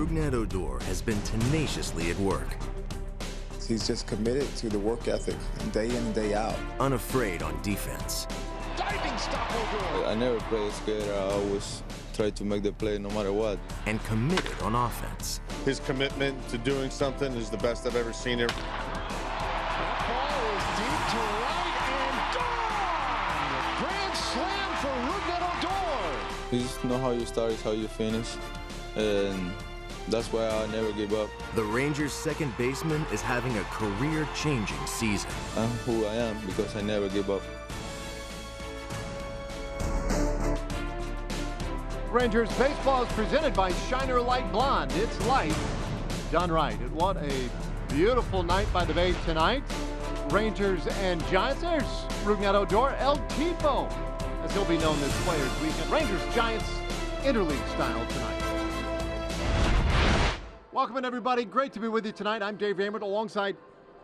Odor has been tenaciously at work. He's just committed to the work ethic, day in and day out. Unafraid on defense. Diving stop, Odor. I never play scared. I always try to make the play no matter what. And committed on offense. His commitment to doing something is the best I've ever seen him. That ball is deep to right and gone. Grand slam for Odor. You just know how you start is how you finish. And that's why I never give up. The Rangers' second baseman is having a career-changing season. I'm who I am because I never give up. Rangers baseball is presented by Shiner Light Blonde. It's light done right. And what a beautiful night by the Bay tonight. Rangers and Giants. There's Rougned Odor, El Tipo, as he'll be known this Players Weekend. Rangers Giants interleague style tonight. Welcome in, everybody. Great to be with you tonight. I'm Dave Amert alongside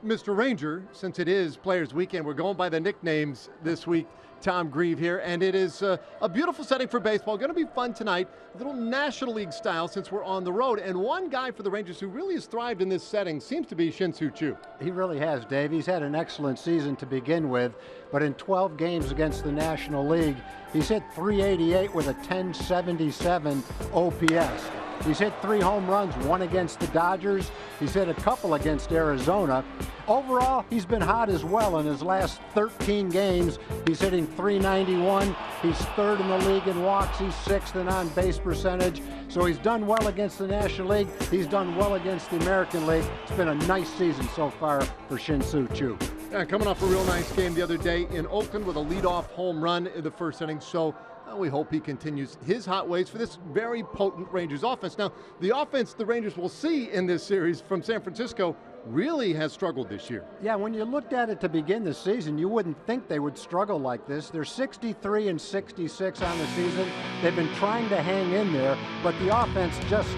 Mr. Ranger. Since it is Players Weekend, we're going by the nicknames this week. Tom Grieve here, and it is a beautiful setting for baseball. Going to be fun tonight, a little National League style since we're on the road. And one guy for the Rangers who really has thrived in this setting seems to be Shin-Soo Choo. He really has, Dave. He's had an excellent season to begin with, but in 12 games against the National League, he's hit .388 with a .1077 OPS. He's hit 3 home runs, 1 against the Dodgers. He's hit a couple against Arizona. Overall, he's been hot as well. In his last 13 games, he's hitting .391. He's 3rd in the league in walks. He's 6th in on-base percentage. So he's done well against the National League. He's done well against the American League. It's been a nice season so far for Shin-Soo Choo. Yeah, coming off a real nice game the other day in Oakland with a leadoff home run in the first inning. So we hope he continues his hot ways for this very potent Rangers offense. Now, the offense the Rangers will see in this series from San Francisco really has struggled this year. Yeah, when you looked at it to begin the season, you wouldn't think they would struggle like this. They're 63 and 66 on the season. They've been trying to hang in there, but the offense just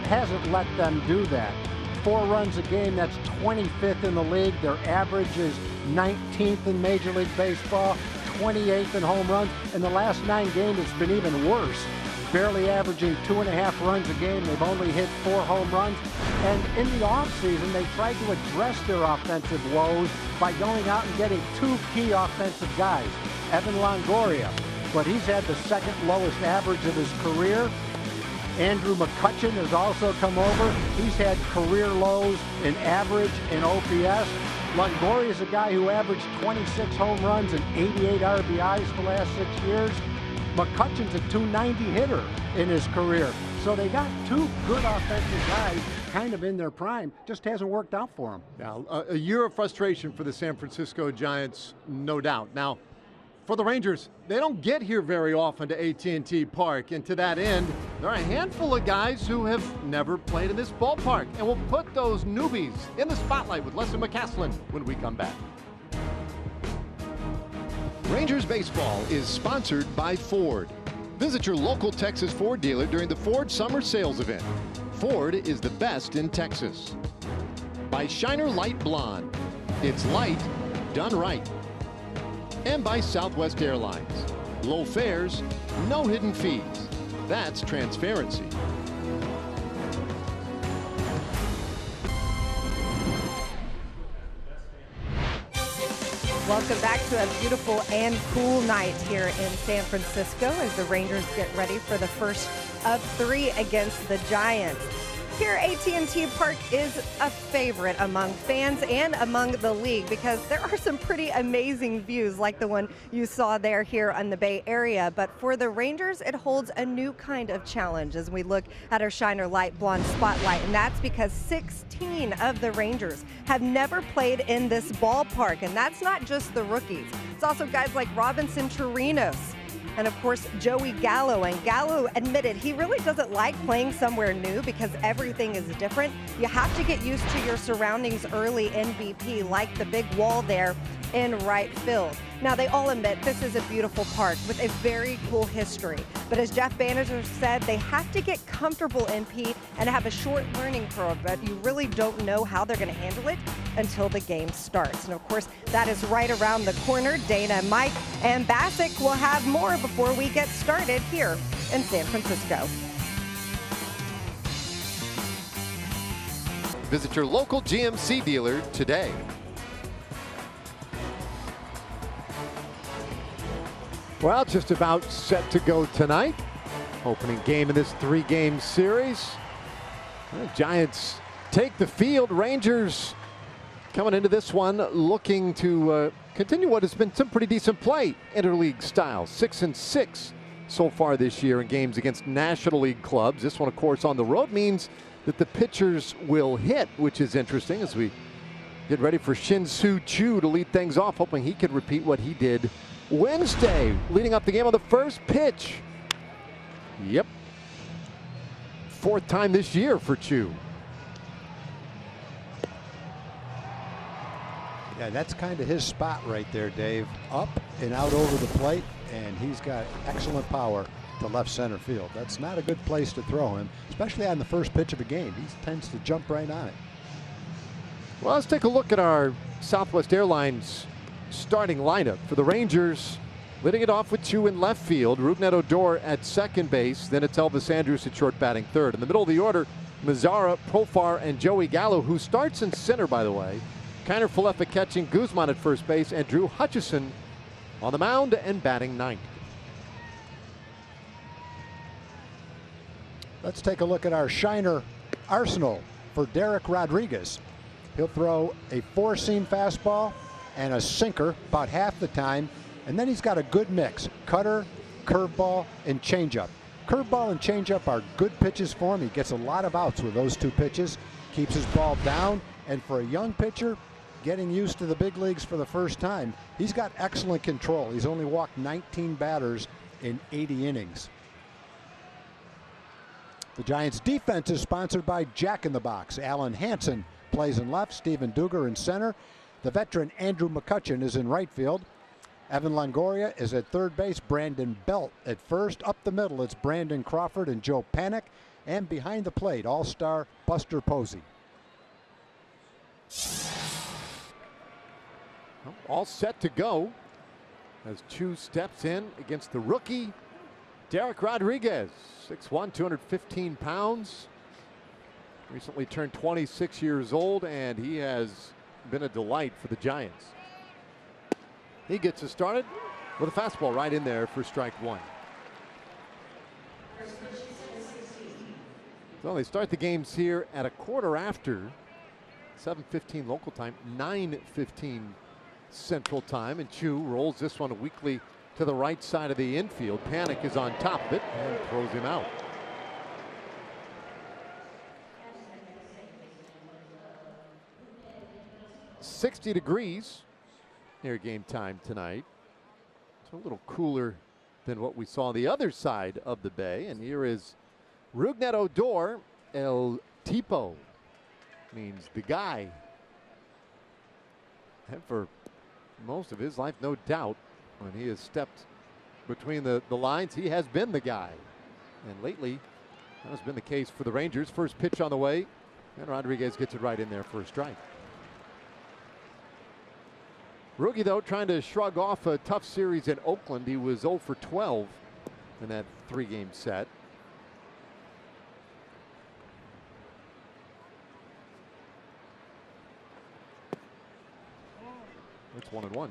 hasn't let them do that. 4 runs a game, that's 25th in the league. Their average is 19th in Major League Baseball. 28th in home runs. In the last 9 games, it's been even worse. Barely averaging 2.5 runs a game. They've only hit 4 home runs. And in the offseason, they tried to address their offensive woes by going out and getting 2 key offensive guys. Evan Longoria, but he's had the 2nd lowest average of his career. Andrew McCutchen has also come over. He's had career lows in average and OPS. Longoria is a guy who averaged 26 home runs and 88 RBIs for the last 6 years. McCutchen's a .290 hitter in his career. So they got 2 good offensive guys kind of in their prime. Just hasn't worked out for them. Now, a year of frustration for the San Francisco Giants, no doubt. Now, for the Rangers, they don't get here very often to AT&T Park, and to that end, there are a handful of guys who have never played in this ballpark, and we'll put those newbies in the spotlight with Leslie McCaslin when we come back. Rangers baseball is sponsored by Ford. Visit your local Texas Ford dealer during the Ford Summer Sales Event. Ford is the best in Texas. By Shiner Light Blonde. It's light done right. And by Southwest Airlines. Low fares, no hidden fees. That's transparency. Welcome back to a beautiful and cool night here in San Francisco as the Rangers get ready for the first of 3 against the Giants. Here, AT&T Park is a favorite among fans and among the league because there are some pretty amazing views like the one you saw there here on the Bay Area. But for the Rangers, it holds a new kind of challenge as we look at our Shiner Light Blonde spotlight. And that's because 16 of the Rangers have never played in this ballpark. And that's not just the rookies. It's also guys like Robinson Chirinos, and of course, Joey Gallo. And Gallo admitted he really doesn't like playing somewhere new because everything is different. You have to get used to your surroundings early in BP, like the big wall there in right field. Now, they all admit this is a beautiful park with a very cool history. But as Jeff Bannister said, they have to get comfortable in P and have a short learning curve, but you really don't know how they're going to handle it until the game starts. And of course, that is right around the corner. Dana, Mike, and Bassick will have more before we get started here in San Francisco. Visit your local GMC dealer today. Well, just about set to go tonight. Opening game in this 3-game series. The Giants take the field. Rangers coming into this one looking to continue what has been some pretty decent play, interleague style. 6-6 so far this year in games against National League clubs. This one, of course, on the road means that the pitchers will hit, which is interesting as we get ready for Shin-Soo Choo to lead things off, hoping he could repeat what he did Wednesday, leading up the game on the first pitch. Yep. 4th time this year for Choo. Yeah, that's kind of his spot right there, Dave. Up and out over the plate, and he's got excellent power to left center field. That's not a good place to throw him, especially on the first pitch of a game. He tends to jump right on it. Well, let's take a look at our Southwest Airlines starting lineup for the Rangers. Leading it off with Choo in left field, Rougned Odor at second base, then it's Elvis Andrus at short batting third. In the middle of the order, Mazzara, Profar, and Joey Gallo, who starts in center, by the way. Kiner Falefa catching, Guzman at first base, and Drew Hutchison on the mound and batting ninth. Let's take a look at our Shiner arsenal for Derek Rodriguez. He'll throw a 4-seam fastball and a sinker about half the time, and then he's got a good mix: cutter, curveball, and changeup. Curveball and changeup are good pitches for him. He gets a lot of outs with those two pitches, keeps his ball down, and for a young pitcher getting used to the big leagues for the first time, he's got excellent control. He's only walked 19 batters in 80 innings. The Giants defense is sponsored by Jack in the Box. Alan Hansen plays in left, Steven Duger in center. The veteran Andrew McCutcheon is in right field. Evan Longoria is at third base. Brandon Belt at first. Up the middle, it's Brandon Crawford and Joe Panik. And behind the plate, all-star Buster Posey. All set to go as Choo steps in against the rookie Derek Rodriguez. 6'1", 215 pounds. Recently turned 26 years old, and he has been a delight for the Giants. He gets us started with a fastball right in there for strike one. So they start the games here at a quarter after 7:15 local time, 9:15 Central Time, and Choo rolls this one weakly to the right side of the infield. Panik is on top of it and throws him out. "60 degrees near game time tonight. It's a little cooler than what we saw on the other side of the bay. And here is Rougned Odor. El Tipo means the guy. And for most of his life, no doubt, when he has stepped between the lines, he has been the guy. And lately, that has been the case for the Rangers. First pitch on the way, and Rodriguez gets it right in there for a strike. Rookie, though, trying to shrug off a tough series in Oakland. He was 0 for 12 in that 3-game set. It's 1-1.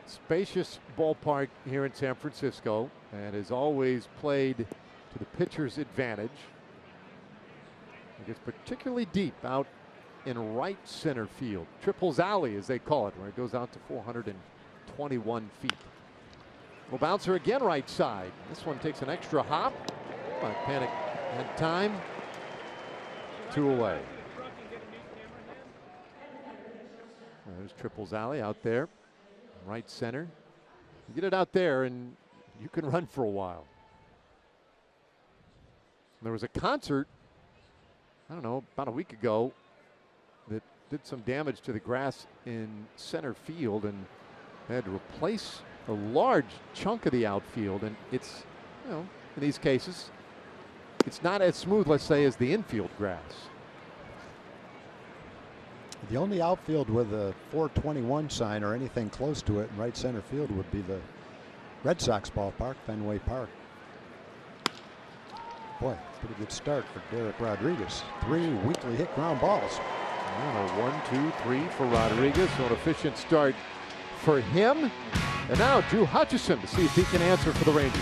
Spacious ballpark here in San Francisco, and has always played to the pitcher's advantage. It gets particularly deep out in right center field. Triples Alley, as they call it, where it goes out to 421 feet. Well, bouncer again right side. This one takes an extra hop, but Panik had time. 2 away. There's Triples Alley out there, right center. You get it out there and you can run for a while. There was a concert, I don't know, about a week ago that did some damage to the grass in center field, and they had to replace a large chunk of the outfield. And it's, you know, in these cases, it's not as smooth, let's say, as the infield grass. The only outfield with a 421 sign or anything close to it in right center field would be the Red Sox ballpark, Fenway Park. Boy, pretty good start for Derek Rodriguez. 3 weakly hit ground balls. And a 1, 2, 3 for Rodriguez. So an efficient start for him. And now Drew Hutchison to see if he can answer for the Rangers.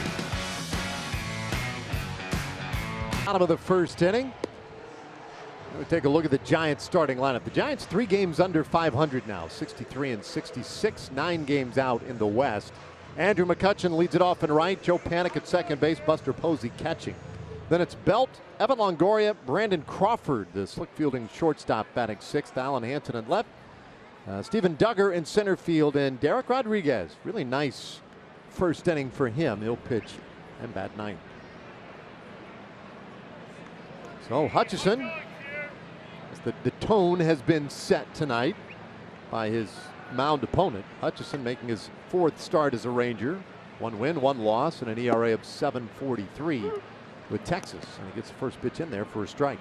Bottom of the first inning. We'll take a look at the Giants starting lineup. The Giants 3 games under 500 now, 63 and 66, 9 games out in the West. Andrew McCutchen leads it off in right. Joe Panik at second base. Buster Posey catching. Then it's Belt, Evan Longoria, Brandon Crawford, the slick fielding shortstop, batting 6th. Alan Hansen at left. Stephen Duggar in center field, and Derek Rodriguez. Really nice first inning for him. He'll pitch and bat 9th. So Hutchison, the tone has been set tonight by his mound opponent. Hutchison making his 4th start as a Ranger. 1 win, 1 loss, and an ERA of 7.43 with Texas. And he gets the first pitch in there for a strike.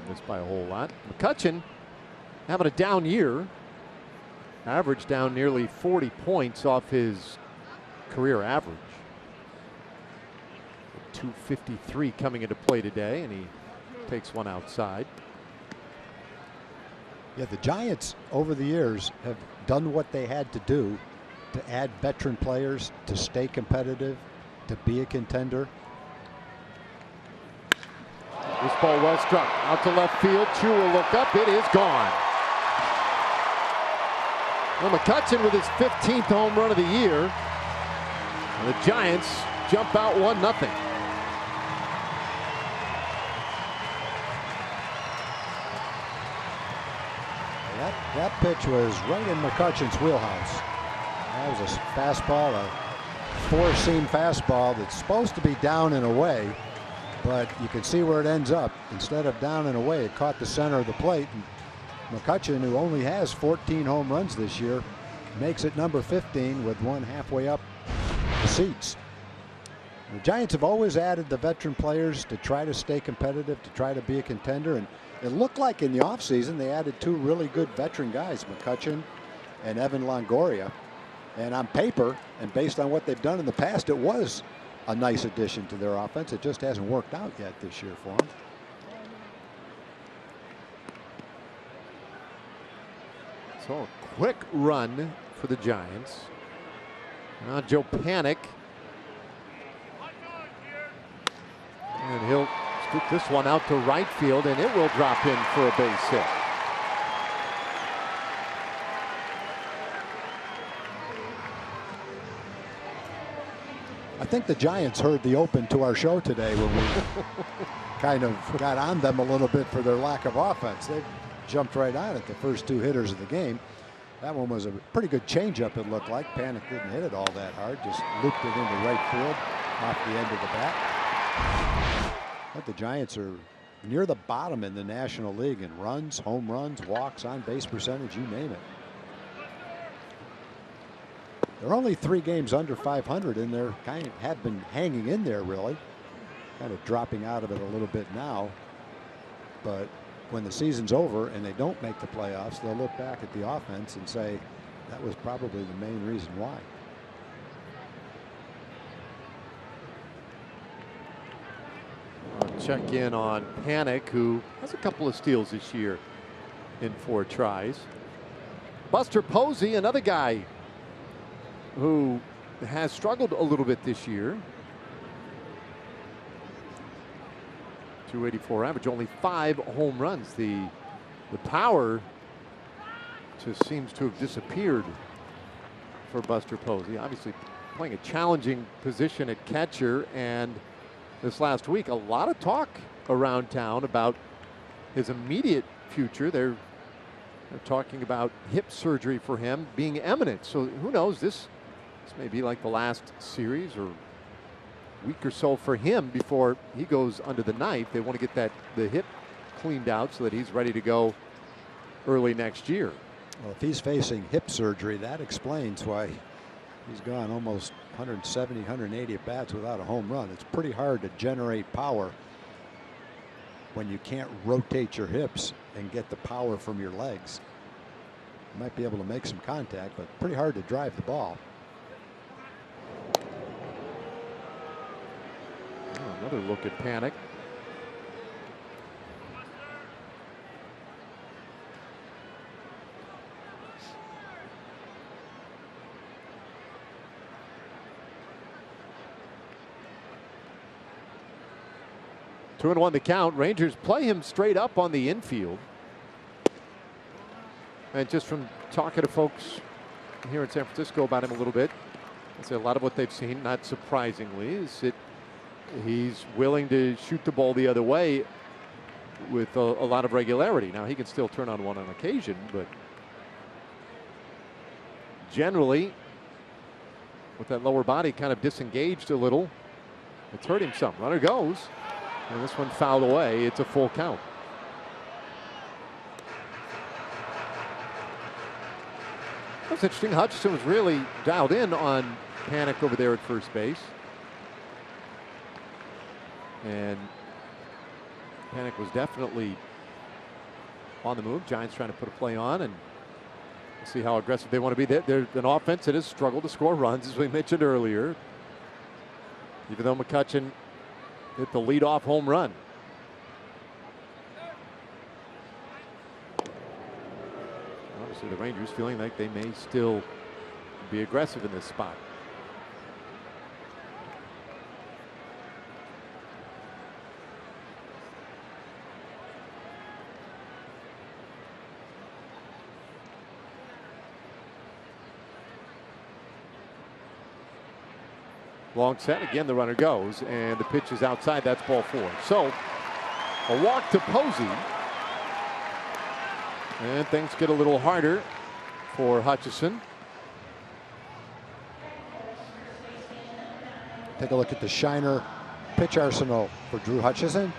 Missed by a whole lot. McCutchen having a down year. Average down nearly 40 points off his career average. 253 coming into play today, and he takes one outside. Yeah, the Giants over the years have done what they had to do to add veteran players, to stay competitive, to be a contender. This ball well struck out to left field. Chu will look up. It is gone. Well, McCutchen with his 15th home run of the year. And the Giants jump out 1-0. That pitch was right in McCutchen's wheelhouse. That was a fastball, a 4-seam fastball that's supposed to be down and away, but you can see where it ends up. Instead of down and away, it caught the center of the plate. And McCutchen, who only has 14 home runs this year, makes it number 15 with one halfway up the seats. The Giants have always added the veteran players to try to stay competitive, to try to be a contender, and it looked like in the offseason they added 2 really good veteran guys, McCutchen and Evan Longoria. And on paper, and based on what they've done in the past, it was a nice addition to their offense. It just hasn't worked out yet this year for them. So a quick run for the Giants. Now Joe Panik. And he'll scoop this one out to right field, and it will drop in for a base hit. I think the Giants heard the open to our show today when we kind of got on them a little bit for their lack of offense. They jumped right on it, the first 2 hitters of the game. That one was a pretty good changeup, it looked like. Panik didn't hit it all that hard, just looped it into right field off the end of the bat. But the Giants are near the bottom in the National League in runs, home runs, walks, on base percentage, you name it. They're only 3 games under 500, and they're kind of have been hanging in there, really. Kind of dropping out of it a little bit now. But when the season's over and they don't make the playoffs, they'll look back at the offense and say that was probably the main reason why. I'll check in on Panik, who has a couple of steals this year in 4 tries. Buster Posey, another guy who has struggled a little bit this year. 284 average, only 5 home runs. The power just seems to have disappeared for Buster Posey. Obviously playing a challenging position at catcher, and this last week a lot of talk around town about his immediate future. They're talking about hip surgery for him being imminent. So who knows, this may be like the last series or week or so for him before he goes under the knife. They want to get the hip cleaned out so that he's ready to go early next year. Well, if he's facing hip surgery, that explains why he's gone almost 170, 180 at bats without a home run. It's pretty hard to generate power when you can't rotate your hips and get the power from your legs. You might be able to make some contact, but pretty hard to drive the ball. Another look at Panic. Two and one the count. Rangers play him straight up on the infield. And just from talking to folks here in San Francisco about him a little bit, I say a lot of what they've seen, not surprisingly, is that he's willing to shoot the ball the other way with a lot of regularity. Now, he can still turn on one on occasion, but generally, with that lower body kind of disengaged a little, it's hurt him some. Runner goes, and this one fouled away. It's a full count. That's interesting. Hutchison was really dialed in on Panic over there at first base. And Panic was definitely on the move. Giants trying to put a play on, and we'll see how aggressive they want to be. They're an offense that has struggled to score runs, as we mentioned earlier. Even though McCutchen hit the leadoff home run. Obviously, the Rangers feeling like they may still be aggressive in this spot. Long set. Again, the runner goes, and the pitch is outside. That's ball four. So, a walk to Posey. And things get a little harder for Hutchison. Take a look at the Shiner pitch arsenal for Drew Hutchison.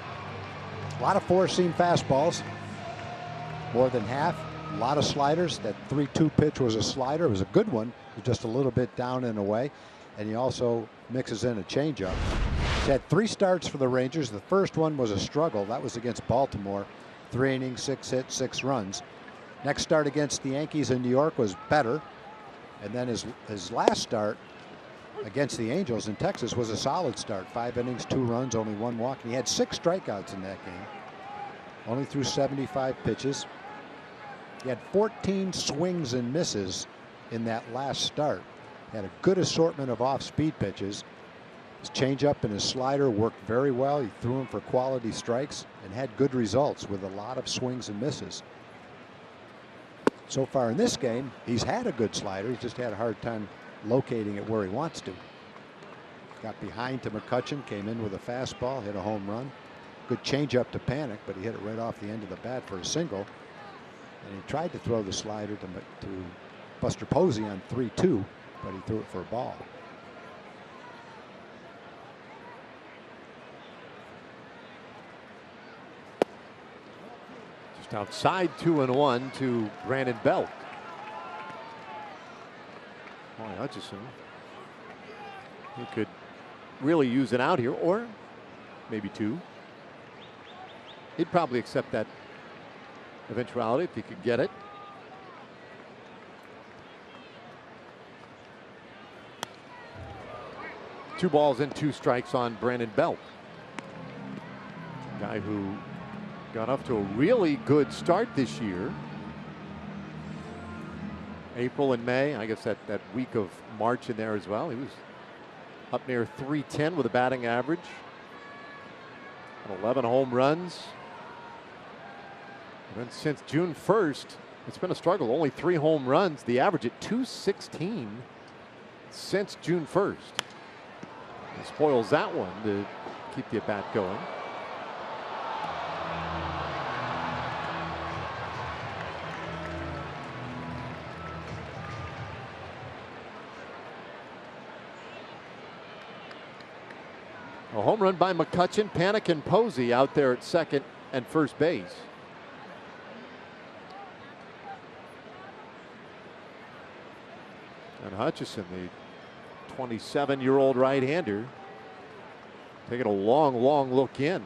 A lot of four-seam fastballs, more than half. A lot of sliders. That 3-2 pitch was a slider. It was a good one, just a little bit down and away. And he also mixes in a changeup. He's had 3 starts for the Rangers. The first one was a struggle. That was against Baltimore. 3 innings, 6 hits, 6 runs. Next start against the Yankees in New York was better. And then his last start against the Angels in Texas was a solid start. 5 innings, 2 runs, only 1 walk. And he had 6 strikeouts in that game. Only threw 75 pitches. He had 14 swings and misses in that last start. He had a good assortment of off-speed pitches. His changeup and his slider worked very well. He threw them for quality strikes and had good results with a lot of swings and misses. So far in this game, he's had a good slider. He's just had a hard time locating it where he wants to. Got behind to McCutchen, came in with a fastball, hit a home run. Good changeup to Panic, but he hit it right off the end of the bat for a single. And he tried to throw the slider to Buster Posey on 3-2. But he threw it for a ball. Just outside 2-1 to Brandon Belt. Boy, Hutchison, he could really use an out here, or maybe 2. He'd probably accept that eventuality if he could get it. Two balls and 2 strikes on Brandon Belt. A guy who got off to a really good start this year. April and May, I guess that week of March in there as well. He was up near 310 with a batting average. 11 home runs. And then since June 1st, it's been a struggle. Only 3 home runs. The average at 216 since June 1st. He spoils that one to keep the at-bat going. A home run by McCutchen, Panic, and Posey out there at second and first base. And Hutchison, the 27-year-old right-hander, taking a long look in.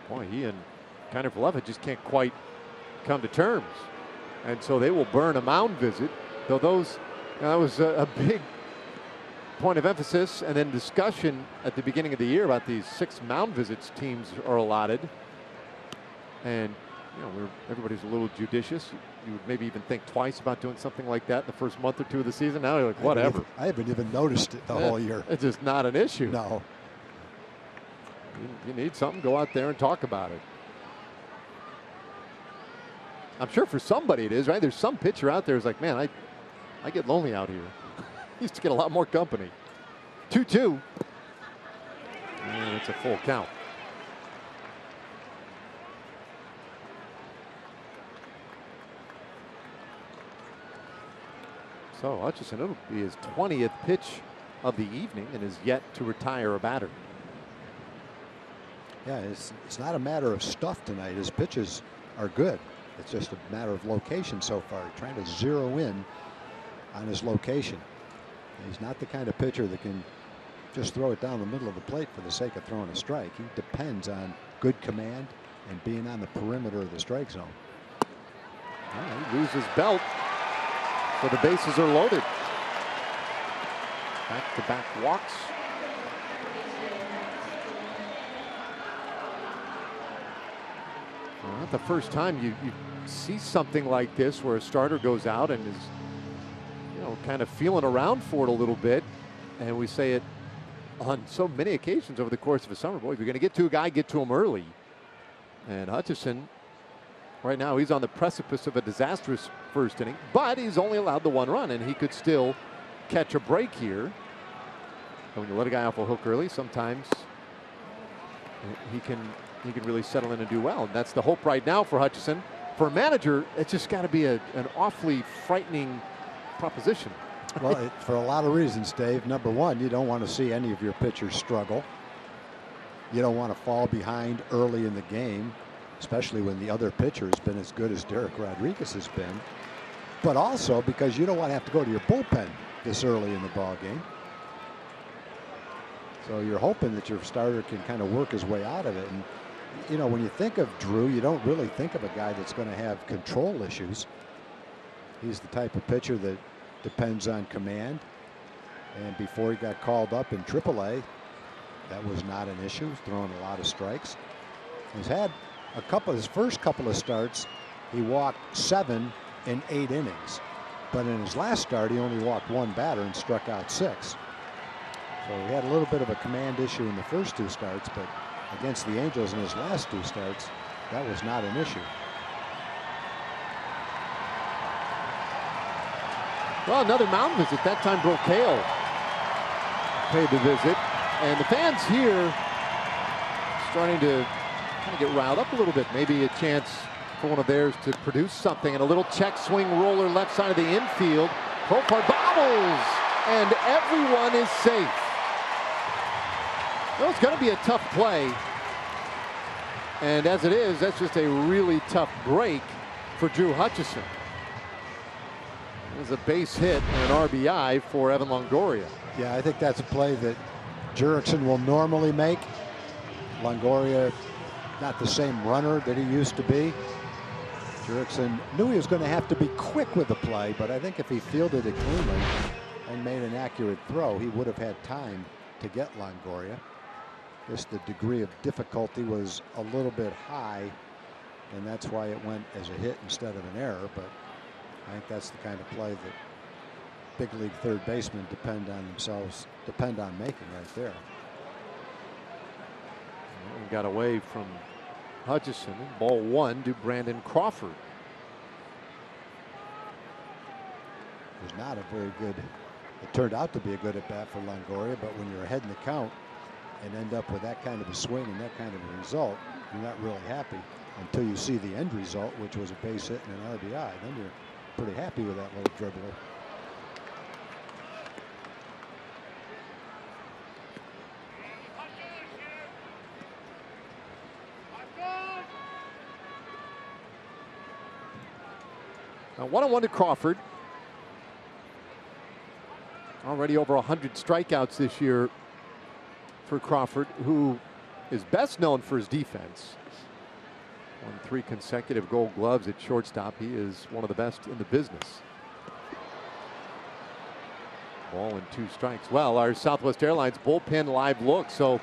Boy, he and Kiner Falefa just can't quite come to terms. And so they will burn a mound visit, though that was a big point of emphasis and then discussion at the beginning of the year about these 6 mound visits teams are allotted. And everybody's a little judicious. You would maybe even think twice about doing something like that in the first month or 2 of the season. Now you're like, whatever. I haven't even noticed it the whole year. It's just not an issue. No. You need something, go out there and talk about it. I'm sure for somebody it is, right? There's some pitcher out there who's like, man, I get lonely out here. Used to get a lot more company. 2-2. And it's a full count. So Hutchison, it'll be his 20th pitch of the evening and is yet to retire a batter. Yeah, it's not a matter of stuff tonight. His pitches are good. It's just a matter of location so far. Trying to zero in on his location. He's not the kind of pitcher that can just throw it down the middle of the plate for the sake of throwing a strike. He depends on good command and being on the perimeter of the strike zone. He loses belt, so the bases are loaded. Back-to-back walks. Well, not the first time you see something like this where a starter goes out and is kind of feeling around for it a little bit. And we say it on so many occasions over the course of a summer. Boy, if you're going to get to a guy, get to him early. And Hutchison, right now, he's on the precipice of a disastrous first inning, but he's only allowed the 1 run, and he could still catch a break here. And when you let a guy off a hook early, sometimes he can really settle in and do well. And that's the hope right now for Hutchison. For a manager, it's just got to be an awfully frightening proposition. Well, for a lot of reasons, Dave. Number one, you don't want to see any of your pitchers struggle. You don't want to fall behind early in the game, especially when the other pitcher has been as good as Derek Rodriguez has been. But also because you don't want to have to go to your bullpen this early in the ball game. So you're hoping that your starter can kind of work his way out of it. And when you think of Drew, you don't really think of a guy that's going to have control issues. He's the type of pitcher that depends on command. And before he got called up in AAA, that was not an issue. He's throwing a lot of strikes. He's had his first couple of starts, he walked 7 in 8 innings. But in his last start, he only walked 1 batter and struck out 6. So he had a little bit of a command issue in the first 2 starts, but against the Angels in his last 2 starts, that was not an issue. Well, another mound visit. That time Brocale paid the visit. And the fans here starting to kind of get riled up a little bit. Maybe a chance for one of theirs to produce something. And a little check swing roller left side of the infield. Profar bobbles, and everyone is safe. Well, it's going to be a tough play. And as it is, that's just a really tough break for Drew Hutchison. There's a base hit and an RBI for Evan Longoria. Yeah, I think that's a play that Jurickson will normally make. Longoria, not the same runner that he used to be. Jurickson knew he was going to have to be quick with the play, but I think if he fielded it cleanly and made an accurate throw, he would have had time to get Longoria. Just the degree of difficulty was a little bit high, and that's why it went as a hit instead of an error. But I think that's the kind of play that big league third basemen depend on making right there. And got away from Hutchison. Ball 1 to Brandon Crawford. It was not a very good, it turned out to be a good at bat for Longoria, but when you're ahead in the count and end up with that kind of a swing and that kind of a result, you're not really happy until you see the end result, which was a base hit and an RBI. Then you're pretty happy with that little dribbler. Now 1-1 to Crawford. Already over 100 strikeouts this year for Crawford, who is best known for his defense. Won 3 consecutive Gold Gloves at shortstop. He is one of the best in the business. Ball and 2 strikes. Well, our Southwest Airlines bullpen live look. So,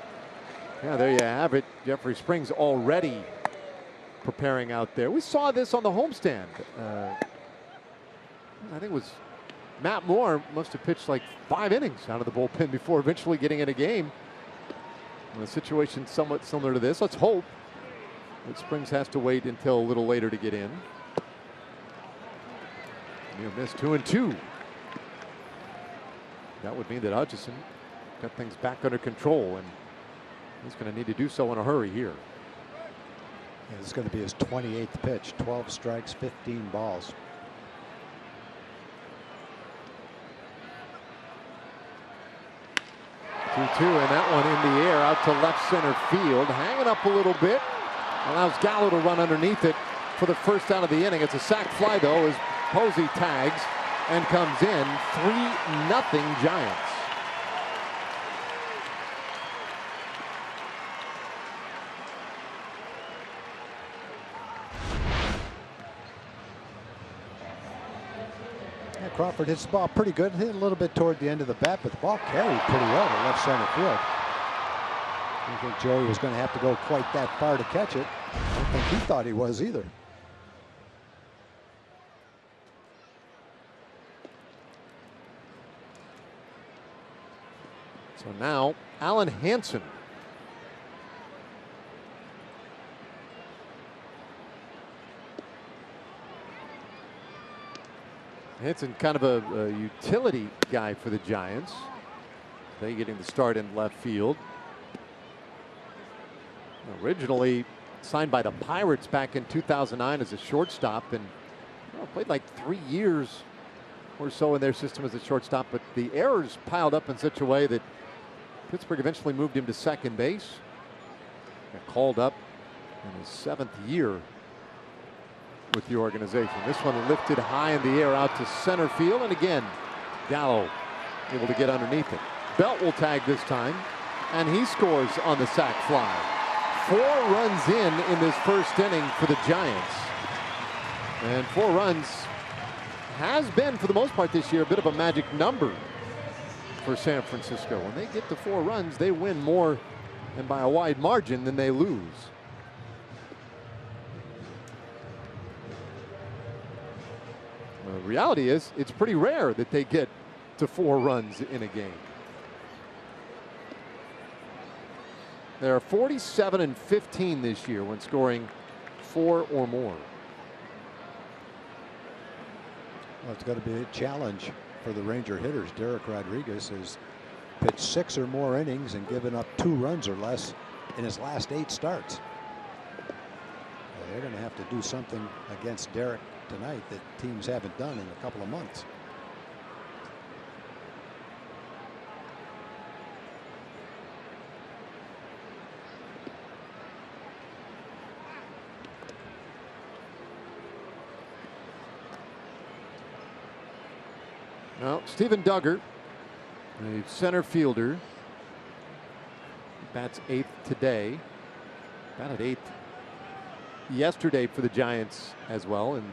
yeah, there you have it. Jeffrey Springs already preparing out there. We saw this on the homestand. I think it was Matt Moore must have pitched like 5 innings out of the bullpen before eventually getting in a game. The situation somewhat similar to this. Let's hope that Springs has to wait until a little later to get in. Near miss 2-2. That would mean that Hutchison got things back under control, and he's going to need to do so in a hurry here. Yeah, this is going to be his 28th pitch. 12 strikes, 15 balls. 2-2, and that one in the air out to left center field. Hanging up a little bit. Allows Gallo to run underneath it for the first out of the inning. It's a sac fly, though, as Posey tags and comes in. 3-0 Giants. Yeah, Crawford hits the ball pretty good. Hit a little bit toward the end of the bat, but the ball carried pretty well to left center field. I don't think Joey was going to have to go quite that far to catch it. I don't think he thought he was either. So now Alan Hansen. Hansen kind of a utility guy for the Giants. They getting the start in left field. Originally signed by the Pirates back in 2009 as a shortstop, and played like 3 years or so in their system as a shortstop, but the errors piled up in such a way that Pittsburgh eventually moved him to second base. Got called up in his 7th year with the organization. This one lifted high in the air out to center field, and again Gallo able to get underneath it. Belt will tag this time, and he scores on the sac fly. 4 runs in this first inning for the Giants, and 4 runs has been, for the most part this year, a bit of a magic number for San Francisco. When they get to 4 runs, they win more, and by a wide margin, than they lose. The reality is, it's pretty rare that they get to 4 runs in a game. They are 47-15 this year when scoring 4 or more. Well, it's going to be a challenge for the Ranger hitters. Derek Rodriguez has pitched 6 or more innings and given up 2 runs or less in his last 8 starts. Well, they're going to have to do something against Derek tonight that teams haven't done in a couple of months. Well, Stephen Duggar, the center fielder, bats 8th today. Batted 8th yesterday for the Giants as well. And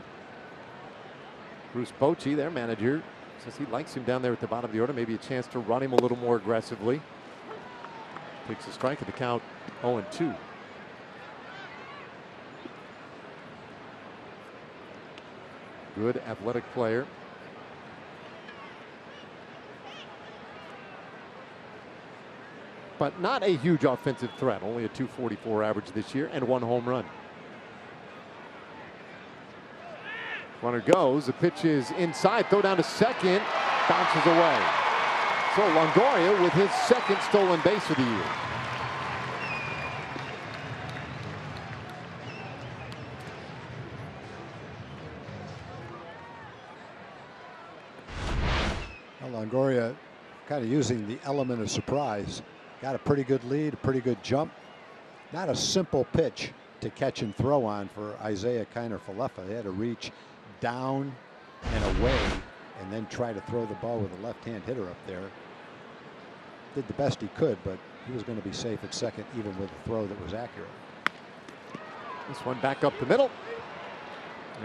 Bruce Bochy, their manager, says he likes him down there at the bottom of the order. Maybe a chance to run him a little more aggressively. Takes a strike at the count, 0-2. Good athletic player. But not a huge offensive threat. Only a .244 average this year and 1 home run. Runner goes. The pitch is inside. Throw down to second. Bounces away. So Longoria with his 2nd stolen base of the year. Well, Longoria kind of using the element of surprise. Got a pretty good lead, a pretty good jump. Not a simple pitch to catch and throw on for Isaiah Kiner-Falefa. They had to reach down and away and then try to throw the ball with a left-hand hitter up there. Did the best he could, but he was going to be safe at second, even with a throw that was accurate. This one back up the middle.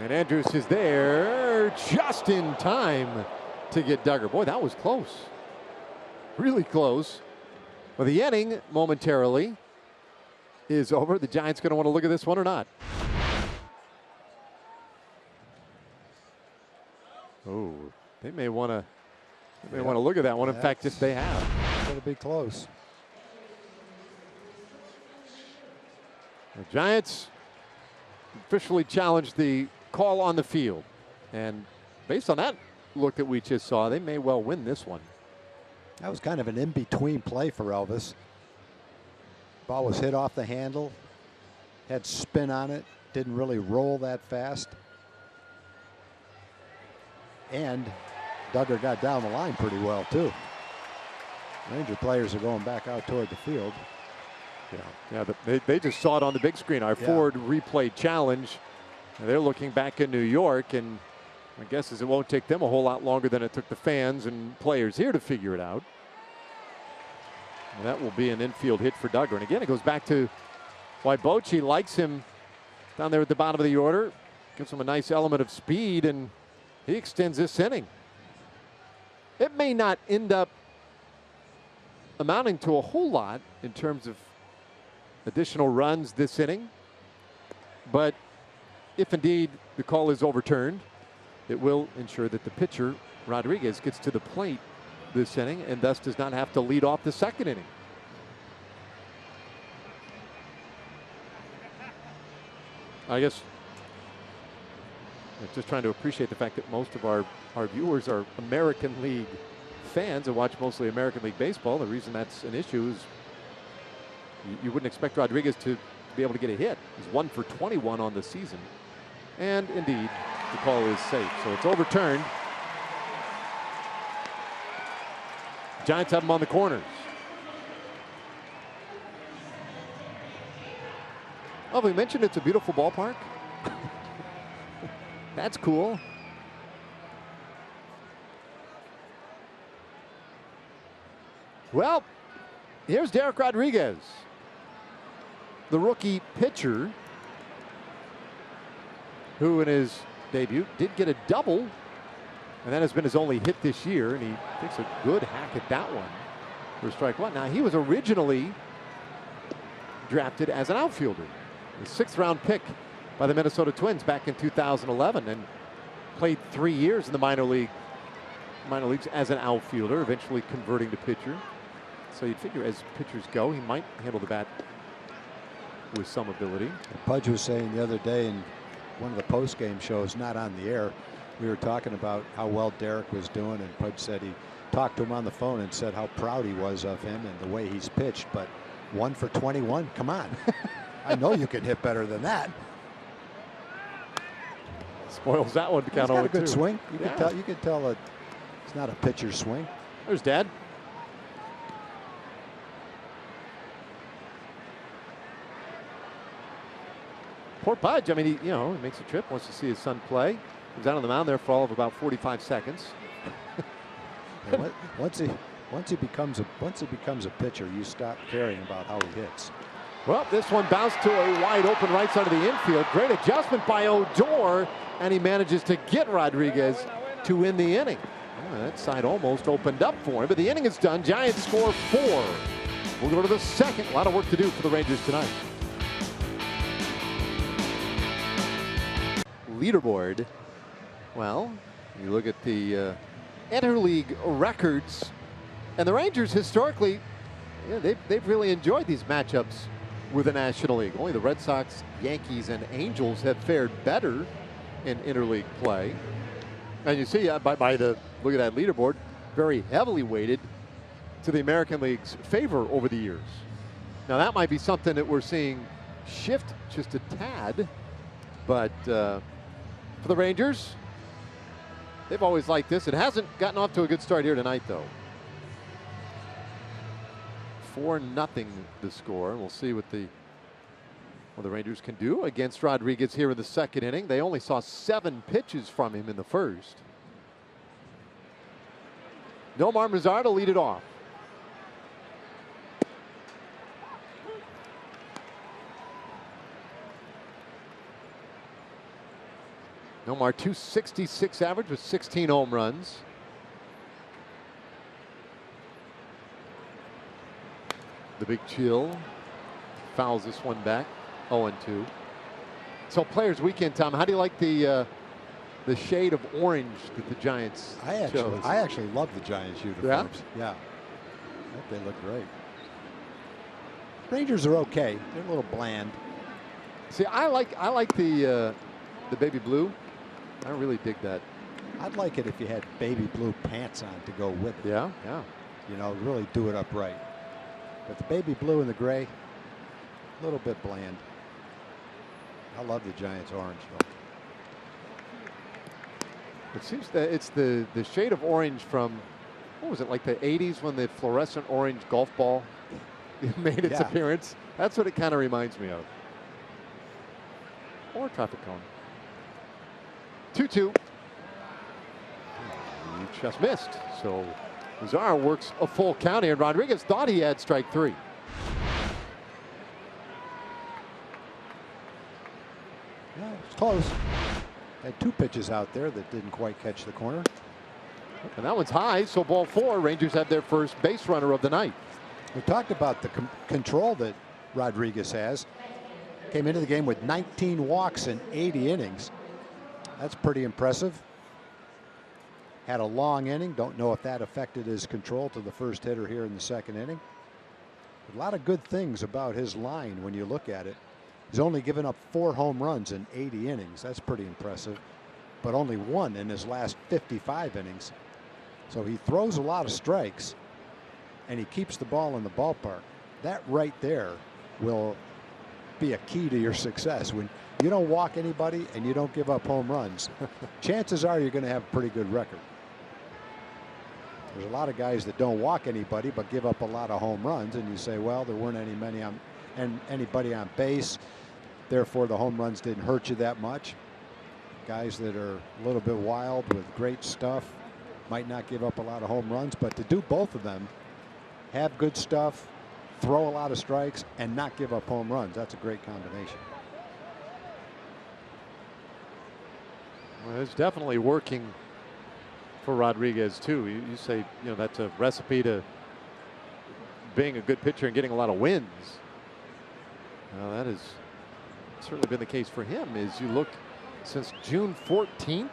And Andrews is there just in time to get Duggar. Boy, that was close. Really close. Well, the inning momentarily is over. The Giants going to want to look at this one or not? Oh, they may want to. They want to look at that one. In fact, if they have, it's going to be close. The Giants officially challenged the call on the field, and based on that look that we just saw, they may well win this one. That was kind of an in-between play for Elvis. Ball was hit off the handle, had spin on it, didn't really roll that fast. And Duggar got down the line pretty well, too. Ranger players are going back out toward the field. Yeah, they just saw it on the big screen. Our Ford replay challenge. And they're looking back in New York, and my guess is it won't take them a whole lot longer than it took the fans and players here to figure it out. And that will be an infield hit for Duggar. And again, it goes back to why Bochy likes him down there at the bottom of the order. Gives him a nice element of speed, and he extends this inning. It may not end up amounting to a whole lot in terms of additional runs this inning, but if indeed the call is overturned, it will ensure that the pitcher, Rodriguez, gets to the plate this inning and thus does not have to lead off the second inning. I guess I'm just trying to appreciate the fact that most of our viewers are American League fans and watch mostly American League baseball. The reason that's an issue is you wouldn't expect Rodriguez to be able to get a hit. He's 1 for 21 on the season. And indeed, the call is safe. So it's overturned. Giants have him on the corners. Oh, we mentioned it's a beautiful ballpark. That's cool. Well, here's Derek Rodriguez, the rookie pitcher, who in his debut did get a double, and that has been his only hit this year, and he takes a good hack at that one for strike one. Now, he was originally drafted as an outfielder, the 6th round pick by the Minnesota Twins back in 2011, and played 3 years in the minor leagues as an outfielder, eventually converting to pitcher. So you'd figure as pitchers go, he might handle the bat with some ability. Pudge was saying the other day in one of the post-game shows, not on the air, we were talking about how well Derek was doing, and Pudge said he talked to him on the phone and said how proud he was of him and the way he's pitched. But 1 for 21, come on. I know you can hit better than that. Spoils that one to count over 2. He's got a good swing. You can tell it's not a pitcher's swing. There's Dad. Poor Pudge. I mean, he makes a trip, wants to see his son play. He's out on the mound there for all of about 45 seconds. Once he becomes a pitcher, you stop caring about how he hits. Well, this one bounced to a wide open right side of the infield. Great adjustment by Odor, and he manages to get Rodriguez to win the inning. Oh, that side almost opened up for him, but the inning is done. Giants score 4. We'll go to the second. A lot of work to do for the Rangers tonight. Leaderboard. Well, you look at the interleague records, and the Rangers historically, they've really enjoyed these matchups with the National League. Only the Red Sox, Yankees, and Angels have fared better in interleague play. And you see by the look at that leaderboard, very heavily weighted to the American League's favor over the years. Now that might be something that we're seeing shift just a tad, but for the Rangers, they've always liked this. It hasn't gotten off to a good start here tonight, though. 4-0 the score. And we'll see what the Rangers can do against Rodriguez here in the second inning. They only saw 7 pitches from him in the first. Nomar Mazar to lead it off. Nomar, 266 average with 16 home runs. The big chill fouls this one back. 0-2. So Players Weekend, Tom, how do you like the shade of orange that the Giants chose? I actually love the Giants uniforms. Yeah. I think they look great. Rangers are okay. They're a little bland. See, I like the baby blue. I really dig that. I'd like it if you had baby blue pants on to go with it. Yeah, yeah. You know, really do it up right. But the baby blue and the gray, a little bit bland. I love the Giants orange though. It seems that it's the shade of orange from, what was it, like the 80s when the fluorescent orange golf ball made its appearance? That's what it kind of reminds me of. Or traffic cone. 2-2. He just missed. So Lazar works a full count here. Rodriguez thought he had strike 3. Yeah, it's close. Had 2 pitches out there that didn't quite catch the corner. And that one's high, so ball 4. Rangers have their first base runner of the night. We talked about the control that Rodriguez has. Came into the game with 19 walks in 80 innings. That's pretty impressive. Had a long inning. Don't know if that affected his control to the first hitter here in the second inning. A lot of good things about his line when you look at it. He's only given up 4 home runs in 80 innings. That's pretty impressive. But only 1 in his last 55 innings. So he throws a lot of strikes and he keeps the ball in the ballpark. That right there will be a key to your success. When you don't walk anybody and you don't give up home runs, chances are you're going to have a pretty good record. There's a lot of guys that don't walk anybody but give up a lot of home runs, and you say, well, there weren't anybody on base, therefore the home runs didn't hurt you that much. Guys that are a little bit wild with great stuff might not give up a lot of home runs, but to do both of them, have good stuff, throw a lot of strikes, and not give up home runs, that's a great combination. Well, it's definitely working for Rodriguez too. You say, you know, that's a recipe to being a good pitcher and getting a lot of wins. Well, that has certainly been the case for him. As you look since June 14th,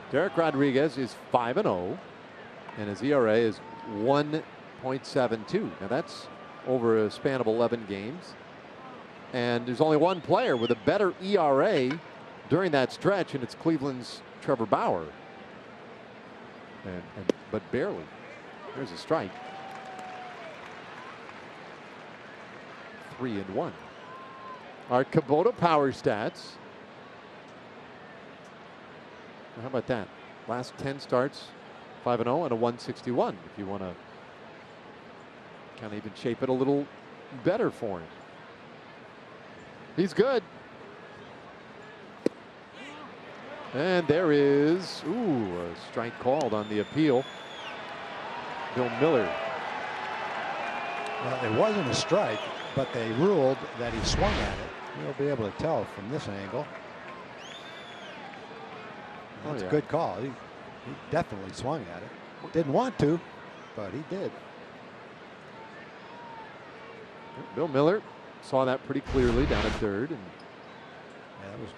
Derek Rodriguez is 5-0, and his ERA is 1.72. Now that's over a span of 11 games, and there's only one player with a better ERA during that stretch, and it's Cleveland's Trevor Bauer. But barely. There's a strike. 3-1. Our Kubota power stats. How about that? Last 10 starts, 5-0 and a 161. If you want to kind of even shape it a little better for him. He's good. And there is, a strike called on the appeal. Bill Miller. Well, it wasn't a strike, but they ruled that he swung at it. You'll be able to tell from this angle. That's a good call. He definitely swung at it. Didn't want to, but he did. Bill Miller saw that pretty clearly down at third. And yeah, that was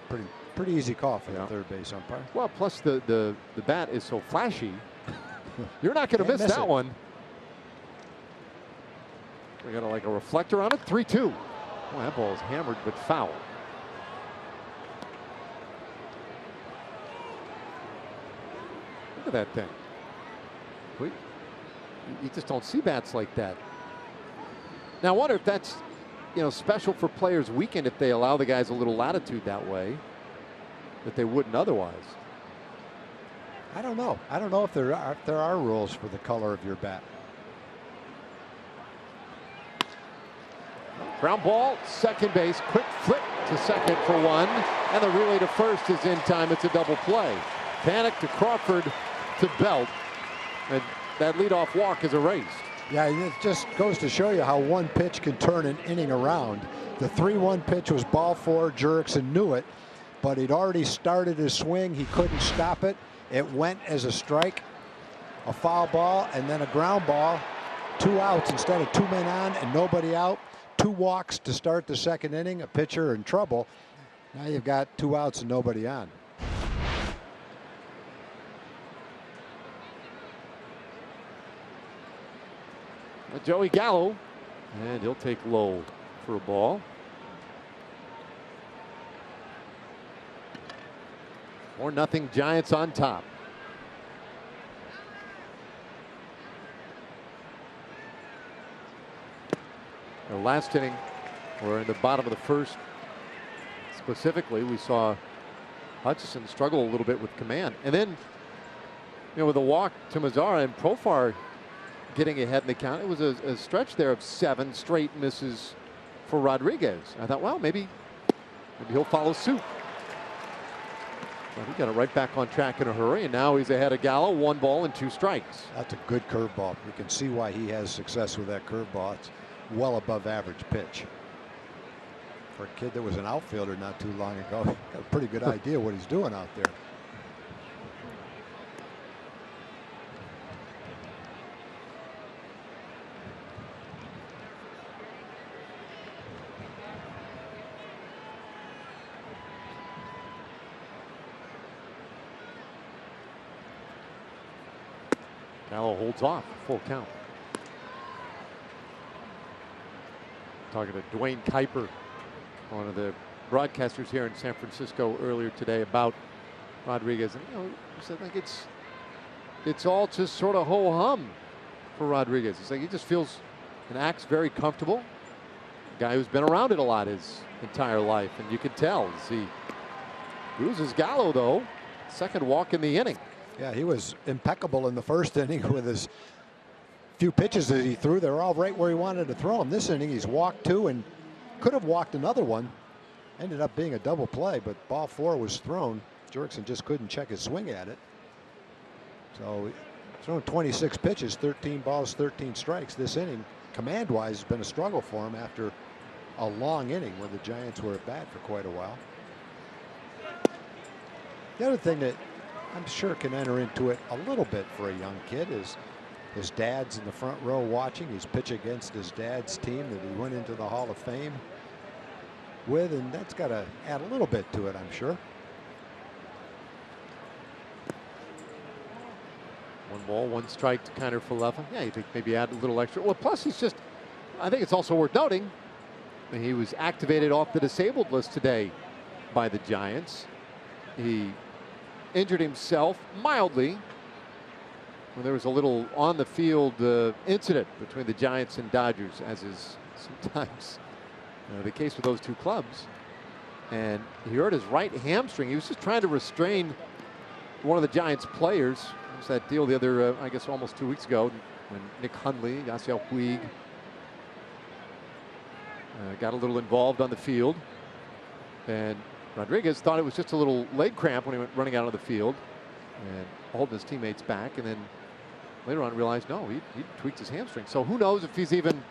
pretty easy call for the third base umpire. Well, plus the bat is so flashy. You're not going to miss that one. We got like a reflector on it. 3-2. Well, that ball is hammered but foul. Look at that thing. You just don't see bats like that. Now I wonder if that's, you know, special for Players Weekend, if they allow the guys a little latitude that way that they wouldn't otherwise. I don't know. I don't know if there are rules for the color of your bat. Ground ball, second base, quick flip to second for 1, and the relay to first is in time. It's a double play. Panic to Crawford to Belt, and that leadoff walk is erased. Yeah, it just goes to show you how one pitch can turn an inning around. The 3-1 pitch was ball 4. Jurickson knew it. but he'd already started his swing. He couldn't stop it. It went as a strike, a foul ball, and then a ground ball. 2 outs instead of 2 men on and nobody out. 2 walks to start the second inning. A pitcher in trouble. Now you've got 2 outs and nobody on. Joey Gallo, and he'll take low for a ball. 4-0 Giants on top. The last inning, or in the bottom of the first, specifically, we saw Hutchison struggle a little bit with command, and then, with a walk to Mazzara and Profar getting ahead in the count. It was a stretch there of 7 straight misses for Rodriguez. I thought, well, maybe he'll follow suit. But he got it right back on track in a hurry, and now he's ahead of Gallo. 1 ball and 2 strikes. That's a good curveball. You can see why he has success with that curveball. It's well above average pitch. For a kid that was an outfielder not too long ago, got a pretty good idea what he's doing out there. Gallo holds off, full count. Talking to Dwayne Kuiper, one of the broadcasters here in San Francisco earlier today, about Rodriguez, and he said like it's all just sort of ho hum for Rodriguez. It's like he just feels and acts very comfortable. A guy who's been around it a lot his entire life, and you can tell as he loses Gallo though. Second walk in the inning. Yeah, he was impeccable in the first inning with his few pitches that he threw. They were all right where he wanted to throw them. This inning, he's walked 2 and could have walked another one. Ended up being a double play, but ball 4 was thrown. Jurickson just couldn't check his swing at it. So, thrown 26 pitches, 13 balls, 13 strikes. This inning, command-wise, has been a struggle for him after a long inning where the Giants were at bat for quite a while. The other thing that I'm sure can enter into it a little bit for a young kid is his dad's in the front row watching. He's pitch against his dad's team that he went into the Hall of Fame with, and that's got to add a little bit to it, I'm sure. 1 ball, 1 strike to Kiner Falefa. Yeah, you think maybe add a little extra. Well, plus he's just, I think it's also worth noting, he was activated off the disabled list today by the Giants. He injured himself mildly when there was a little on the field incident between the Giants and Dodgers, as is sometimes the case with those 2 clubs. And he hurt his right hamstring. He was just trying to restrain one of the Giants players. It was that deal the other, I guess, almost 2 weeks ago when Nick Hundley, Yasiel Puig, got a little involved on the field. And Rodriguez thought it was just a little leg cramp when he went running out of the field and holding his teammates back, and then later on realized no, he tweaked his hamstring. So who knows if he's even,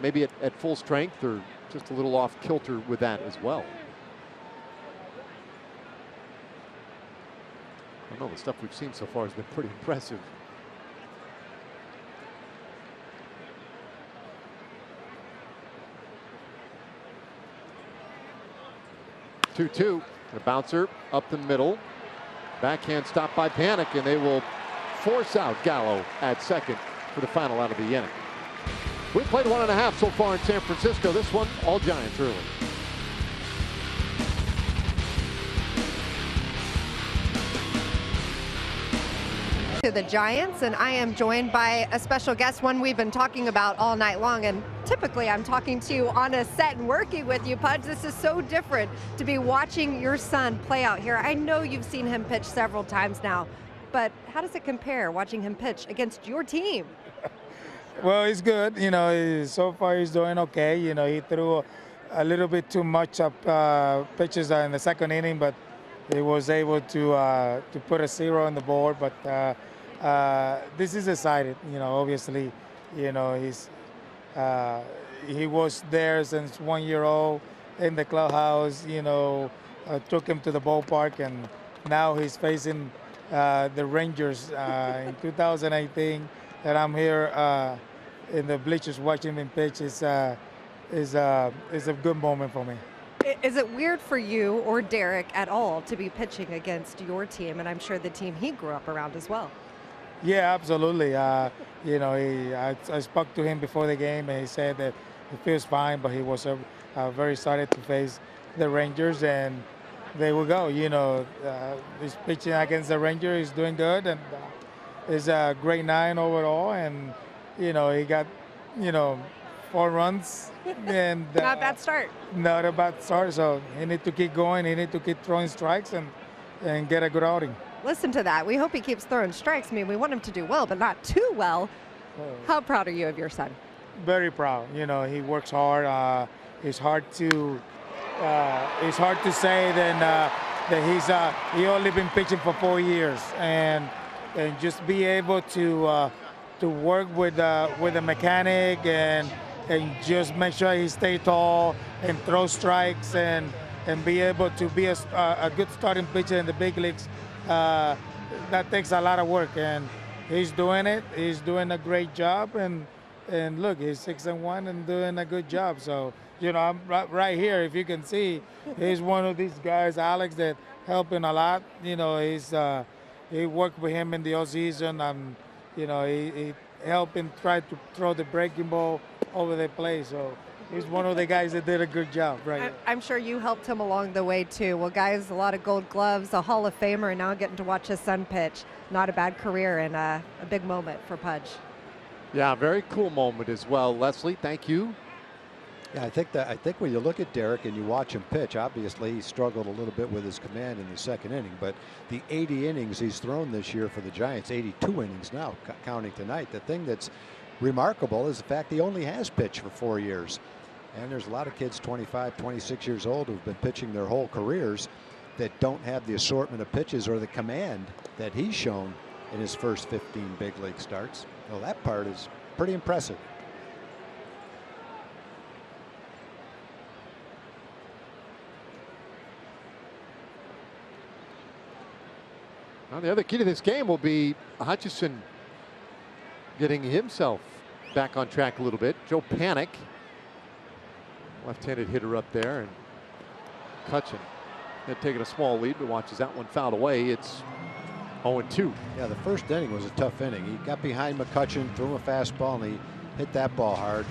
maybe at full strength or just a little off kilter with that as well. I don't know, the stuff we've seen so far has been pretty impressive. Two, a bouncer up the middle. Backhand stop by Panic, and they will force out Gallo at second for the final out of the inning. We've played 1.5 so far in San Francisco. This one, all Giants early. To the Giants, and I am joined by a special guest, one we've been talking about all night long, and typically I'm talking to you on a set and working with you, Pudge. This is so different to be watching your son play out here. I know you've seen him pitch several times now, but how does it compare watching him pitch against your team? Well, he's good. So far he's doing okay. He threw a little bit too much up pitches in the second inning, but he was able to put a 0 on the board. But this is exciting. Obviously, he's he was there since 1 year old in the clubhouse. took him to the ballpark, and now he's facing the Rangers in 2018. And I'm here in the bleachers watching him pitch. Is a good moment for me. Is it weird for you or Derek at all to be pitching against your team, and I'm sure the team he grew up around as well? Yeah, absolutely. You know, I spoke to him before the game, and he said that he feels fine, but he was very excited to face the Rangers, and there we go. You know, he's pitching against the Rangers. He's doing good, and it's a great 9 overall, and you know, he got 4 runs, and Not a bad start. Not a bad start. So he need to keep going. He need to keep throwing strikes and get a good outing. Listen to that. We hope he keeps throwing strikes. I mean, we want him to do well, but not too well. How proud are you of your son? Very proud. You know, he works hard. It's hard to say that he only been pitching for 4 years, and just be able to work with a mechanic and just make sure he stay tall and throw strikes and be able to be a good starting pitcher in the big leagues. That takes a lot of work, and he's doing it. He's doing a great job, and look, he's 6-1 and doing a good job. So, you know, I'm right here. If you can see, he's one of these guys, Alex, that helping a lot. You know, he worked with him in the off season, and you know, he helped him try to throw the breaking ball over the plate. So he's one of the guys that did a good job, right? I'm sure you helped him along the way too. Well, guys, a lot of Gold Gloves, a Hall of Famer, and now getting to watch his son pitch. Not a bad career, and a big moment for Pudge. Yeah, very cool moment as well. Leslie, thank you. Yeah, I think when you look at Derek and you watch him pitch, obviously he struggled a little bit with his command in the second inning, but the 80 innings he's thrown this year for the Giants, 82 innings now, counting tonight. The thing that's remarkable is the fact he only has pitched for 4 years. And there's a lot of kids 25, 26 years old who've been pitching their whole careers that don't have the assortment of pitches or the command that he's shown in his first 15 big league starts. Well, that part is pretty impressive. Now, the other key to this game will be Hutchison getting himself back on track a little bit. Joe Panic, left-handed hitter up there, and Hutchison had taken a small lead, but watches that one fouled away. It's 0-2. Yeah, the first inning was a tough inning. He got behind McCutcheon, threw a fastball, and he hit that ball hard.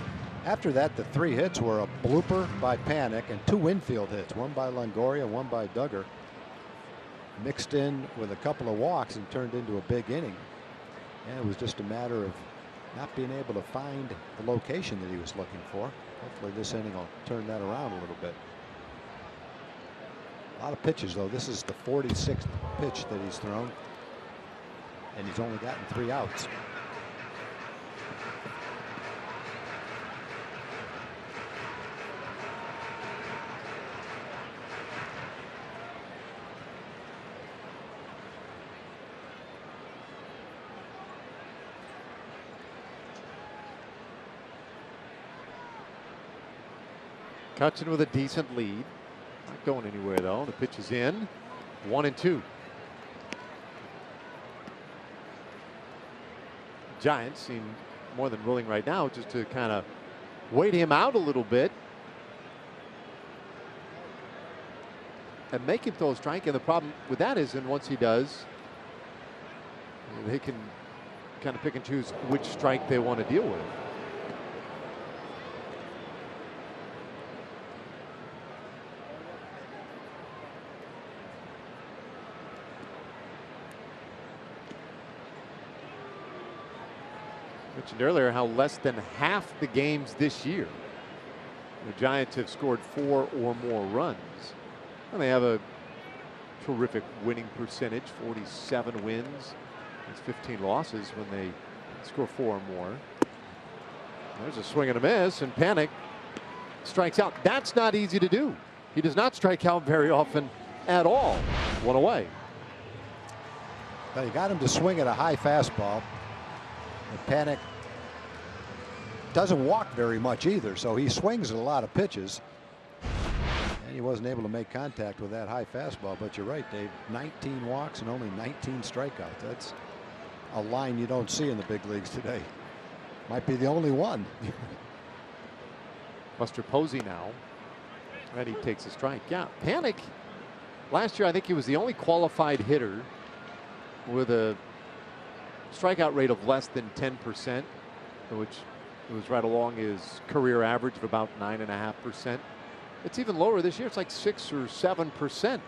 After that, the 3 hits were a blooper by Panic and 2 infield hits, one by Longoria, one by Duggar. Mixed in with a couple of walks and turned into a big inning. And it was just a matter of not being able to find the location that he was looking for. Hopefully this inning will turn that around a little bit. A lot of pitches, though. This is the 46th pitch that he's thrown, and he's only gotten 3 outs. Cutchin with a decent lead. Not going anywhere, though. The pitch is in. 1-2. Giants seem more than willing right now just to kind of wait him out a little bit and make him throw a strike. And the problem with that is, and once he does, they can kind of pick and choose which strike they want to deal with. Mentioned earlier how less than half the games this year the Giants have scored 4 or more runs. And they have a terrific winning percentage, 47 wins. It's 15 losses when they score 4 or more. There's a swing and a miss, and Panic strikes out. That's not easy to do. He does not strike out very often at all. 1 away. Well, you got him to swing at a high fastball. And Panic doesn't walk very much either, so he swings at a lot of pitches. And He wasn't able to make contact with that high fastball, but you're right, Dave. 19 walks and only 19 strikeouts. That's a line you don't see in the big leagues today. Might be the only one. Buster Posey now. And he takes a strike. Yeah, Panic. Last year, I think he was the only qualified hitter with a strikeout rate of less than 10%, which was right along his career average of about 9.5%. It's even lower this year. It's like 6 or 7%. So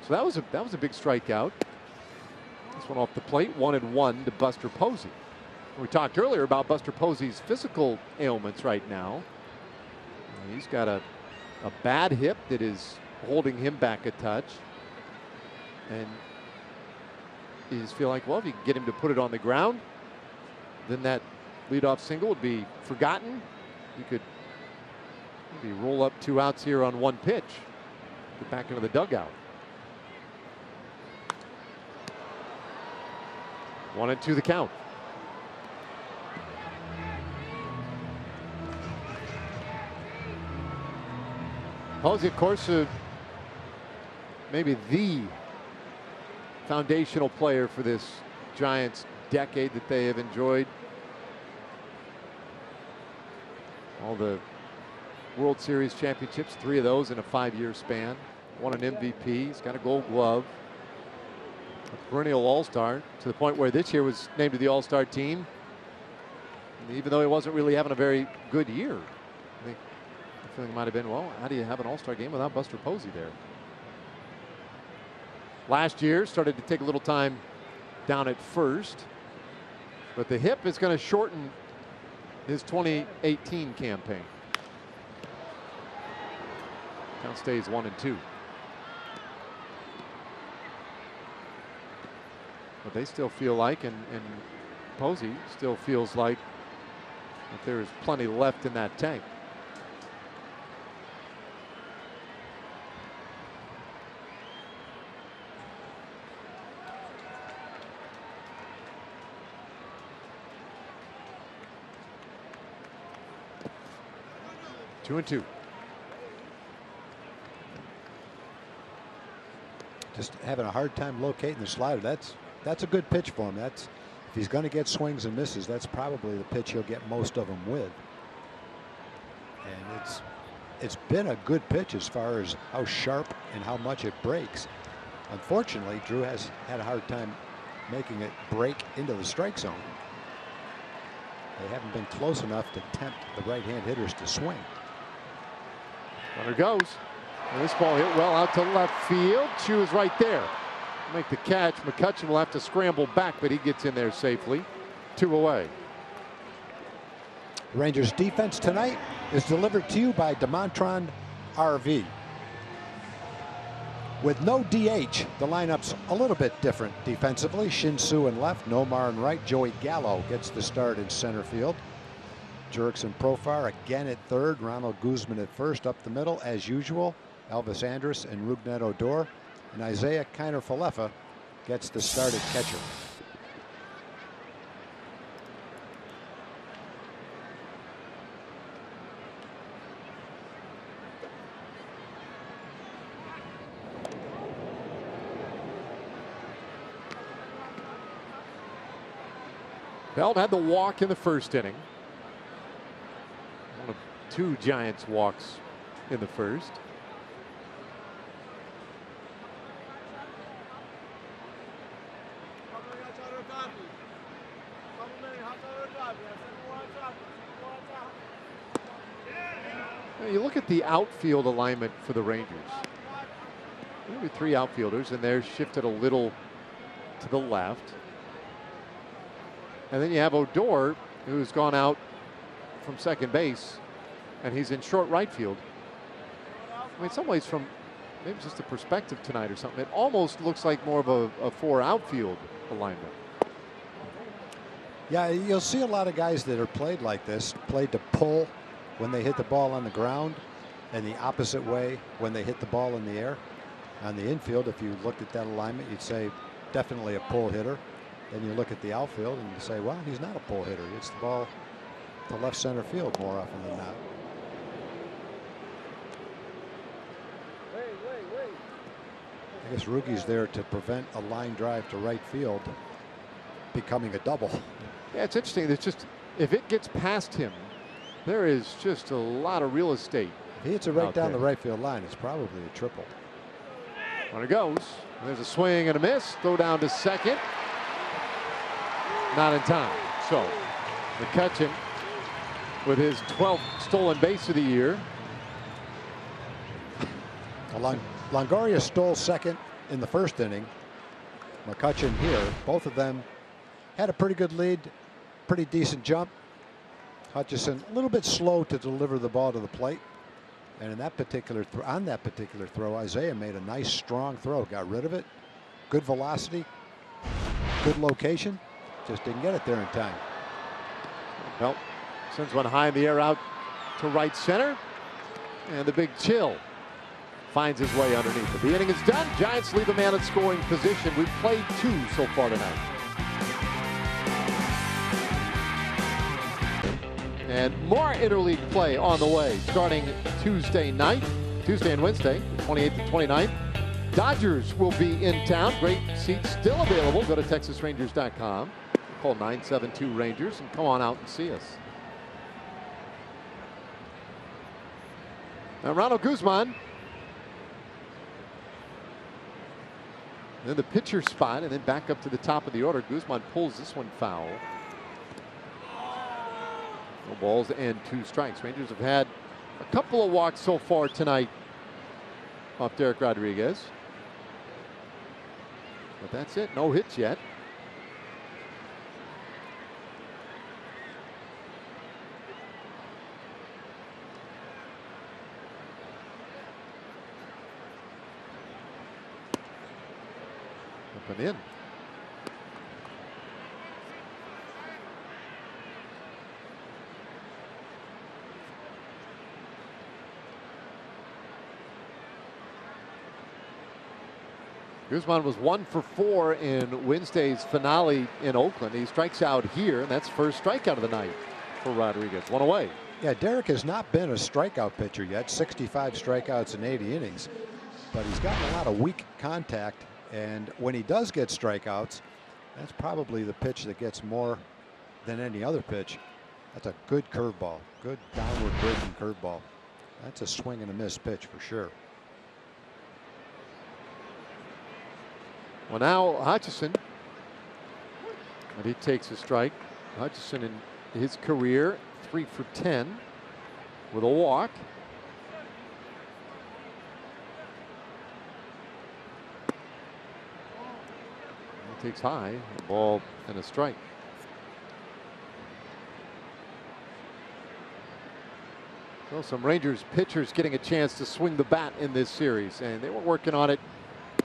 that was a big strikeout. This one off the plate, 1-1 to Buster Posey. We talked earlier about Buster Posey's physical ailments right now. He's got a bad hip that is holding him back a touch. And you just feel like, well, if you can get him to put it on the ground, then that leadoff single would be forgotten. You could maybe roll up 2 outs here on 1 pitch. Get back into the dugout. 1-2 the count. Posey, of course, maybe the foundational player for this Giants decade that they have enjoyed. All the World Series championships, 3 of those in a 5-year span. Won an MVP. He's got a Gold Glove. A perennial All-Star, to the point where this year was named to the All-Star team. And even though he wasn't really having a very good year, I think the feeling might have been, well, how do you have an All-Star game without Buster Posey there? Last year started to take a little time down at first, but the hip is going to shorten his 2018 campaign. Count stays 1-2. But they still feel like, and Posey still feels like, that there is plenty left in that tank. Two and two. Just having a hard time locating the slider. That's a good pitch for him. If he's going to get swings and misses, that's probably the pitch he'll get most of them with. And it's been a good pitch as far as how sharp and how much it breaks. Unfortunately, Drew has had a hard time making it break into the strike zone. They haven't been close enough to tempt the right-hand hitters to swing. Runner goes. And this ball hit well out to left field. Chu is right there. Make the catch. McCutchen will have to scramble back, but he gets in there safely. 2 away. Rangers defense tonight is delivered to you by DeMontron RV. With no DH, the lineup's a little bit different defensively. Shin-Soo in left, Nomar in right. Joey Gallo gets the start in center field. Jurickson Profar again at third. Ronald Guzman at first. Up the middle, as usual, Elvis Andrus and Rougned Odor. And Isaiah Kiner-Falefa gets the start at catcher. Belt had the walk in the first inning. One of 2 Giants walks in the first. You look at the outfield alignment for the Rangers. Maybe 3 outfielders, and they're shifted a little to the left. And then you have Odor, who's gone out from second base, and he's in short right field. I mean, in some ways, from maybe just the perspective tonight or something, it almost looks like more of a 4 outfield alignment. Yeah, you'll see a lot of guys that are played like this, played to pull when they hit the ball on the ground, and the opposite way when they hit the ball in the air. On the infield, if you looked at that alignment, you'd say definitely a pull hitter. Then you look at the outfield and you say, well, he's not a pull hitter. He hits the ball to left center field more often than not. guess Rugi's there to prevent a line drive to right field becoming a double. Yeah, it's interesting. It's just, if it gets past him, there is just a lot of real estate. If he hits it right down the right field line, it's probably a triple. When it goes, there's a swing and a miss. Throw down to second. Not in time. So McCutchen with his 12th stolen base of the year. Longoria stole second in the first inning. McCutchen here. Both of them had a pretty good lead, pretty decent jump. Hutchison a little bit slow to deliver the ball to the plate. And in that particular on that particular throw, Isaiah made a nice strong throw, got rid of it. Good velocity, good location, just didn't get it there in time. Well, sends one high in the air out to right center, and the big chill finds his way underneath it. The inning is done. Giants leave a man in scoring position. We've played 2 so far tonight. And more interleague play on the way starting Tuesday night, Tuesday and Wednesday, the 28th and 29th. Dodgers will be in town. Great seats still available. Go to TexasRangers.com. Call 972 Rangers and come on out and see us. Now Ronald Guzman. Then the pitcher spot and then back up to the top of the order. Guzman pulls this one foul. No balls and 2 strikes. Rangers have had a couple of walks so far tonight off Derek Rodriguez. But that's it. No hits yet. Up and in. Guzman was 1 for 4 in Wednesday's finale in Oakland. He strikes out here, and that's first strikeout of the night for Rodriguez. 1 away. Yeah, Derek has not been a strikeout pitcher yet. 65 strikeouts in 80 innings. But he's gotten a lot of weak contact, and when he does get strikeouts, that's probably the pitch that gets more than any other pitch. That's a good curveball, good downward breaking curveball. That's a swing and a miss pitch for sure. Well, now Hutchison, and he takes a strike. Hutchison in his career 3 for 10 with a walk. He takes high, a ball and a strike. So some Rangers pitchers getting a chance to swing the bat in this series, and they were working on it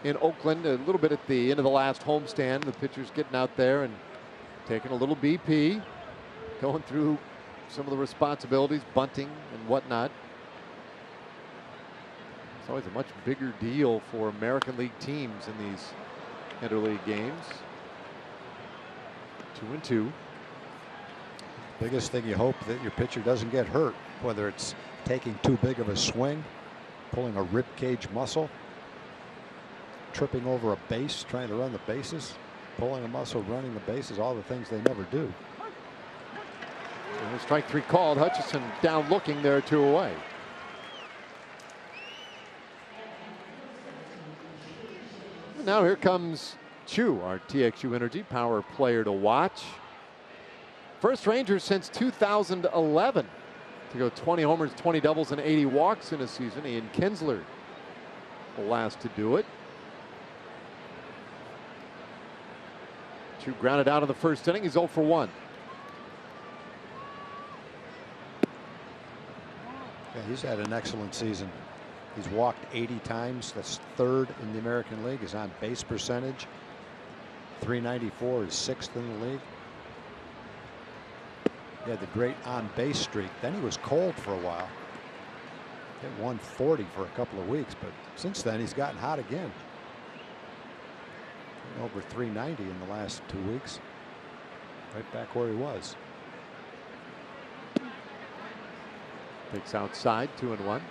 in Oakland a little bit at the end of the last homestand. The pitchers getting out there and taking a little BP, going through some of the responsibilities, bunting and whatnot. It's always a much bigger deal for American League teams in these interleague games. 2-2. Biggest thing, you hope that your pitcher doesn't get hurt, whether it's taking too big of a swing, pulling a rib cage muscle, tripping over a base, trying to run the bases, pulling a muscle, running the bases, all the things they never do. And strike 3 called. Hutchison down looking, there 2 away. And now here comes Chu, our TXU Energy power player to watch. First Rangers since 2011 to go 20 homers, 20 doubles, and 80 walks in a season. Ian Kinsler the last to do it. Chu grounded out in the first inning. He's 0 for 1. Yeah, he's had an excellent season. He's walked 80 times. That's 3rd in the American League. His on base percentage, .394, is 6th in the league. He had the great on base streak. Then he was cold for a while. Hit 140 for a couple of weeks, but since then he's gotten hot again. Over .390 in the last 2 weeks. Right back where he was. Takes outside, 2-1.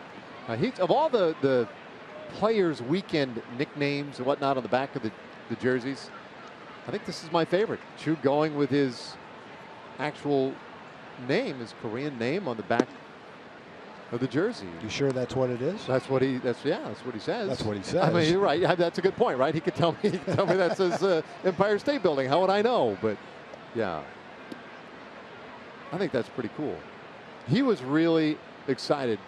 He's, of all the players' weekend nicknames and whatnot on the back of the jerseys, I think this is my favorite. Chu going with his actual name, his Korean name on the back of the jersey. You sure that's what it is? That's what he. That's what he says. That's what he says. I mean, you're right. That's a good point, right? He could tell me. That says Empire State Building. How would I know? But yeah, I think that's pretty cool. He was really excited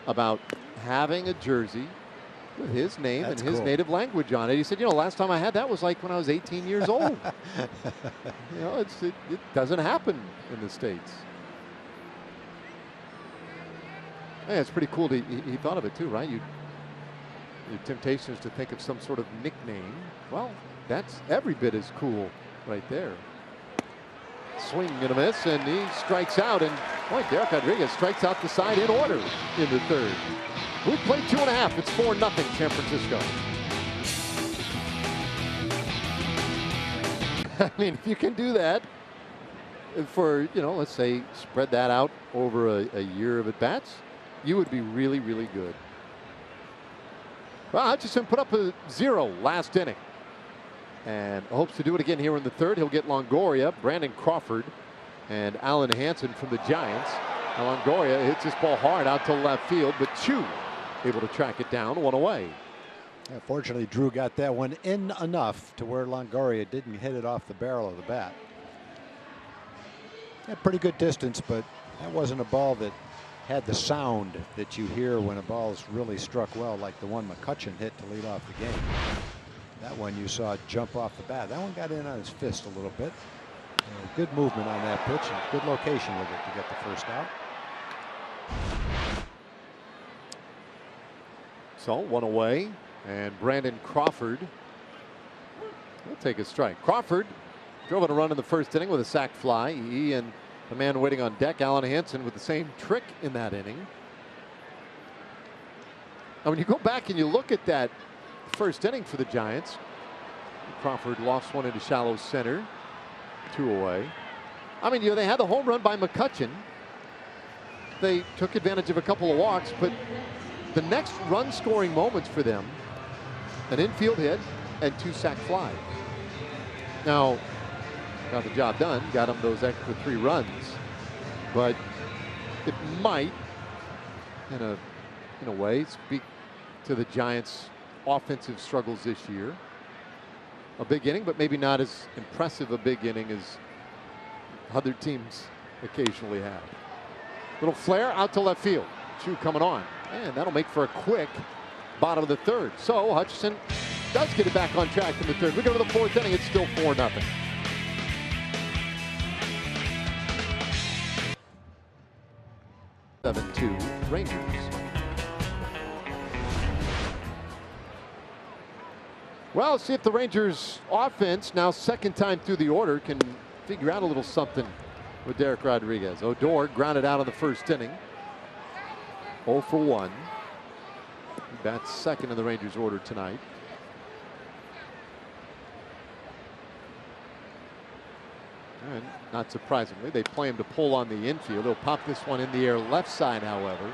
about having a jersey with his name and his native language on it. He said, last time I had that was like when I was 18 years old. It doesn't happen in the States. Yeah, it's pretty cool. He thought of it too, right? Your temptation is to think of some sort of nickname. Well, that's every bit as cool right there. Swing and a miss, and he strikes out. And boy, Derek Rodriguez strikes out the side in order in the third. We played 2.5. It's 4-0 San Francisco. I mean, if you can do that for, let's say, spread that out over a year of at-bats, you would be really, really good. Well, Hutchison put up a 0 last inning and hopes to do it again here in the third. He'll get Longoria, Brandon Crawford, and Alan Hansen from the Giants. Now Longoria hits this ball hard out to left field, but Chu able to track it down, 1 away. Yeah, fortunately, Drew got that one in enough to where Longoria didn't hit it off the barrel of the bat. Yeah, pretty good distance, but that wasn't a ball that had the sound that you hear when a ball's really struck well, like the one McCutchen hit to lead off the game. That one you saw jump off the bat. That one got in on his fist a little bit. Good movement on that pitch and good location with it to get the first out. So 1 away, and Brandon Crawford will take a strike. Crawford drove in a run in the first inning with a sac fly. He and the man waiting on deck, Alan Hansen, with the same trick in that inning. Now, when you go back and you look at that first inning for the Giants, Crawford lofts one into shallow center, 2 away. I mean, they had the home run by McCutchen. They took advantage of a couple of walks, but the next run scoring moments for them, an infield hit and 2 sac flies. Now, got the job done, got them those extra 3 runs, but it might, in a way, speak to the Giants' offensive struggles this year. A big inning, but maybe not as impressive a big inning as other teams occasionally have. Little flare out to left field. Chu coming on, and that'll make for a quick bottom of the third. So Hutchison does get it back on track in the third. We go to the 4th inning. It's still 4-0. Seven-2 Rangers. Well, let's see if the Rangers offense, now second time through the order, can figure out a little something with Derek Rodriguez. Odor grounded out in the first inning. 0 for 1. He bats second in the Rangers order tonight. And not surprisingly, they play him to pull on the infield. He'll pop this one in the air left side, however.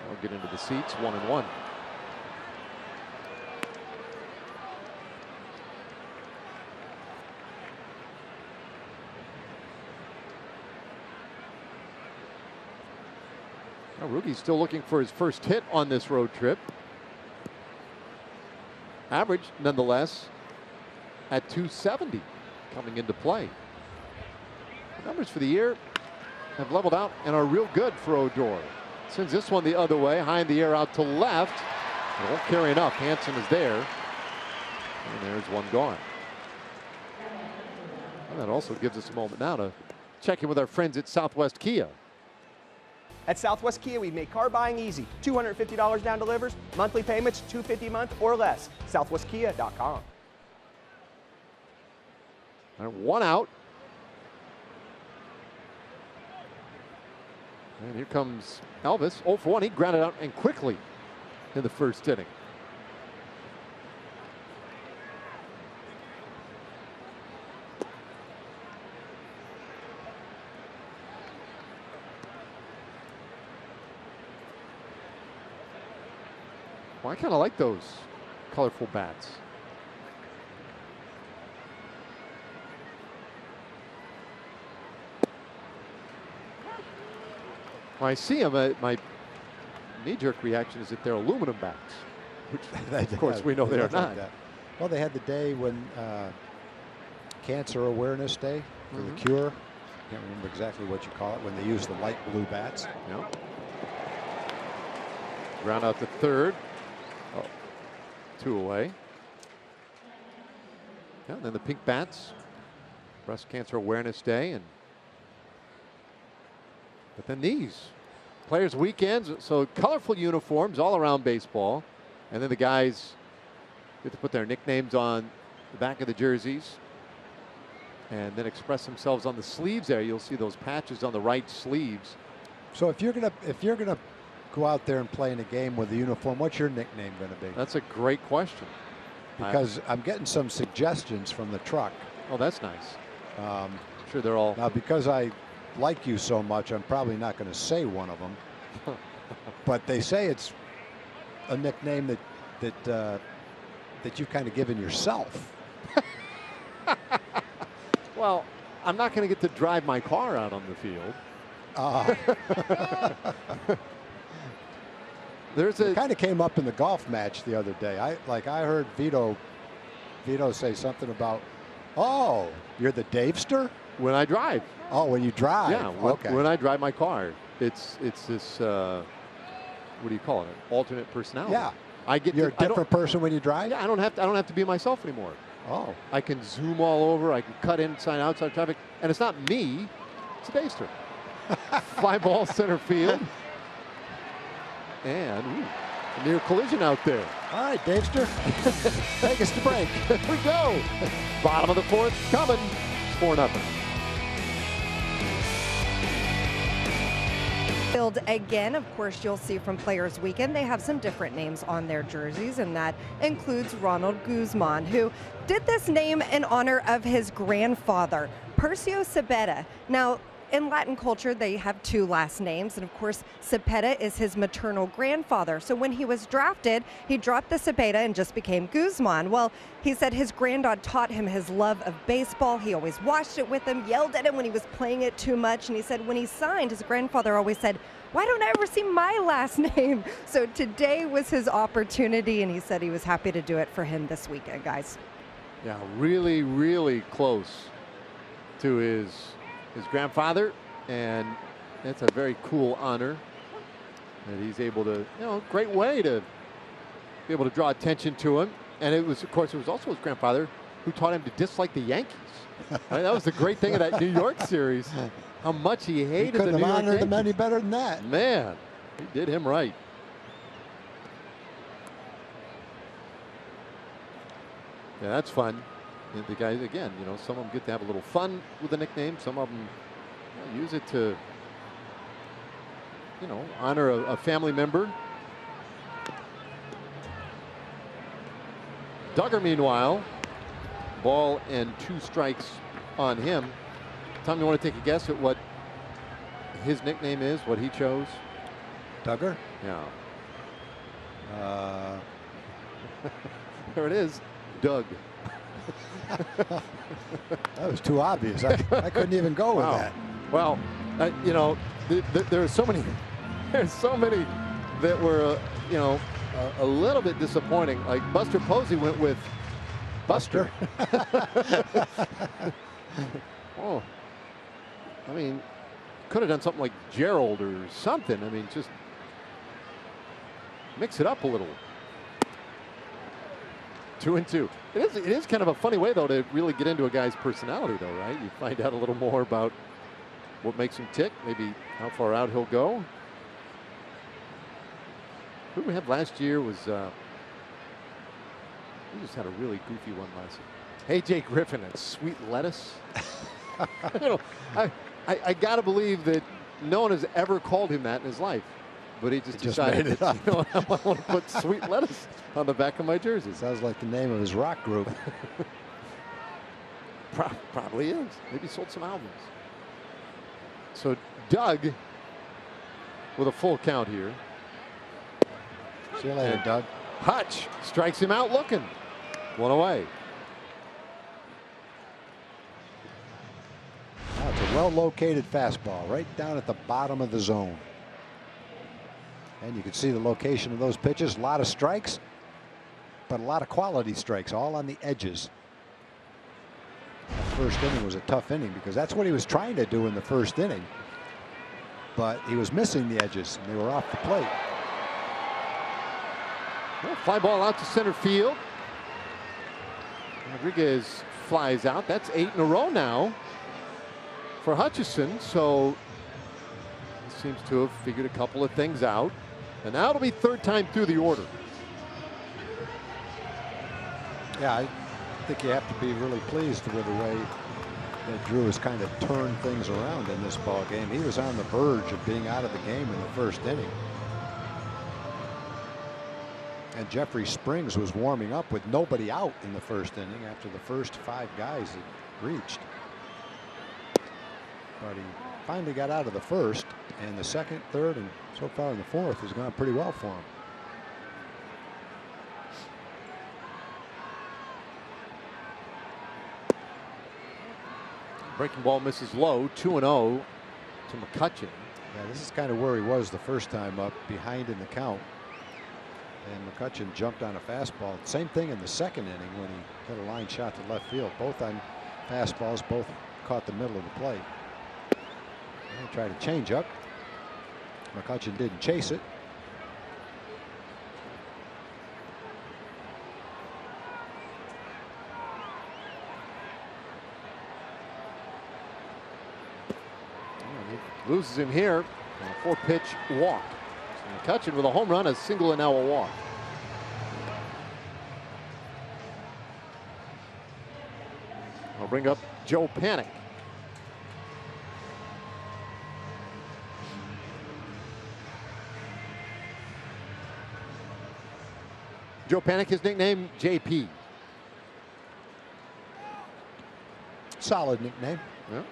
They'll get into the seats, 1-1. Now, Rookie's still looking for his first hit on this road trip. Average, nonetheless, at 270 coming into play. The numbers for the year have leveled out and are real good for Odor. Sends this one the other way, high in the air out to left. It won't carry enough. Hansen is there. And there's one gone. And that also gives us a moment now to check in with our friends at Southwest Kia. At Southwest Kia, we make car buying easy. $250 down delivers, monthly payments $250 a month or less. SouthwestKia.com. And 1 out. And here comes Elvis, 0 for 1. He grounded out and quickly in the first inning. Well, I kind of like those colorful bats. When I see them, my knee-jerk reaction is that they're aluminum bats, which, of course, we know they are not. Like well, they had the day when Cancer Awareness Day for the cure. Can't remember exactly what you call it when they use the light blue bats. Yep. Ground out to third. Oh, 2 away. Yeah, and then the pink bats. Breast Cancer Awareness Day, but then these players' weekends. So colorful uniforms all around baseball, and then the guys get to put their nicknames on the back of the jerseys, and then express themselves on the sleeves. There, you'll see those patches on the right sleeves. So if you're gonna go out there and play in a game with a uniform, what's your nickname going to be? That's a great question. Because I'm getting some suggestions from the truck. Oh, that's nice. I'm sure they're all. Now, because I like you so much, I'm probably not going to say one of them. But they say it's a nickname that you've kind of given yourself. Well, I'm not going to get to drive my car out on the field. It kind of came up in the golf match the other day. I heard Vito say something about, oh, you're the Davester? When I drive. Oh, when you drive. Yeah, when I drive my car. It's this, what do you call it? An alternate personality. Yeah. You're a different person when you drive? Yeah, I don't have to be myself anymore. Oh. I can zoom all over. I can cut inside, outside traffic. And it's not me. It's a Davester. Fly ball center field. And a near collision out there. All right, Davester. Take us to break. Here we go. Bottom of the fourth coming. 4-0. Field again. Of course, you'll see from Players Weekend, they have some different names on their jerseys, and that includes Ronald Guzman, who did this name in honor of his grandfather, Percio Cepeda. Now, in Latin culture, they have 2 last names, and of course, Cepeda is his maternal grandfather. So when he was drafted, he dropped the Cepeda and just became Guzman. Well, he said his granddad taught him his love of baseball. He always watched it with him, yelled at him when he was playing it too much, and he said when he signed, his grandfather always said, "Why don't I ever see my last name?" So today was his opportunity, and he said he was happy to do it for him this weekend, guys. Yeah, really, really close to his grandfather, and it's a very cool honor that he's able to, great way to be able to draw attention to him. And it was, of course, it was also his grandfather who taught him to dislike the Yankees. Right? That was the great thing of that New York series, how much he hated the New York Yankees. Couldn't have honored him any better than that. Man, he did him right. Yeah, that's fun. And the guys, again, some of them get to have a little fun with the nickname. Some of them use it to, honor a family member. Duggar, meanwhile, ball and 2 strikes on him. Tom, you want to take a guess at what his nickname is, what he chose? Duggar? Yeah. There it is, Doug. That was too obvious. I couldn't even go with that. Well, there are so many. There's so many that were, a little bit disappointing. Like Buster Posey went with Buster. Oh, I mean, could have done something like Gerald or something. I mean, just mix it up a little. 2-2. It is kind of a funny way, though, to really get into a guy's personality, though, right? You find out a little more about what makes him tick, maybe how far out he'll go. Who we had last year was, we just had a really goofy one last year. Hey, Jake Griffin and Sweet Lettuce. I got to believe that no one has ever called him that in his life. But he just decided made it up. I want to put Sweet Lettuce on the back of my jersey. Sounds like the name of his rock group. Probably is. Maybe sold some albums. So Doug with a full count here. See you later, Doug. Hutch strikes him out looking. One away. Now it's a well-located fastball right down at the bottom of the zone. And you can see the location of those pitches. A lot of strikes, but a lot of quality strikes, all on the edges. That first inning was a tough inning because that's what he was trying to do in the first inning. But he was missing the edges, and they were off the plate. Well, fly ball out to center field. Rodriguez flies out. That's 8 in a row now for Hutchison. So he seems to have figured a couple of things out. And now it'll be third time through the order. Yeah, I think you have to be really pleased with the way that Drew has kind of turned things around in this ball game. He was on the verge of being out of the game in the first inning. And Jeffrey Springs was warming up with nobody out in the first inning after the first 5 guys had reached. But he finally got out of the first, and the second, third, and so far in the fourth has gone pretty well for him. Breaking ball misses low, 2-0 to McCutchen. Yeah, this is kind of where he was the first time up, behind in the count. And McCutchen jumped on a fastball. Same thing in the second inning when he hit a line shot to left field. Both on fastballs, both caught the middle of the plate. And he tried a changeup. McCutchen didn't chase it. He loses him here on a 4-pitch walk. So McCutchen with a home run, a single, and now a walk. I'll bring up Joe Panik. Joe Panik, his nickname JP. Solid nickname. Yeah.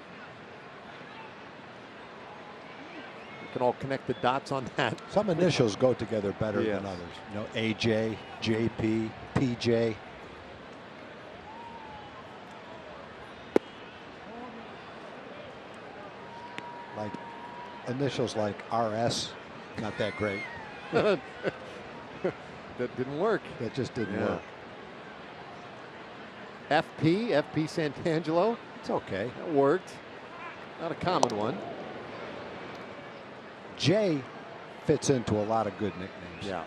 We can all connect the dots on that. Some initials go together better than others. You know, AJ, JP, PJ. Like initials like RS, not that great. That didn't work. That just didn't work. FP Santangelo. It's okay. That worked. Not a common one. J fits into a lot of good nicknames. Yeah.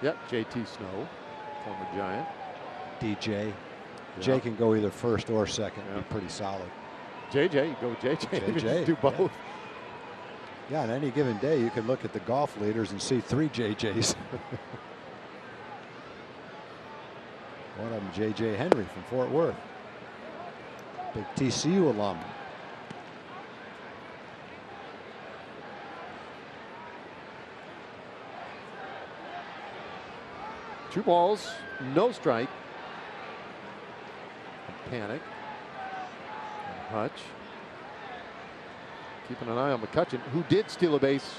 Yep. JT Snow, former Giant. DJ. J can go either first or second. Be pretty solid. JJ, you go with JJ. JJ. Just do both. Yeah, on any given day, you can look at the golf leaders and see 3 JJs. One of them, J.J. Henry from Fort Worth. Big TCU alum. Two balls, no strike. Panik. And Hutch. Keeping an eye on McCutchen, who did steal a base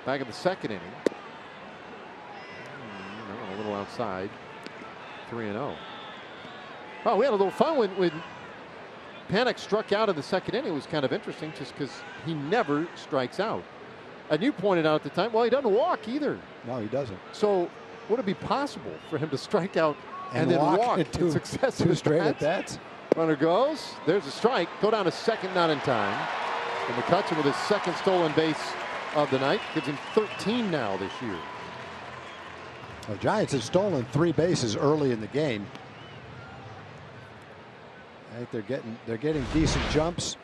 back in the second inning. A little outside. 3-0. Oh, we had a little fun when Panik struck out in the second inning. It was kind of interesting just because he never strikes out. And you pointed out at the time, well, he doesn't walk either. No, he doesn't. So would it be possible for him to strike out and then walk in successive two straight at bats? Runner goes. There's a strike. Go down to second, not in time. And McCutchen with his second stolen base of the night gives him 13 now this year. The Giants have stolen 3 bases early in the game. I think they're getting decent jumps,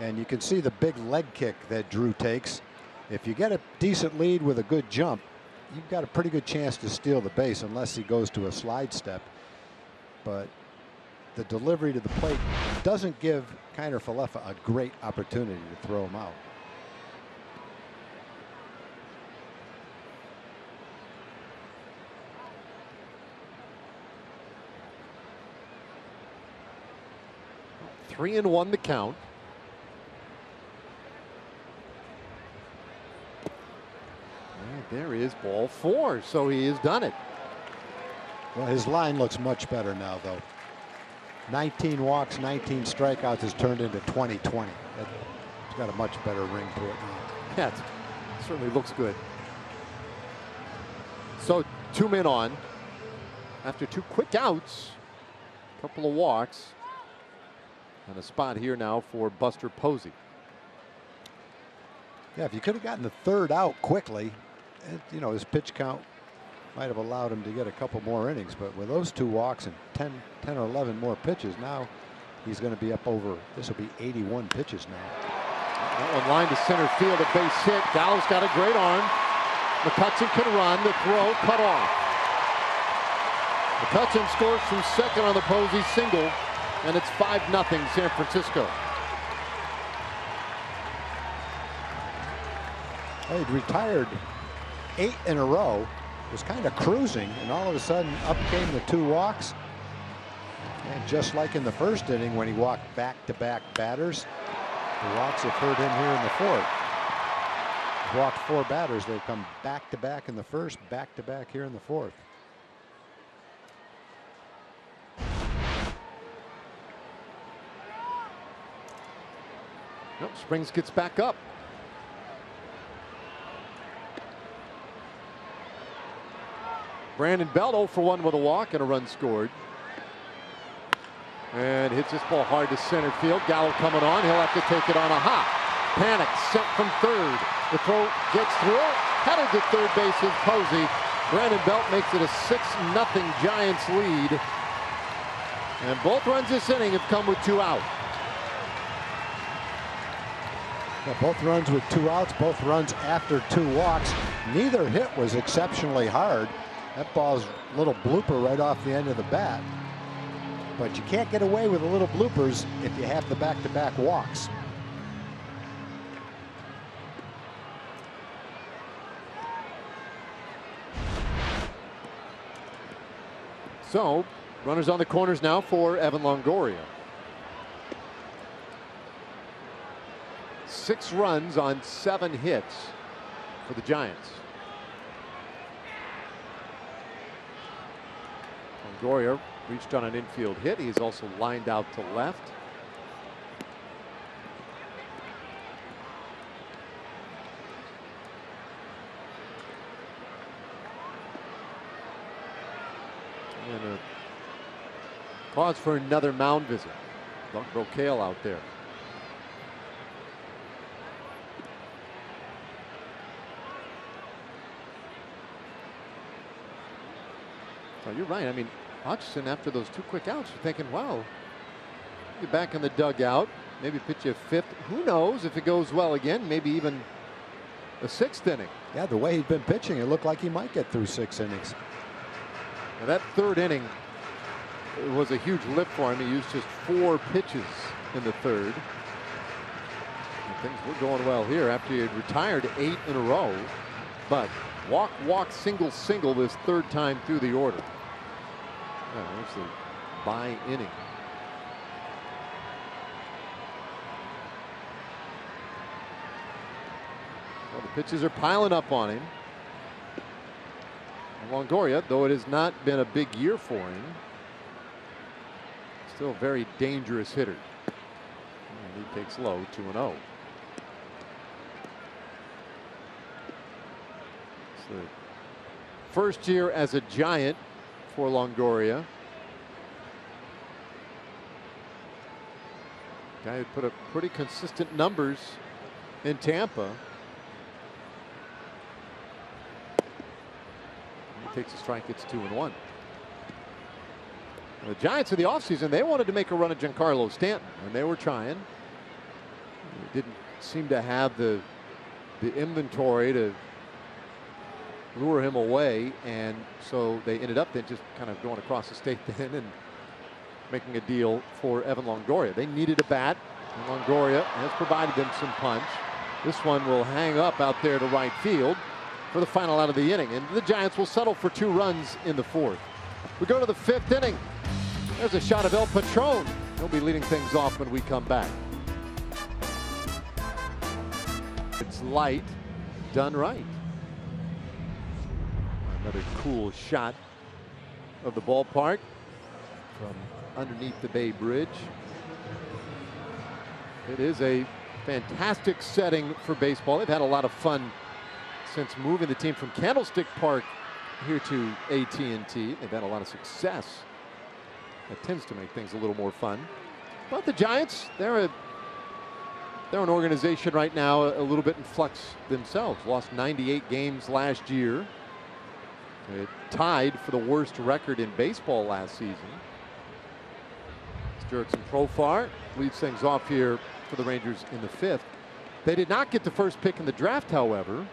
and you can see the big leg kick that Drew takes. If you get a decent lead with a good jump, you've got a pretty good chance to steal the base unless he goes to a slide step. But the delivery to the plate doesn't give Kiner Falefa a great opportunity to throw him out. Three and one the count. And there is ball 4. So he has done it. Well, his line looks much better now, though. 19 walks, 19 strikeouts has turned into 20-20. It's got a much better ring to it now. Yeah, it certainly looks good. So 2 men on. After 2 quick outs, a couple of walks, and a spot here now for Buster Posey. Yeah, if you could have gotten the 3rd out quickly, you know, his pitch count might have allowed him to get a couple more innings, but with those 2 walks and 10 or 11 more pitches, now he's going to be up over, this will be 81 pitches now. That one line to center field, a base hit. Gallo's got a great arm. McCutchen can run, the throw cut off. McCutchen scores from second on the Posey single, and it's 5-0 San Francisco. He'd retired 8 in a row, was kind of cruising, and all of a sudden up came the 2 walks. And just like in the first inning when he walked back-to-back batters, the walks have hurt him here in the 4th. He walked 4 batters, they've come back-to-back in the 1st, back-to-back here in the 4th. Nope, Springs gets back up. Brandon Belt 0 for 1 with a walk and a run scored. And hits this ball hard to center field. Gallo coming on. He'll have to take it on a hop. Panic sent from 3rd. The throw gets through. Headed to 3rd base is Posey. Brandon Belt makes it a 6-0 Giants lead. And both runs this inning have come with 2 out. Yeah, both runs with 2 outs, both runs after 2 walks. Neither hit was exceptionally hard. That ball's a little blooper right off the end of the bat. But you can't get away with the little bloopers if you have the back-to-back walks. So, runners on the corners now for Evan Longoria. 6 runs on 7 hits for the Giants. Longoria reached on an infield hit. He's also lined out to left. And a pause for another mound visit. Doug Brocail out there. So you're right. I mean, Hodgson, after those 2 quick outs, you're thinking, wow, get back in the dugout, maybe pitch you a 5th. Who knows if it goes well again, maybe even a 6th inning. Yeah, the way he'd been pitching, it looked like he might get through 6 innings. Now that 3rd inning was a huge lift for him. He used just 4 pitches in the 3rd. And things were going well here after he had retired 8 in a row. But walk, walk, single, single this 3rd time through the order. There's the bye inning. Well, the pitches are piling up on him. And Longoria, though it has not been a big year for him, still a very dangerous hitter. And he takes low, 2-0. It's the first year as a Giant for Longoria. Guy who put up pretty consistent numbers in Tampa. He takes a strike, it's 2-1. The Giants in the offseason, they wanted to make a run at Giancarlo Stanton, and they were trying. They didn't seem to have the inventory to lure him away, and so they ended up then just kind of going across the state then and making a deal for Evan Longoria. They needed a bat, and Longoria has provided them some punch. This one will hang up out there to right field for the final out of the inning, and the Giants will settle for 2 runs in the 4th. We go to the 5th inning. There's a shot of El Patron. He'll be leading things off when we come back. It's light, done right. Another cool shot of the ballpark from underneath the Bay Bridge. It is a fantastic setting for baseball. They've had a lot of fun since moving the team from Candlestick Park here to AT&T. They've had a lot of success. That tends to make things a little more fun. But the Giants, they're an organization right now a little bit in flux themselves. Lost 98 games last year. It tied for the worst record in baseball last season. Jurickson Profar leads things off here for the Rangers in the 5th. They did not get the first pick in the draft, however,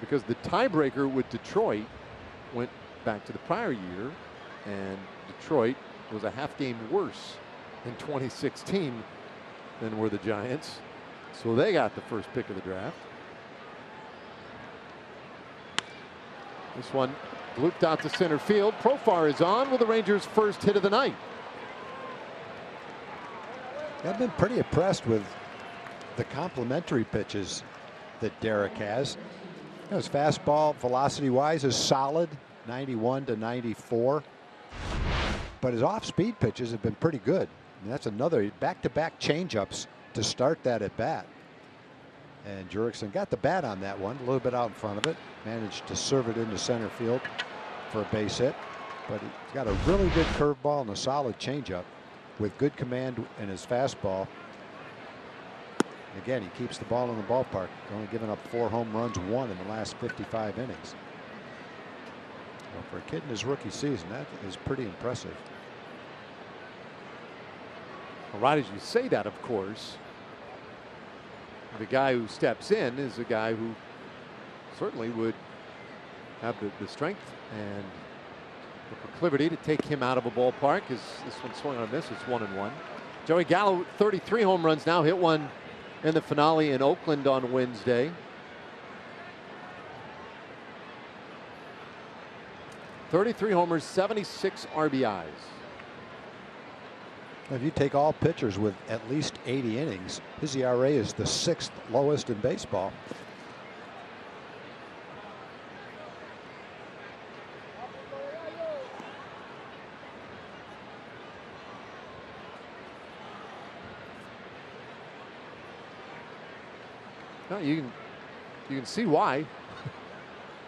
because the tiebreaker with Detroit went back to the prior year, and Detroit was a half game worse in 2016 than were the Giants. So they got the first pick of the draft. This one looped out to center field. Profar is on with the Rangers' first hit of the night. I've been pretty impressed with the complementary pitches that Derek has. His fastball velocity-wise is solid, 91 to 94. But his off-speed pitches have been pretty good. And that's another back-to-back changeups to start that at bat. And Jurickson got the bat on that one, a little bit out in front of it. Managed to serve it into center field for a base hit. But he's got a really good curveball and a solid changeup with good command in his fastball. Again, he keeps the ball in the ballpark, only giving up 4 home runs, 1 in the last 55 innings. Well, for a kid in his rookie season, that is pretty impressive. Well, right as you say that, of course, the guy who steps in is a guy who certainly would have the strength and the proclivity to take him out of a ballpark. As this one swung on a miss, it's 1-1. Joey Gallo, 33 home runs now, hit one in the finale in Oakland on Wednesday. 33 homers, 76 RBIs. If you take all pitchers with at least 80 innings, his ERA is the 6th lowest in baseball. Well, you can see why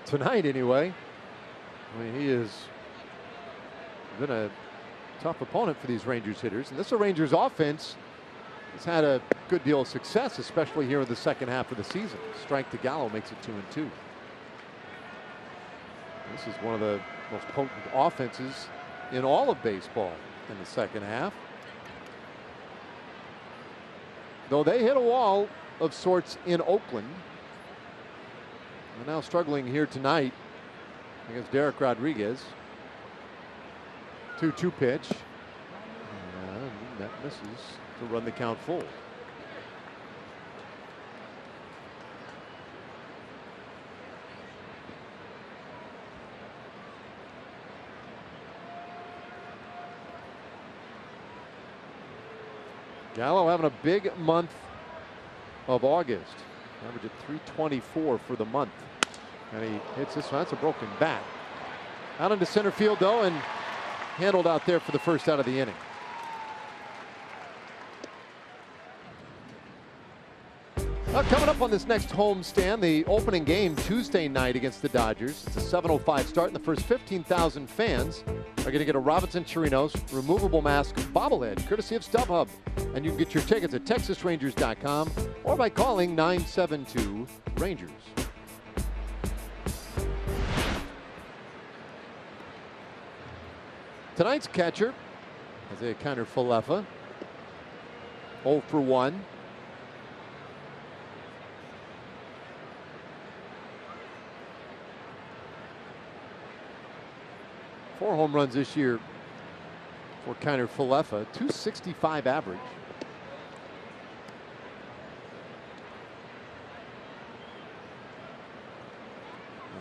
tonight anyway. I mean, he has been a tough opponent for these Rangers hitters, and this Rangers offense has had a good deal of success, especially here in the second half of the season. Strike to Gallo makes it 2-2. This is one of the most potent offenses in all of baseball in the second half. Though they hit a wall of sorts in Oakland, they're now struggling here tonight against Derek Rodriguez. 2-2 pitch. And that misses to run the count full. Gallo having a big month of August. Average at 324 for the month. And he hits this one. That's a broken bat. Out into center field though, and handled out there for the first out of the inning. Coming up on this next homestand, the opening game Tuesday night against the Dodgers. It's a 7:05 start, and the first 15,000 fans are going to get a Robinson Chirinos removable mask bobblehead, courtesy of StubHub. And you can get your tickets at TexasRangers.com or by calling 972-RANGERS. Tonight's catcher, Isaiah Kiner-Falefa, 0 for 1. Four home runs this year for Kiner-Falefa, 265 average.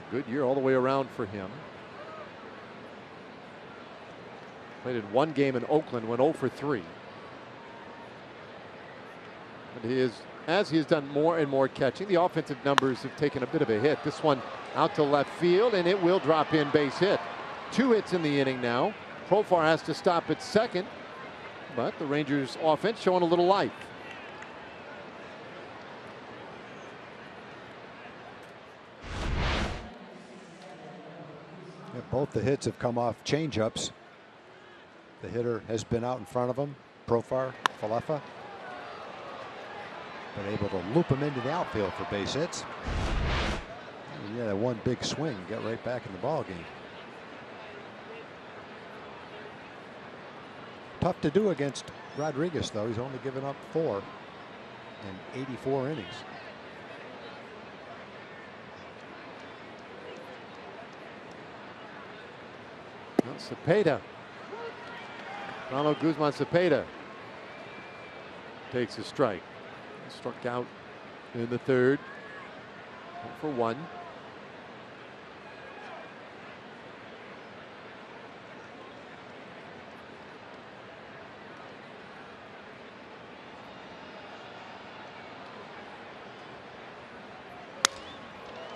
A good year all the way around for him. Played in one game in Oakland, went 0 for 3. And he is, as he has done more and more catching, the offensive numbers have taken a bit of a hit. This one out to left field, and it will drop in, base hit. 2 hits in the inning now. Profar has to stop at second, but the Rangers offense showing a little life. Yeah, both the hits have come off changeups. The hitter has been out in front of him, Profar, Falefa, but able to loop him into the outfield for base hits. Yeah, that one big swing, got right back in the ball game. Tough to do against Rodriguez, though. He's only given up 4 in 84 innings. Well, Cepeda. Ronald Guzman Cepeda takes a strike. Struck out in the third. 1 for 1.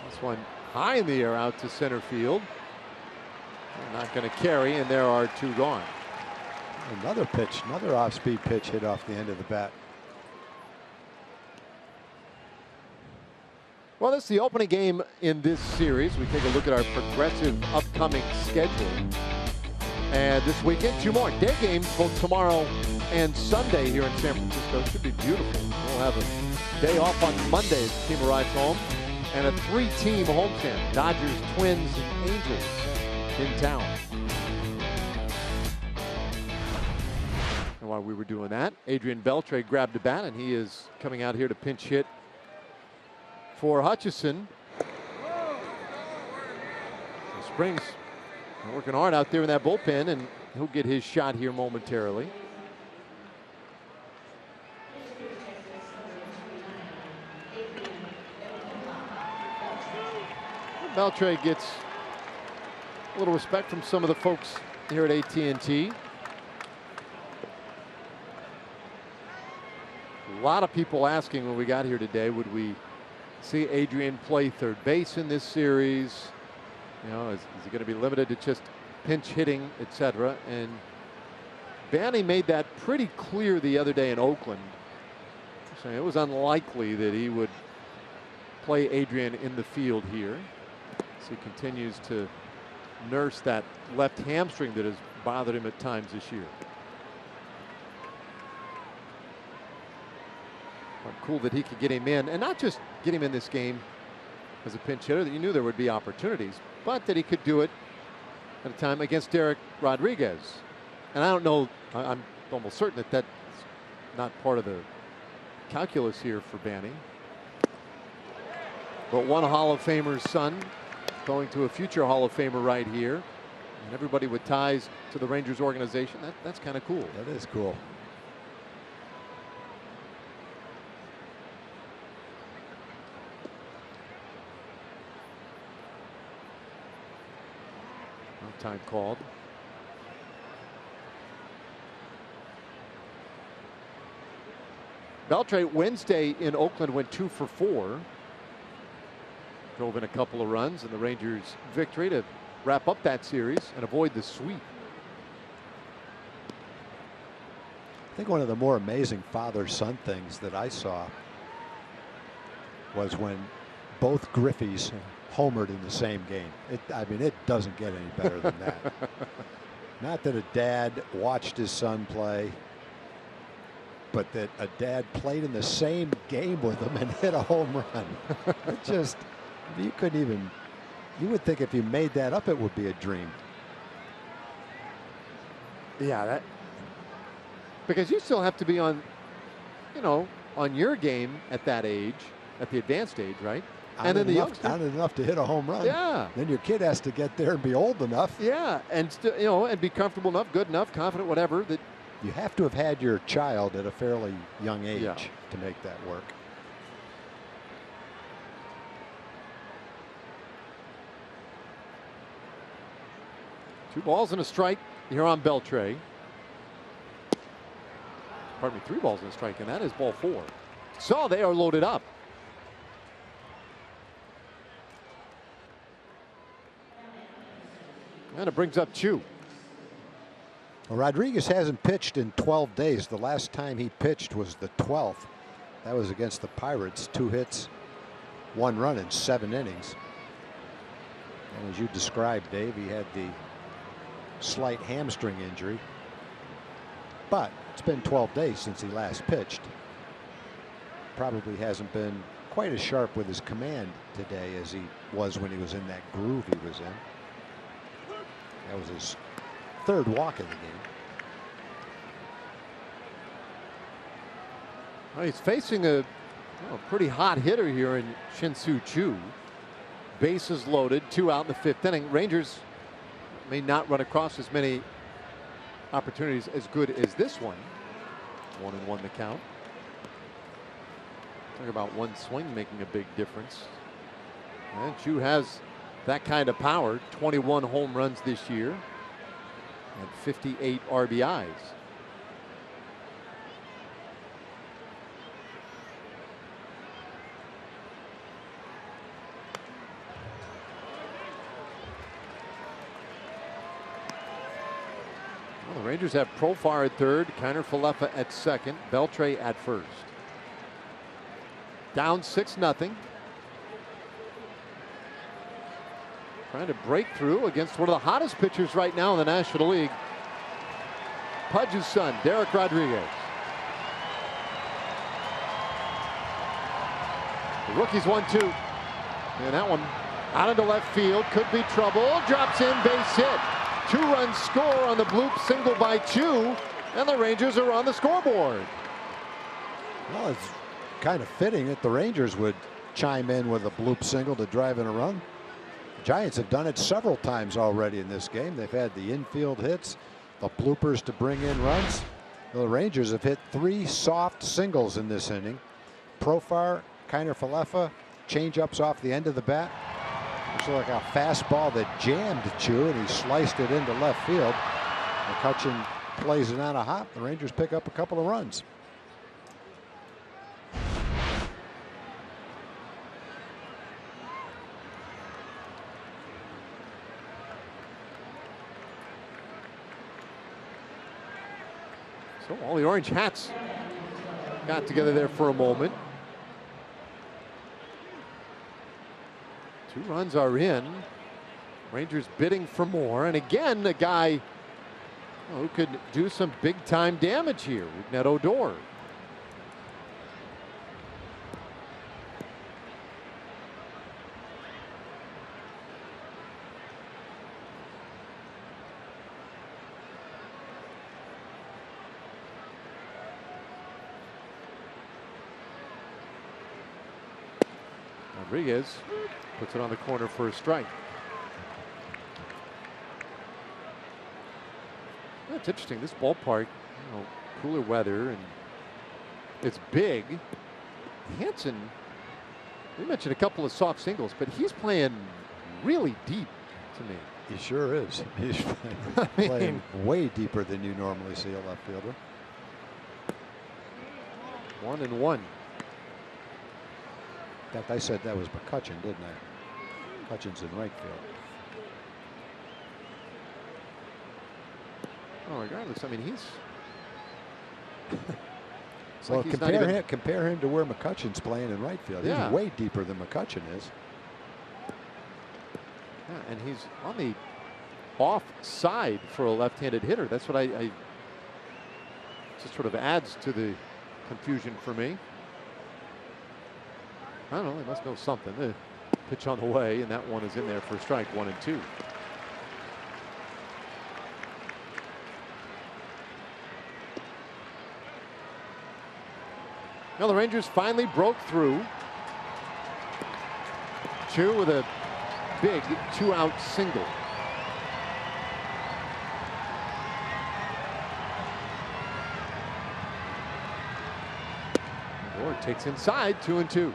This one high in the air out to center field. Not going to carry, and there are 2 gone. Another pitch, another off-speed pitch hit off the end of the bat. Well, this is the opening game in this series. We take a look at our progressive upcoming schedule. And this weekend, 2 more day games, both tomorrow and Sunday here in San Francisco. Should be beautiful. We'll have a day off on Monday as the team arrives home. And a 3-team homestand. Dodgers, Twins, and Angels in town. And while we were doing that, Adrian Beltre grabbed the bat, and he is coming out here to pinch hit for Hutchison. So Springs working hard out there in that bullpen, and he'll get his shot here momentarily. Beltre gets a little respect from some of the folks here at AT&T. A lot of people asking when we got here today, would we see Adrian play third base in this series? You know, is he going to be limited to just pinch hitting, etc.? And Banny made that pretty clear the other day in Oakland, saying it was unlikely that he would play Adrian in the field here. So he continues to nurse that left hamstring that has bothered him at times this year. But cool that he could get him in, and not just get him in this game as a pinch hitter, that you knew there would be opportunities, but that he could do it at a time against Derek Rodriguez. And I don't know, I'm almost certain that that's not part of the calculus here for Banny. But one Hall of Famer's son going to a future Hall of Famer right here. And everybody with ties to the Rangers organization, that's kind of cool. That is cool. No time called. Beltre Wednesday in Oakland went 2 for 4. Drove in a couple of runs, and the Rangers' victory to wrap up that series and avoid the sweep. I think one of the more amazing father-son things that I saw was when both Griffeys homered in the same game. I mean, it doesn't get any better than that. Not that a dad watched his son play, but that a dad played in the same game with him and hit a home run. It just, you couldn't even, you would think if you made that up, it would be a dream. Yeah, that, because you still have to be on, you know, on your game at that age, at the advanced age, right? And then the youngster. Not enough to hit a home run. Yeah. Then your kid has to get there and be old enough. Yeah, and still, you know, and be comfortable enough, good enough, confident, whatever. That you have to have had your child at a fairly young age to make that work. Two balls and a strike here on Beltre. Pardon me, 3 balls and a strike, and that is ball 4. So they are loaded up. And it brings up Chu. Well, Rodriguez hasn't pitched in 12 days. The last time he pitched was the 12th. That was against the Pirates. 2 hits, 1 run in 7 innings. And as you described, Dave, he had the slight hamstring injury. But it's been 12 days since he last pitched. Probably hasn't been quite as sharp with his command today as he was when he was in that groove he was in. That was his 3rd walk in the game. Well, he's facing a pretty hot hitter here in Shin-Soo Choo. Bases loaded, 2 out in the 5th inning. Rangers may not run across as many opportunities as good as this one. 1-1 the count. Talk about one swing making a big difference. And Chu has that kind of power. 21 home runs this year and 58 RBIs. Well, the Rangers have Profar at 3rd, Kiner Falefa at 2nd, Beltre at 1st. Down 6-0. Trying to break through against one of the hottest pitchers right now in the National League. Pudge's son, Derek Rodriguez. The rookie's 1-2. And that one out into left field. Could be trouble. Drops in, base hit. 2-run score on the bloop single by Chu. And the Rangers are on the scoreboard. Well, it's kind of fitting that the Rangers would chime in with a bloop single to drive in a run. The Giants have done it several times already in this game. They've had the infield hits, the bloopers to bring in runs. The Rangers have hit 3 soft singles in this inning. Profar, Kiner Falefa, changeups off the end of the bat. Looks like a fastball that jammed Chu, and he sliced it into left field. McCutchen plays it on a hop. The Rangers pick up a couple of runs. So all the orange hats got together there for a moment. 2 runs are in. Rangers bidding for more. And again, a guy who could do some big time damage here. We've got Odor. Rodriguez puts it on the corner for a strike. It's interesting. This ballpark, cooler weather, and it's big. Hansen, we mentioned a couple of soft singles, but he's playing really deep to me. He sure is. He's playing way deeper than you normally see a left fielder. 1-1. In fact, I said that was McCutchen, didn't I? McCutchen's in right field. Oh, regardless, I mean, he's. Well, compare him to where McCutchen's playing in right field. Yeah. He's way deeper than McCutchen is. Yeah, and he's on the off side for a left-handed hitter. That's what I just sort of adds to the confusion for me. I don't know, they must know something. The pitch on the way, and that one is in there for a strike, 1-2. Now the Rangers finally broke through. Chu with a big 2-out single. Odor takes inside, 2-2.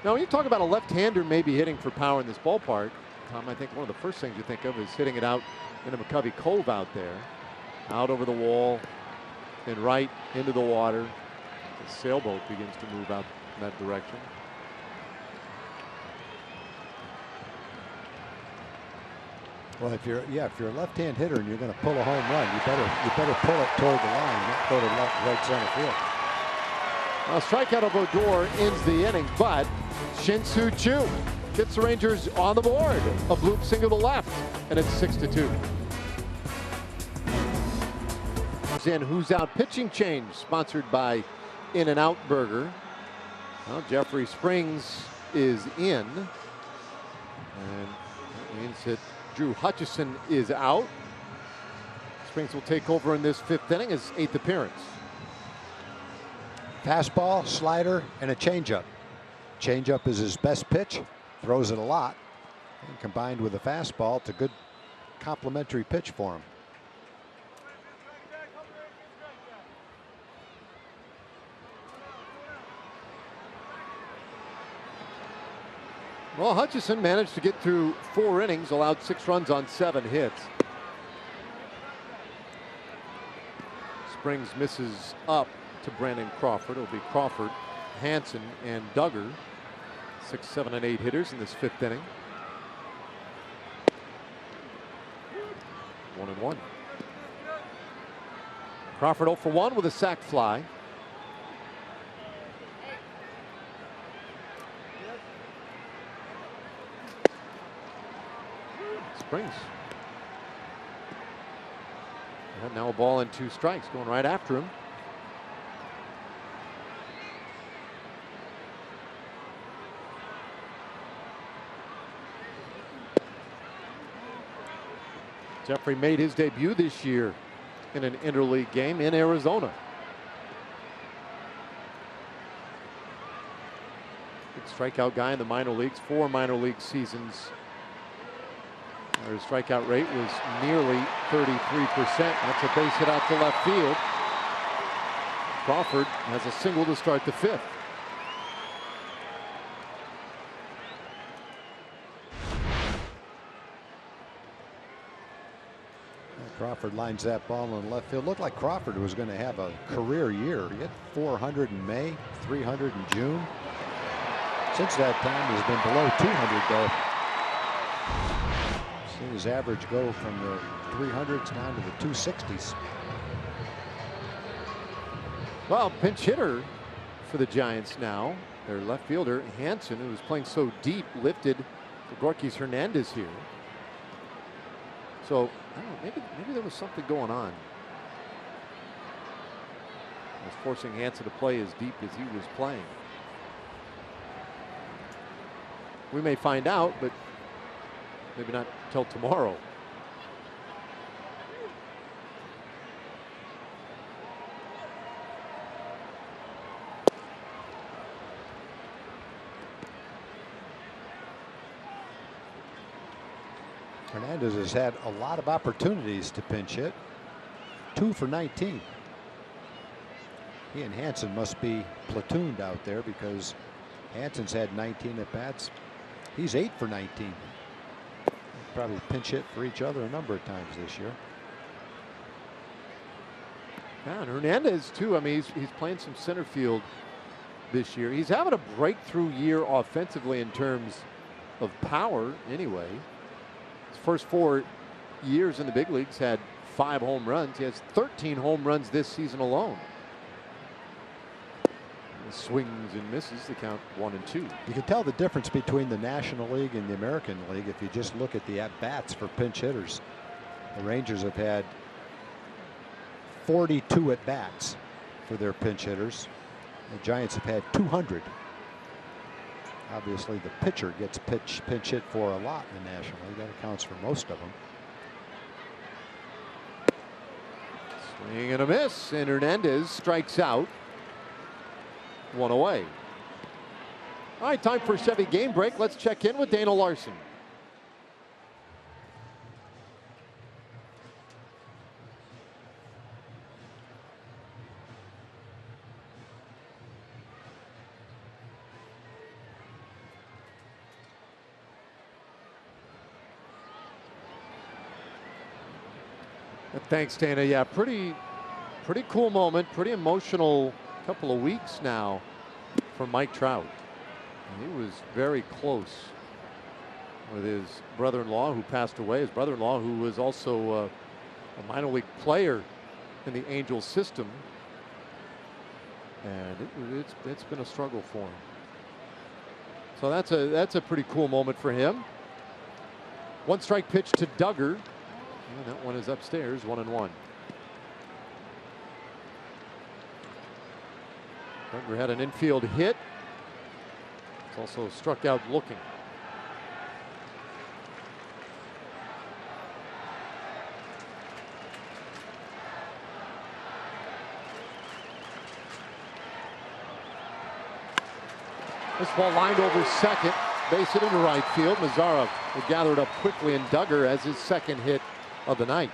Now, when you talk about a left-hander maybe hitting for power in this ballpark, Tom, I think one of the first things you think of is hitting it out into McCovey Cove out there. Out over the wall and right into the water. The sailboat begins to move out in that direction. Well, if you're a left-hand hitter and you're going to pull a home run, you better pull it toward the line, not go to right center field. A strikeout of Odor ends the inning, but Shin-Soo Choo gets the Rangers on the board. A bloop single to left, and it's 6-2. In Who's Out pitching change, sponsored by In-N-Out Burger. Well, Jeffrey Springs is in, and that means that Drew Hutchison is out. Springs will take over in this 5th inning, his 8th appearance. Fastball, slider, and a changeup. Changeup is his best pitch, throws it a lot, and combined with a fastball, it's a good complementary pitch for him. Well, Hutchison managed to get through 4 innings, allowed 6 runs on 7 hits. Springs misses up to Brandon Crawford. It'll be Crawford, Hansen, and Duggar. 6, 7, and 8 hitters in this 5th inning. 1-1. Crawford 0 for 1 with a sac fly. Springs. And now a ball and 2 strikes, going right after him. Jeffrey made his debut this year in an interleague game in Arizona. Big strikeout guy in the minor leagues, 4 minor league seasons. His strikeout rate was nearly 33%. That's a base hit out to left field. Crawford has a single to start the 5th. Crawford lines that ball in left field. Looked like Crawford was going to have a career year. He hit 400 in May, 300 in June. Since that time, he's been below 200 though. Seen his average go from the 300s down to the 260s. Well, pinch hitter for the Giants now. Their left fielder, Hansen, who was playing so deep, lifted Gorkis Hernandez here. So, I don't know, maybe there was something going on. It was forcing Hansen to play as deep as he was playing. We may find out, but maybe not till tomorrow. Hernandez has had a lot of opportunities to pinch hit. 2 for 19. He and Hansen must be platooned out there because Hansen's had 19 at bats. He's 8 for 19. Probably pinch hit for each other a number of times this year. Yeah, and Hernandez too. I mean, he's playing some center field this year. He's having a breakthrough year offensively in terms of power anyway. His first 4 years in the big leagues had 5 home runs. He has 13 home runs this season alone. Swings and misses, the count 1 and 2. You can tell the difference between the National League and the American League if you just look at the at-bats for pinch hitters. The Rangers have had 42 at-bats for their pinch hitters. The Giants have had 200. Obviously, the pitcher gets pinch hit for a lot in the National League. That accounts for most of them. Swing and a miss, and Hernandez strikes out. 1 away. All right, time for a Chevy game break. Let's check in with Dana Larson. Thanks, Dana. Yeah, pretty cool moment, pretty emotional couple of weeks now for Mike Trout. He was very close with his brother-in-law who passed away. His brother-in-law, who was also a minor league player in the Angels system, and it's been a struggle for him. So that's a pretty cool moment for him. 1 strike pitch to Duggar, and that one is upstairs, 1-1. Duggar had an infield hit. He's also struck out looking. This ball lined over second, base hit into right field. Mazara will gather it up quickly, and Duggar has his second hit of the night.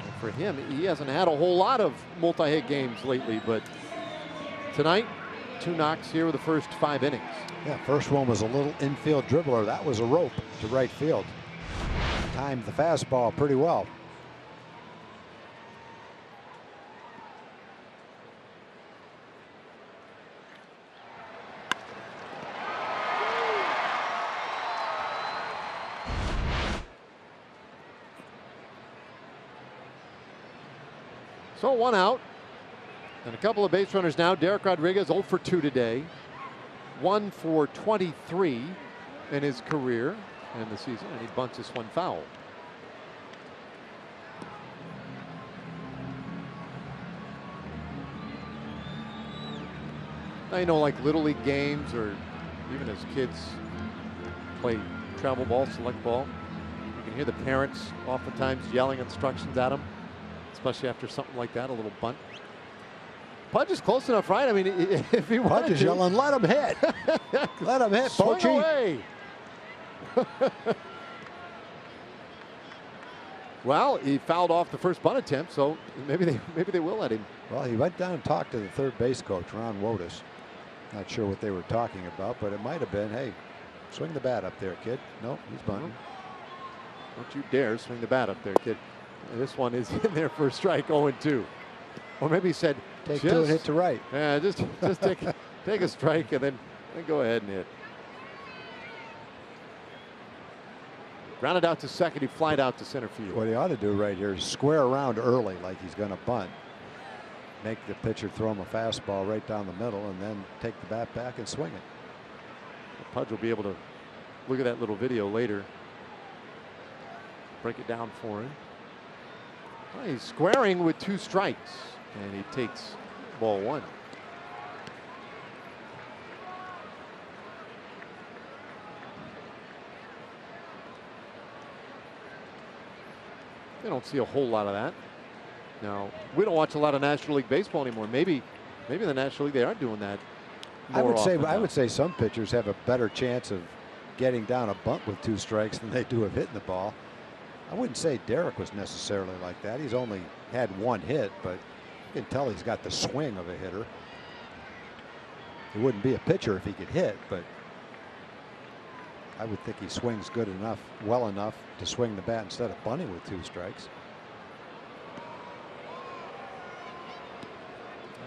And for him, he hasn't had a whole lot of multi-hit games lately, but tonight, 2 knocks here with the first 5 innings. Yeah, first one was a little infield dribbler. That was a rope to right field. Timed the fastball pretty well. So 1 out, and a couple of base runners now. Derek Rodriguez 0 for 2 today, 1 for 23 in his career in the season, and he bunts this one foul. Now, you know, like Little League games, or even as kids play travel ball, select ball, you can hear the parents oftentimes yelling instructions at them, especially after something like that, a little bunt. Pudge is close enough, right? I mean, if he wanted Pudge is to. yelling, let him hit. Let him hit, Swing Poachy. away. Well, he fouled off the first bunt attempt, so maybe they will let him. Well, he went down and talked to the third base coach, Ron Wotus. Not sure what they were talking about, but it might have been, hey, swing the bat up there, kid. Nope, he's bunting. Don't you dare swing the bat up there, kid. This one is in there for a strike, 0-2. Or maybe he said, take 2 and hit to right. Yeah, just take a strike and then go ahead and hit. Grounded out to second, he flied out to center field. What he ought to do right here is square around early like he's going to bunt. Make the pitcher throw him a fastball right down the middle and then take the bat back and swing it. Pudge will be able to look at that little video later. Break it down for him. Well, he's squaring with 2 strikes, and he takes ball 1. They don't see a whole lot of that. Now, we don't watch a lot of National League baseball anymore. Maybe in the National League they are doing that more often now. I would say some pitchers have a better chance of getting down a bunt with 2 strikes than they do of hitting the ball. I wouldn't say Derek was necessarily like that. He's only had 1 hit, but you can tell he's got the swing of a hitter. He wouldn't be a pitcher if he could hit, but I would think he swings good enough, well enough to swing the bat instead of bunting with 2 strikes.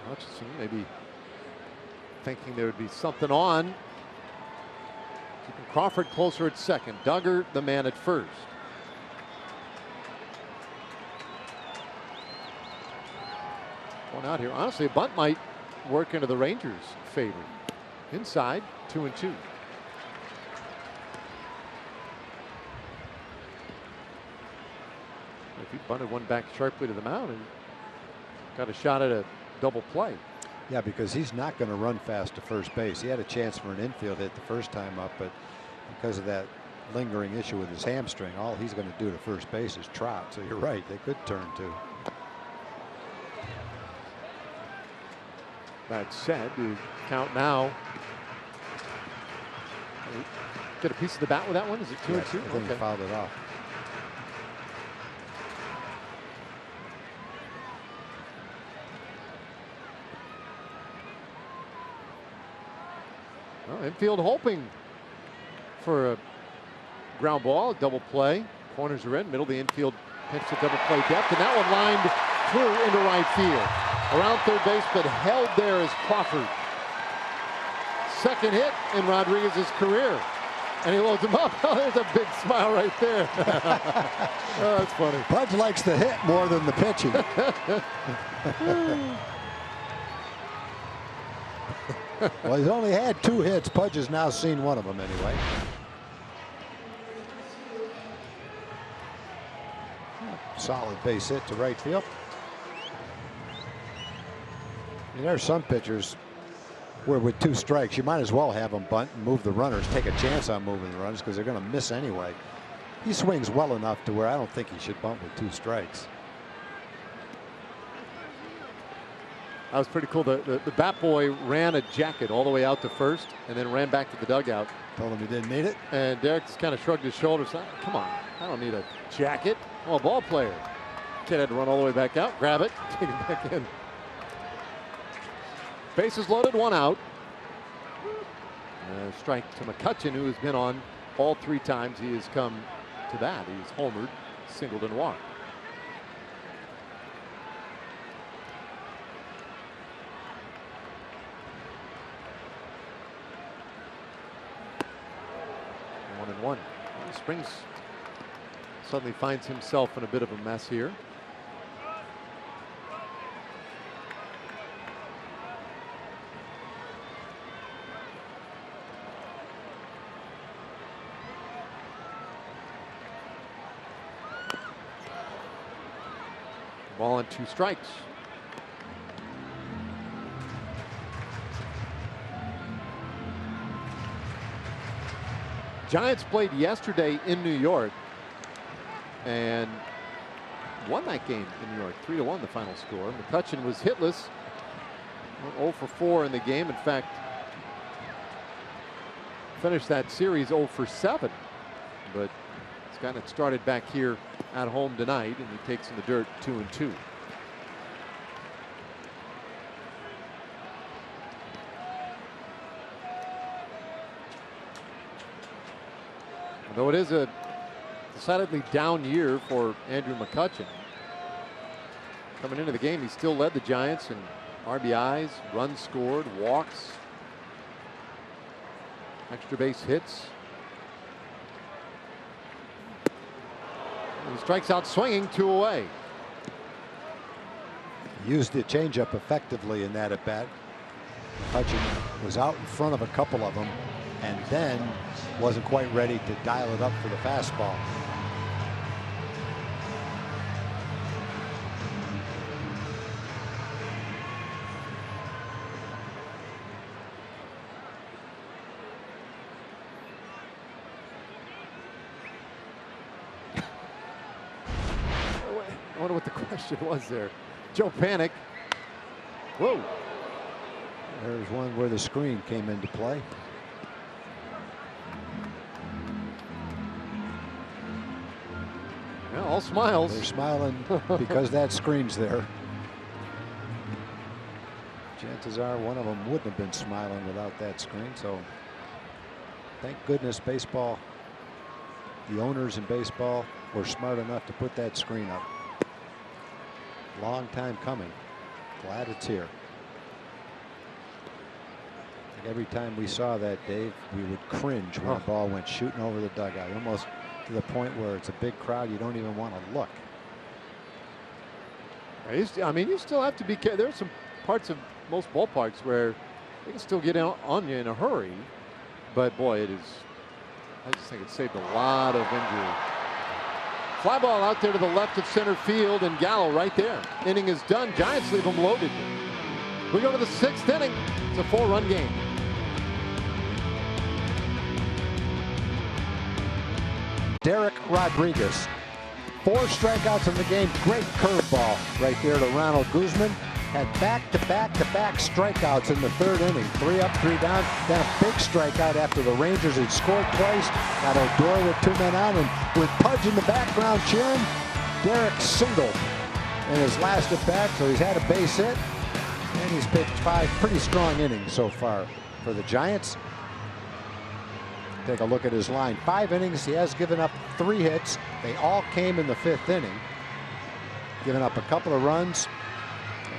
Hutchinson maybe thinking there would be something on. Keeping Crawford closer at second. Duggar the man at first. Going out here. Honestly, a bunt might work into the Rangers' favor. Inside, 2-2. If he bunted one back sharply to the mound and got a shot at a double play. Yeah, because he's not going to run fast to first base. He had a chance for an infield hit the first time up, but because of that lingering issue with his hamstring, all he's going to do to first base is trot. So you're right, they could turn too. That said, the count now. Get a piece of the bat with that one? Is it 2-2? Yes, I think he fouled it off. Well, infield hoping for a ground ball, a double play. Corners are in, middle of the infield pitch to double play depth, and that one lined through into right field. Around third base, but held there is Crawford. Second hit in Rodriguez's career. And he loads him up. Oh, there's a big smile right there. Oh, that's funny. Pudge likes the hit more than the pitching. Well, he's only had 2 hits. Pudge has now seen one of them anyway. Solid base hit to right field. And there are some pitchers where with 2 strikes, you might as well have them bunt and move the runners, take a chance on moving the runners because they're going to miss anyway. He swings well enough to where I don't think he should bunt with 2 strikes. That was pretty cool. The bat boy ran a jacket all the way out to first and then ran back to the dugout. Told him he didn't need it. And Derek just kind of shrugged his shoulders. Come on, I don't need a jacket. I'm a ball player. Kid had to run all the way back out, grab it, take it back in. Bases loaded, 1 out. Strike to McCutchen, who has been on all 3 times he has come to bat. He's homered, singled, and walked. One. Springs suddenly finds himself in a bit of a mess here. Ball and 2 strikes. Giants played yesterday in New York and won that game in New York, 3-1 the final score. McCutchen was hitless, 0 for 4 in the game. In fact, finished that series 0 for 7, but he's gotten it started back here at home tonight, and he takes in the dirt 2-2. Though it is a decidedly down year for Andrew McCutchen. Coming into the game, he still led the Giants in RBIs, runs scored, walks, extra base hits. He strikes out swinging, 2 away. Used the changeup effectively in that at bat. McCutchen was out in front of a couple of them and then wasn't quite ready to dial it up for the fastball. I wonder what the question was there. Joe Panic. Whoa. There's one where the screen came into play. Yeah, all smiles. They're smiling because that screen's there. Chances are one of them wouldn't have been smiling without that screen. So thank goodness baseball, the owners in baseball, were smart enough to put that screen up. Long time coming. Glad it's here. Like every time we saw that, Dave, we would cringe when the ball went shooting over the dugout. Almost to the point where it's a big crowd, you don't even want to look. I mean, you still have to be careful. There's some parts of most ballparks where they can still get on you in a hurry, but boy, it is. I just think it saved a lot of injury. Fly ball out there to the left of center field, and Gallo right there. Inning is done. Giants leave them loaded. We go to the 6th inning. It's a 4-run game. Derek Rodriguez, 4 strikeouts in the game. Great curveball right there to Ronald Guzman. Had back-to-back strikeouts in the 3rd inning. 3 up, 3 down. Then a big strikeout after the Rangers had scored twice. Got Odor with 2 men on, and with Pudge in the background cheering, Derek singled in his last at bat, so he's had a base hit, and he's pitched 5 pretty strong innings so far for the Giants. Take a look at his line. 5 innings. He has given up 3 hits. They all came in the 5th inning. Given up a couple of runs,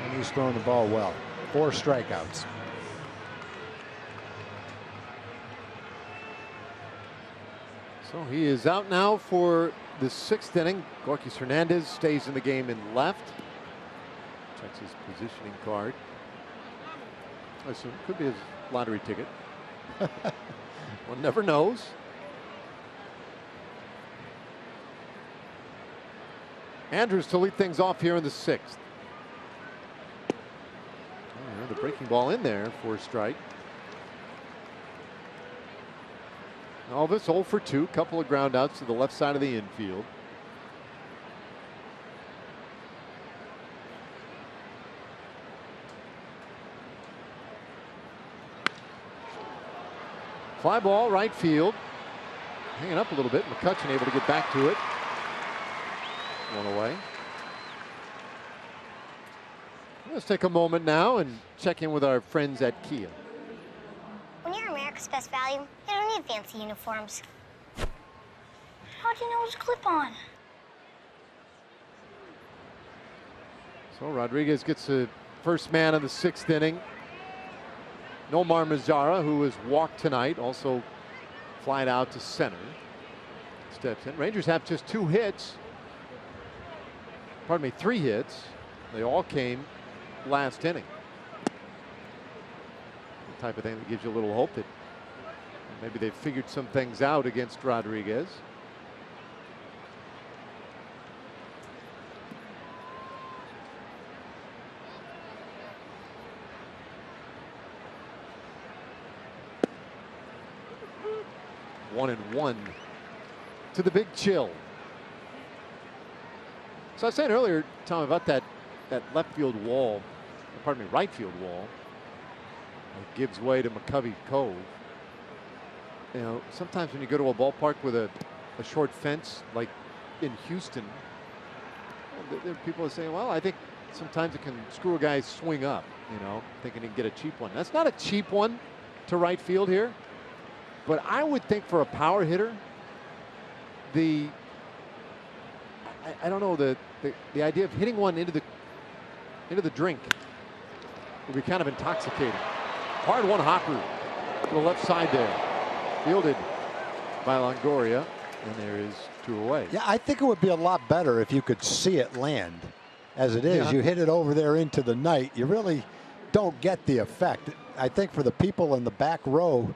and he's throwing the ball well. 4 strikeouts. So he is out now for the 6th inning. Gorkis Hernandez stays in the game in left. Checks his positioning card. I assume could be his lottery ticket. One never knows. Andrews to lead things off here in the 6th. Oh, the breaking ball in there for a strike. Elvis 0 for 2, couple of ground outs to the left side of the infield. Fly ball, right field. Hanging up a little bit. McCutchen able to get back to it. One away. Let's take a moment now and check in with our friends at Kia. When you're America's Best Value, you don't need fancy uniforms. How do you know it's clip-on? So Rodriguez gets the first man of the 6th inning. Nomar Mazara, who was walked tonight, also flied out to center. Steps in. Rangers have just 2 hits. Pardon me, 3 hits. They all came last inning. The type of thing that gives you a little hope that maybe they've figured some things out against Rodriguez. One and one to the big chill. So I was saying earlier, Tom, about that left field wall, pardon me, right field wall. It gives way to McCovey Cove. You know, sometimes when you go to a ballpark with a short fence, like in Houston, there are people that say, well, I think sometimes it can screw a guy's swing up, you know, thinking he can get a cheap one. That's not a cheap one to right field here. But I would think for a power hitter, I don't know, the idea of hitting one into the drink would be kind of intoxicating. Hard one hopper to the left side there, fielded by Longoria, and there is 2 away. Yeah, I think it would be a lot better if you could see it land. As it is, you hit it over there into the night, you really don't get the effect. I think for the people in the back row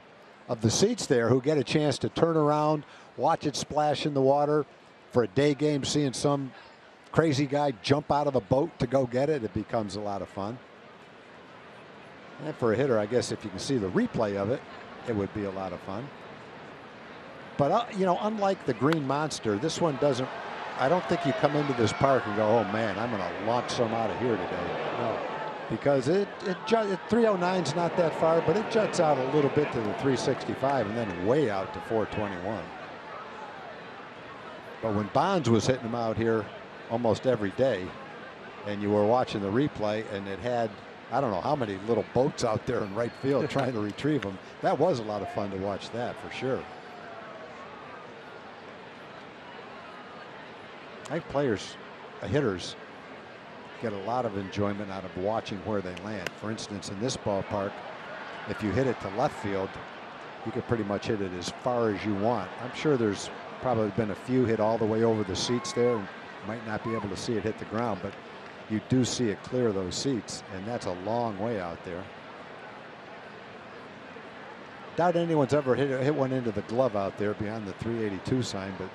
of the seats there who get a chance to turn around, watch it splash in the water for a day game, seeing some crazy guy jump out of a boat to go get it, it becomes a lot of fun. And for a hitter, I guess if you can see the replay of it, it would be a lot of fun. But, you know, unlike the Green Monster, this one doesn't, I don't think you come into this park and go, oh man, I'm going to launch some out of here today. No. Because 309 is not that far, but it juts out a little bit to the 365 and then way out to 421. But when Bonds was hitting them out here almost every day, and you were watching the replay, and it had, I don't know how many little boats out there in right field trying to retrieve them, that was a lot of fun to watch that for sure. I think hitters get a lot of enjoyment out of watching where they land. For instance, in this ballpark, if you hit it to left field, you can pretty much hit it as far as you want. I'm sure there's probably been a few hit all the way over the seats there and might not be able to see it hit the ground, but you do see it clear those seats, and that's a long way out there. Doubt anyone's ever hit one into the glove out there beyond the 382 sign, but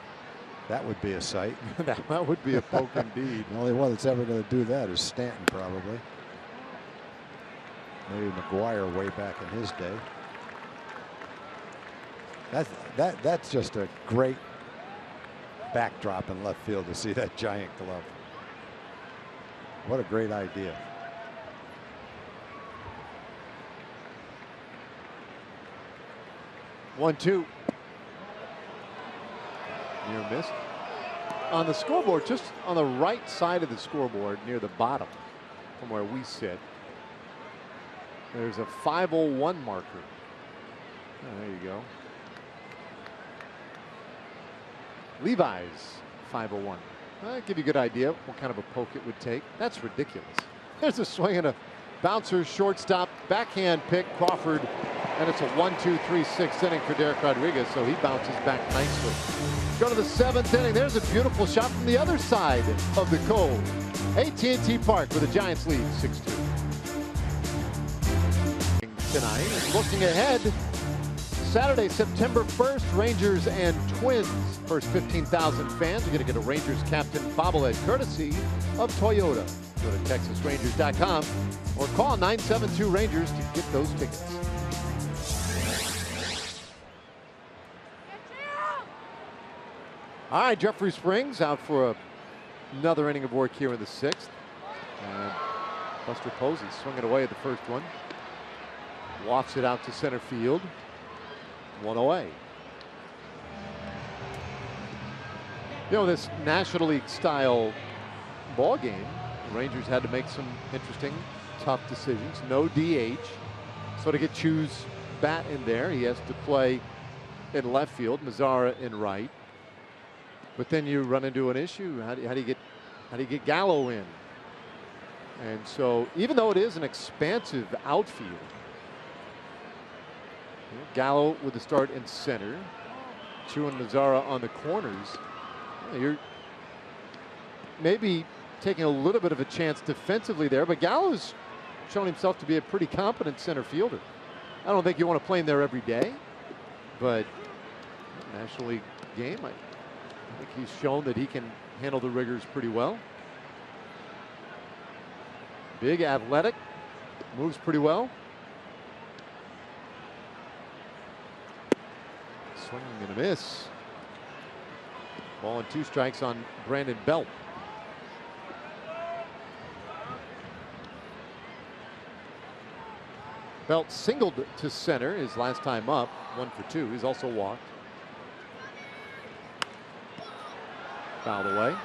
that would be a sight. That would be a poke indeed. The only one that's ever going to do that is Stanton, probably. Maybe McGuire way back in his day. That's just a great backdrop in left field to see that giant glove. What a great idea. One, two. Near miss. On the scoreboard, just on the right side of the scoreboard, near the bottom from where we sit, there's a 501 marker. Oh, there you go. Levi's 501. That'll give you a good idea what kind of a poke it would take. That's ridiculous. There's a swing and a bouncer, shortstop, backhand pick. Crawford And it's a 1-2-3-6 inning for Derek Rodriguez, so he bounces back nicely. Go to the 7th inning. There's a beautiful shot from the other side of the Cove. AT&T Park with the Giants lead 6-2. Tonight, looking ahead, Saturday, September 1st, Rangers and Twins. First 15,000 fans are going to get a Rangers captain bobblehead courtesy of Toyota. Go to TexasRangers.com or call 972-RANGERS to get those tickets. All right, Jeffrey Springs out for another inning of work here in the 6th. And Buster Posey swinging away at the first one. Wafts it out to center field. One away. You know, this National League style ball game, the Rangers had to make some interesting, tough decisions. No DH. So to get Chu's bat in there, he has to play in left field, Mazzara in right. But then you run into an issue. How do you get Gallo in? And so even though it is an expansive outfield, Gallo with the start in center, Chu and Mazzara on the corners. You're maybe taking a little bit of a chance defensively there, but Gallo's shown himself to be a pretty competent center fielder. I don't think you want to play him there every day, but National League game, I think he's shown that he can handle the rigors pretty well. Big, athletic, moves pretty well. Swinging and a miss. Ball and 2 strikes on Brandon Belt. Belt singled to center his last time up, 1 for 2. He's also walked. Fouled away.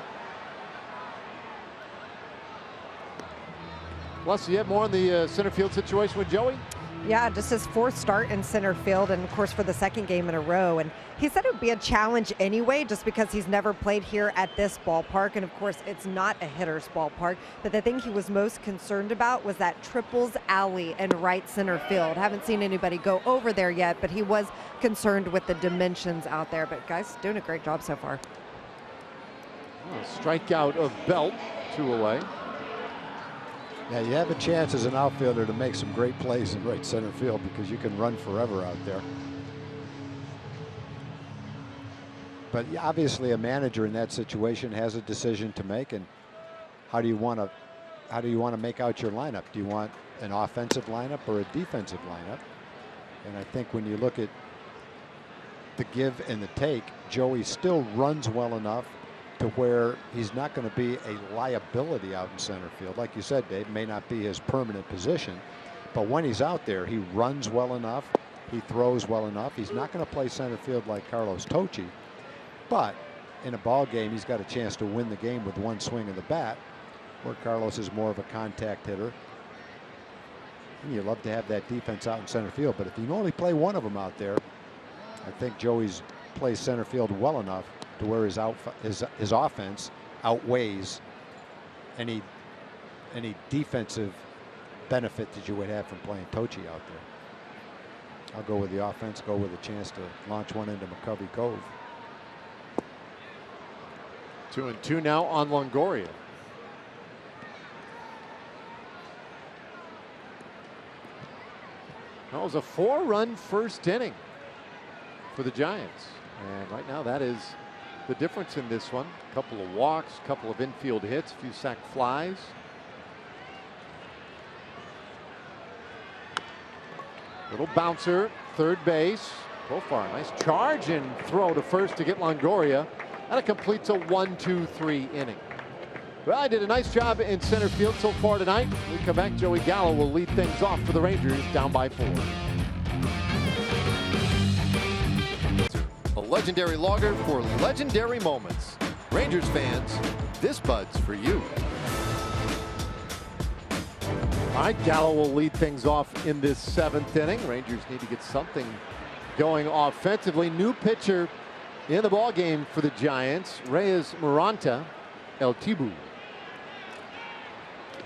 Les, you have more on the center field situation with Joey? Yeah, just his 4th start in center field, and of course for the 2nd game in a row. And he said it would be a challenge anyway, just because he's never played here at this ballpark. And of course, it's not a hitter's ballpark. But the thing he was most concerned about was that triples alley in right center field. Haven't seen anybody go over there yet, but he was concerned with the dimensions out there. But guys, doing a great job so far. Strikeout of Belt, 2 away. Yeah, you have a chance as an outfielder to make some great plays in right center field because you can run forever out there. But obviously a manager in that situation has a decision to make, and how do you want to make out your lineup? Do you want an offensive lineup or a defensive lineup? And I think when you look at the give and the take, Joey still runs well enough to where he's not going to be a liability out in center field. Like you said, Dave, may not be his permanent position, but when he's out there, he runs well enough, he throws well enough. He's not going to play center field like Carlos Tocci, but in a ball game, he's got a chance to win the game with one swing of the bat, where Carlos is more of a contact hitter. And you love to have that defense out in center field, but if you only play one of them out there, I think Joey's plays center field well enough to where his offense outweighs any defensive benefit that you would have from playing Tocci out there. I'll go with the offense, go with a chance to launch one into McCovey Cove. 2-2 now on Longoria. That was a 4-run first inning for the Giants. And right now that is the difference in this one. A couple of walks, a couple of infield hits, a few sac flies. Little bouncer, third base. Profar, nice charge and throw to first to get Longoria. And it completes a 1-2-3 inning. Well, I did a nice job in center field so far tonight. When we come back, Joey Gallo will lead things off for the Rangers, down by 4. A legendary logger for legendary moments. Rangers fans, this bud's for you. All right, Gallo will lead things off in this 7th inning. Rangers need to get something going offensively. New pitcher in the ball game for the Giants, Reyes Maranta El Tibu.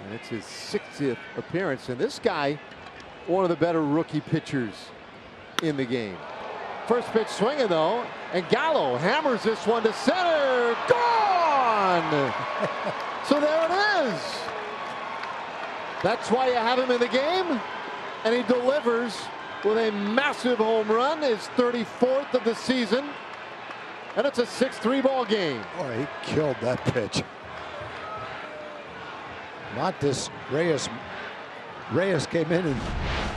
And it's his 60th appearance, and this guy, one of the better rookie pitchers in the game. First pitch swinging though, and Gallo hammers this one to center. Gone! So there it is. That's why you have him in the game, and he delivers with a massive home run, his 34th of the season, and it's a 6-3 ball game. Boy, he killed that pitch. Montes Reyes came in and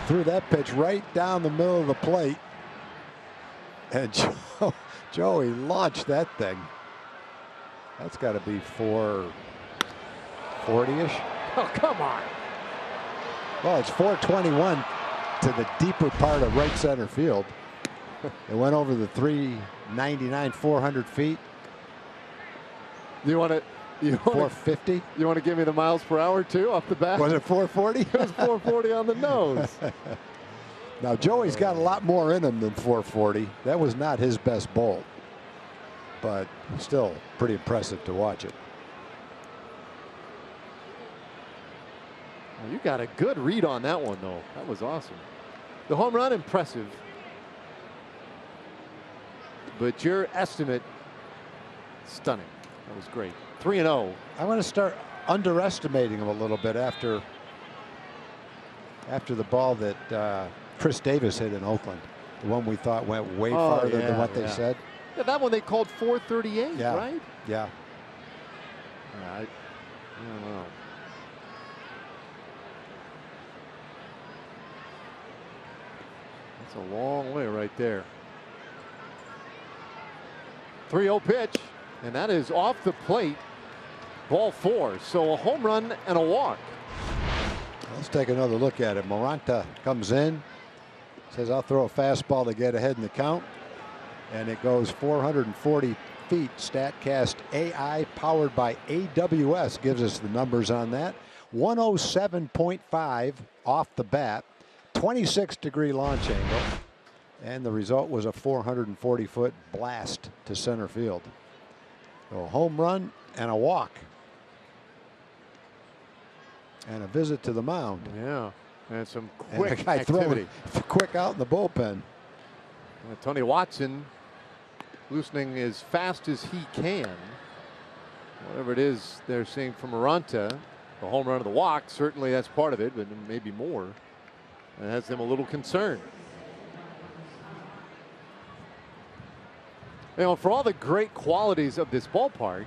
threw that pitch right down the middle of the plate, and Joey launched that thing. That's got to be 440-ish. Oh, come on. Well, it's 421 to the deeper part of right center field. It went over the 399, 400 feet. You want to? 450. You want to give me the miles per hour too off the bat? Was it 440? It was 440 on the nose. Now Joey's got a lot more in him than 440. That was not his best bolt, but still pretty impressive to watch it. Well, you got a good read on that one though. That was awesome. The home run, impressive. But your estimate, stunning. That was great. 3-0. I want to start underestimating him a little bit after the ball that Chris Davis hit in Oakland. The one we thought went way farther than what they said. Yeah, that one they called 438, yeah. right? Yeah. I don't know. That's a long way right there. 3-0 pitch, and that is off the plate. Ball 4, so a home run and a walk. Let's take another look at it. Moranta comes in, says I'll throw a fastball to get ahead in the count, and it goes 440 feet. StatCast AI powered by AWS gives us the numbers on that. 107.5 off the bat, 26-degree launch angle, and the result was a 440-foot blast to center field. So a home run and a walk. And a visit to the mound. Yeah, and some quick and activity. Quick out in the bullpen. Tony Watson loosening as fast as he can. Whatever it is they're seeing from Moranta, the home run of the walk, certainly that's part of it, but maybe more. That has them a little concerned. You know, for all the great qualities of this ballpark,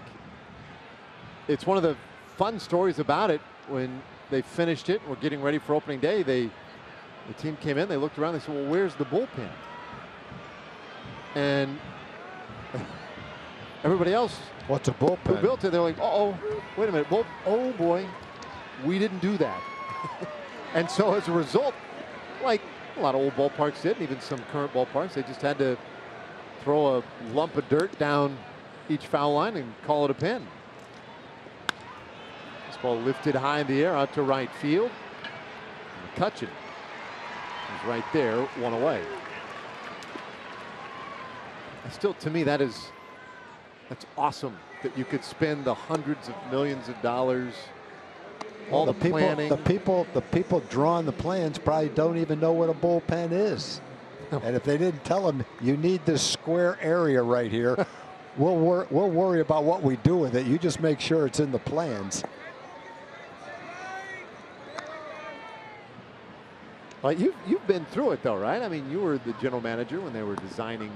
it's one of the fun stories about it. When they finished it, we're getting ready for opening day, the team came in, they looked around, they said, well, where's the bullpen? And everybody else, what's a bullpen? Who built it, they're like, uh-oh, wait a minute, oh boy, we didn't do that. And so as a result, like a lot of old ballparks did, and even some current ballparks, they just had to throw a lump of dirt down each foul line and call it a pin. Ball lifted high in the air out to right field. McCutchen is right there, one away. Still, to me, that's awesome that you could spend the hundreds of millions of dollars. All the planning. The people drawing the plans probably don't even know what a bullpen is. And if they didn't tell them you need this square area right here, we'll worry about what we do with it. You just make sure it's in the plans. Well, you've been through it though, right? I mean, you were the general manager when they were designing.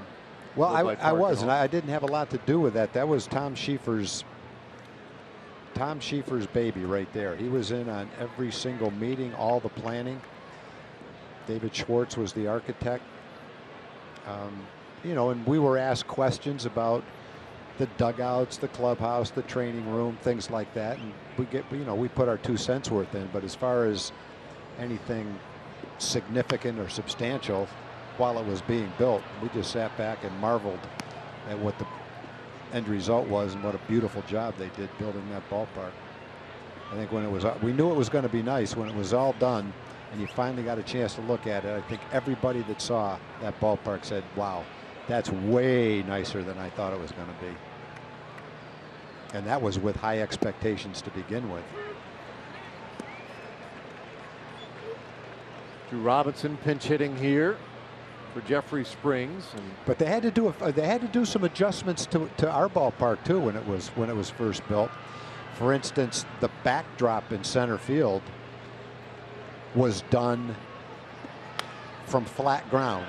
Well, I was, and I didn't have a lot to do with that. That was Tom Schieffer's baby right there. He was in on every single meeting, all the planning. David Schwartz was the architect. You know, and we were asked questions about the dugouts, the clubhouse, the training room, things like that, and we put our 2 cents worth in. But as far as anything significant or substantial while it was being built, we just sat back and marveled at what the end result was and what a beautiful job they did building that ballpark. I think when it was, we knew it was going to be nice when it was all done and you finally got a chance to look at it. I think everybody that saw that ballpark said, wow, that's way nicer than I thought it was going to be. And that was with high expectations to begin with. Drew Robinson pinch hitting here. for Jeffrey Springs. But they had to do some adjustments to our ballpark too when it was first built. For instance, the backdrop in center field was done from flat ground.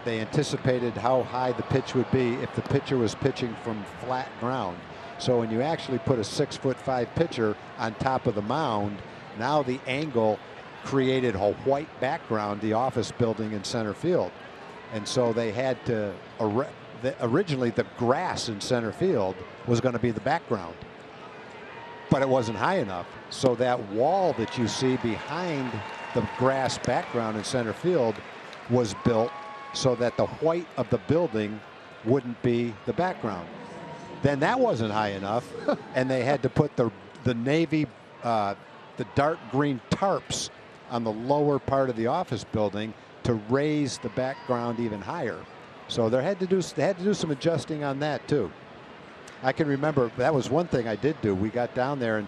They anticipated how high the pitch would be if the pitcher was pitching from flat ground. So when you actually put a 6'5" pitcher on top of the mound, now the angle created a white background, the office building in center field. And so they had to, originally the grass in center field was going to be the background, but it wasn't high enough. So that wall that you see behind the grass background in center field was built so that the white of the building wouldn't be the background. Then that wasn't high enough, and they had to put the navy, the dark green tarps on the lower part of the office building to raise the background even higher. So they had to do some adjusting on that too. I can remember that was one thing I did do. We got down there, and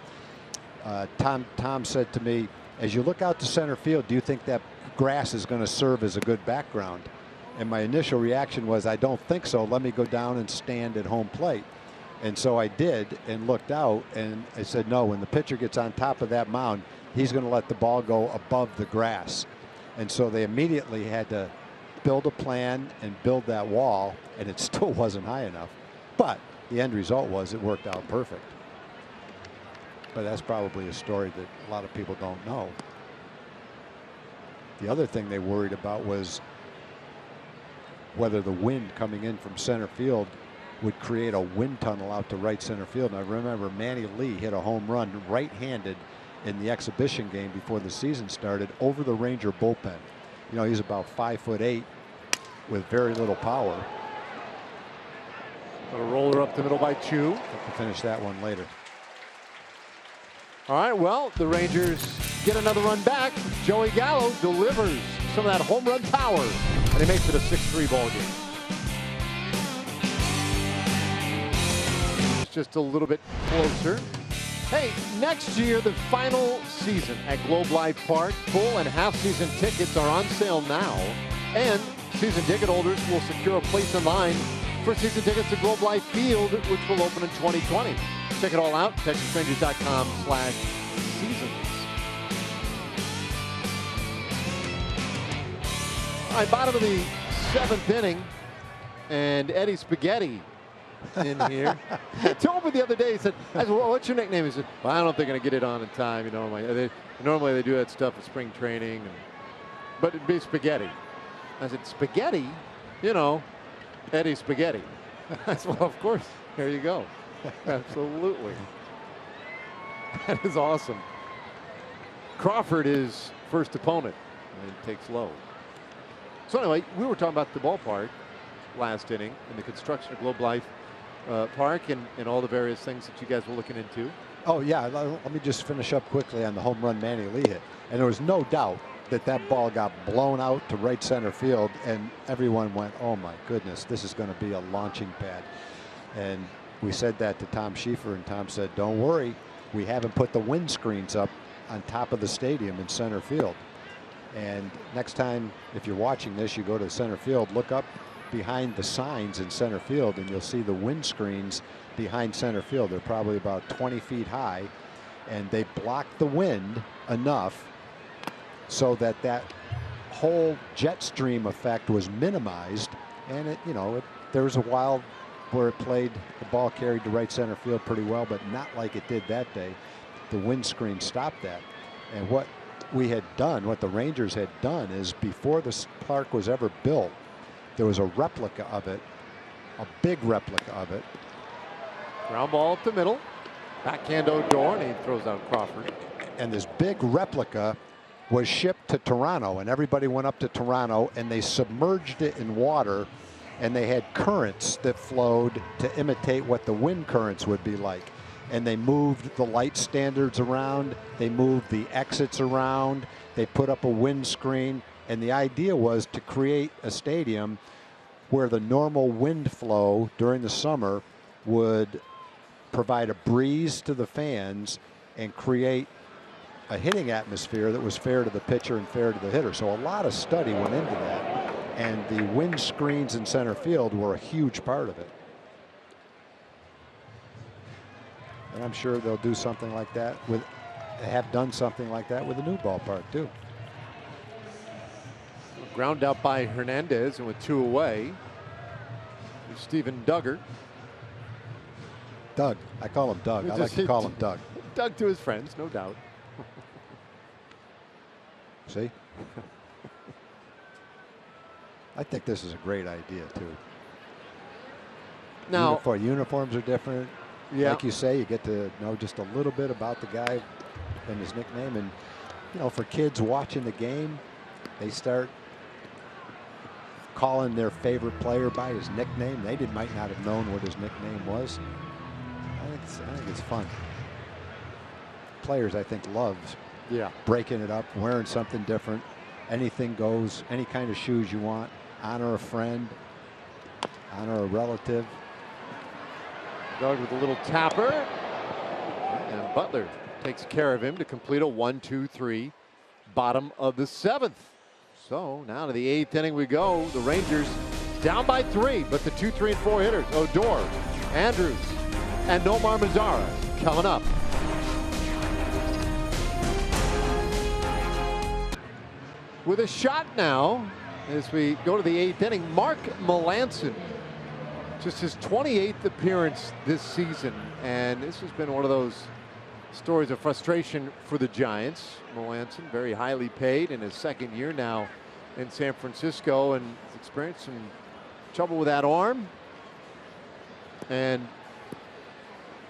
Tom said to me, as you look out to center field, do you think that grass is going to serve as a good background? And my initial reaction was, I don't think so. Let me go down and stand at home plate. And so I did and looked out, and I said, no, when the pitcher gets on top of that mound, he's going to let the ball go above the grass. And so they immediately had to build a plan and build that wall, and it still wasn't high enough. But the end result was it worked out perfect. But that's probably a story that a lot of people don't know. The other thing they worried about was whether the wind coming in from center field would create a wind tunnel out to right center field. And I remember Manny Lee hit a home run right-handed in the exhibition game before the season started over the Ranger bullpen. You know, he's about 5'8" with very little power. A roller up the middle by Chu. We'll finish that one later. All right, well, the Rangers get another run back. Joey Gallo delivers some of that home run power, and he makes it a 6-3 ball game. It's just a little bit closer. Hey, next year, the final season at Globe Life Park, full and half-season tickets are on sale now, and season ticket holders will secure a place in line for season tickets to Globe Life Field, which will open in 2020. Check it all out, TexasRangers.com/seasons. All right, bottom of the 7th inning, and Eddie Spaghetti in here. He told me the other day, he said, I said, well, what's your nickname? He said, well, I don't know if they're going to get it on in time. You know, normally they do that stuff at spring training, but it'd be Spaghetti. I said, Spaghetti? You know, Eddie Spaghetti. I said, well, of course, there you go. Absolutely. That is awesome. Crawford is first opponent, and it takes low. So anyway, we were talking about the ballpark last inning and the construction of Globe Life Park and all the various things that you guys were looking into. Oh, yeah. Let me just finish up quickly on the home run Manny Lee hit. And there was no doubt that ball got blown out to right center field, and everyone went, oh, my goodness, this is going to be a launching pad. And we said that to Tom Schiefer, and Tom said, don't worry, we haven't put the wind screens up on top of the stadium in center field. And next time, if you're watching this, you go to center field, look up behind the signs in center field, and you'll see the wind screens behind center field. They're probably about 20 feet high, and they block the wind enough so that whole jet stream effect was minimized. And there was a while where it played, the ball carried to right center field pretty well, but not like it did that day. The windscreen stopped that. And what we had done, what the Rangers had done, is before this park was ever built, there was a replica of it, a big replica of it. Ground ball up the middle, backhand Odor, and he throws out Crawford. And this big replica was shipped to Toronto, and everybody went up to Toronto, and they submerged it in water, and they had currents that flowed to imitate what the wind currents would be like. And they moved the light standards around, they moved the exits around, they put up a wind screen, and the idea was to create a stadium where the normal wind flow during the summer would provide a breeze to the fans and create a hitting atmosphere that was fair to the pitcher and fair to the hitter. So a lot of study went into that. And the wind screens in center field were a huge part of it. And I'm sure they'll do something like that with, have done something like that with the new ballpark too. Ground out by Hernandez, and with 2 away, Stephen Duggar. Doug. I call him Doug. I like to call him Doug. Doug to his friends, no doubt. See? I think this is a great idea too. Now, uniforms are different. Yeah. Like you say, you get to know just a little bit about the guy and his nickname. And, you know, for kids watching the game, they start calling their favorite player by his nickname. They might not have known what his nickname was. I think it's fun. Players, I think, love breaking it up, wearing something different. Anything goes, any kind of shoes you want. Honor a friend, honor a relative. Doug with a little tapper, and Butler takes care of him to complete a 1-2-3, bottom of the 7th. So now to the 8th inning we go. The Rangers down by 3, but the 2, 3, and 4 hitters, Odor, Andrews, and Nomar Mazara coming up. With a shot now as we go to the 8th inning, Mark Melanson. Just his 28th appearance this season, and this has been one of those stories of frustration for the Giants. Melanson, very highly paid in his 2nd year now in San Francisco, and has experienced some trouble with that arm and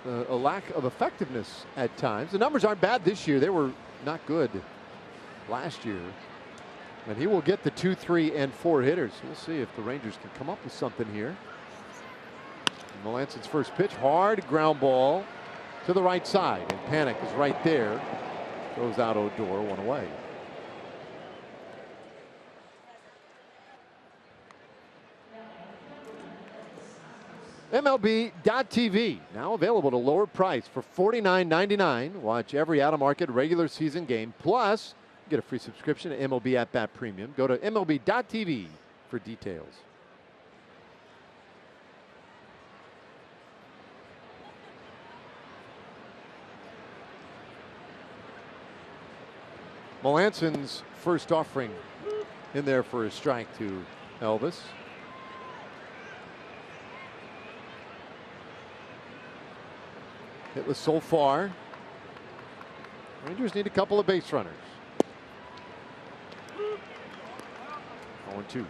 a lack of effectiveness at times. The numbers aren't bad this year. They were not good last year. And he will get the 2, 3, and 4 hitters. We'll see if the Rangers can come up with something here. Melanson's first pitch, hard ground ball to the right side, and Panic is right there. Throws out Odor, 1 away. MLB.TV, now available at a lower price for $49.99. Watch every out-of-market regular season game, plus get a free subscription to MLB At Bat Premium. Go to MLB.TV for details. Melanson's first offering in there for a strike to Elvis. Hitless so far. Rangers need a couple of base runners. 0-2.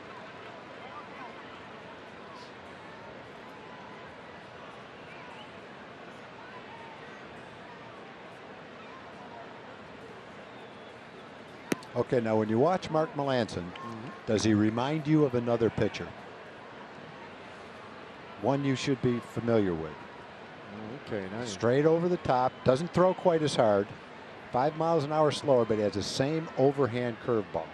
Okay, now when you watch Mark Melanson, does he remind you of another pitcher? One you should be familiar with. Okay, nice. Straight over the top, doesn't throw quite as hard, 5 miles an hour slower, but he has the same overhand curveball.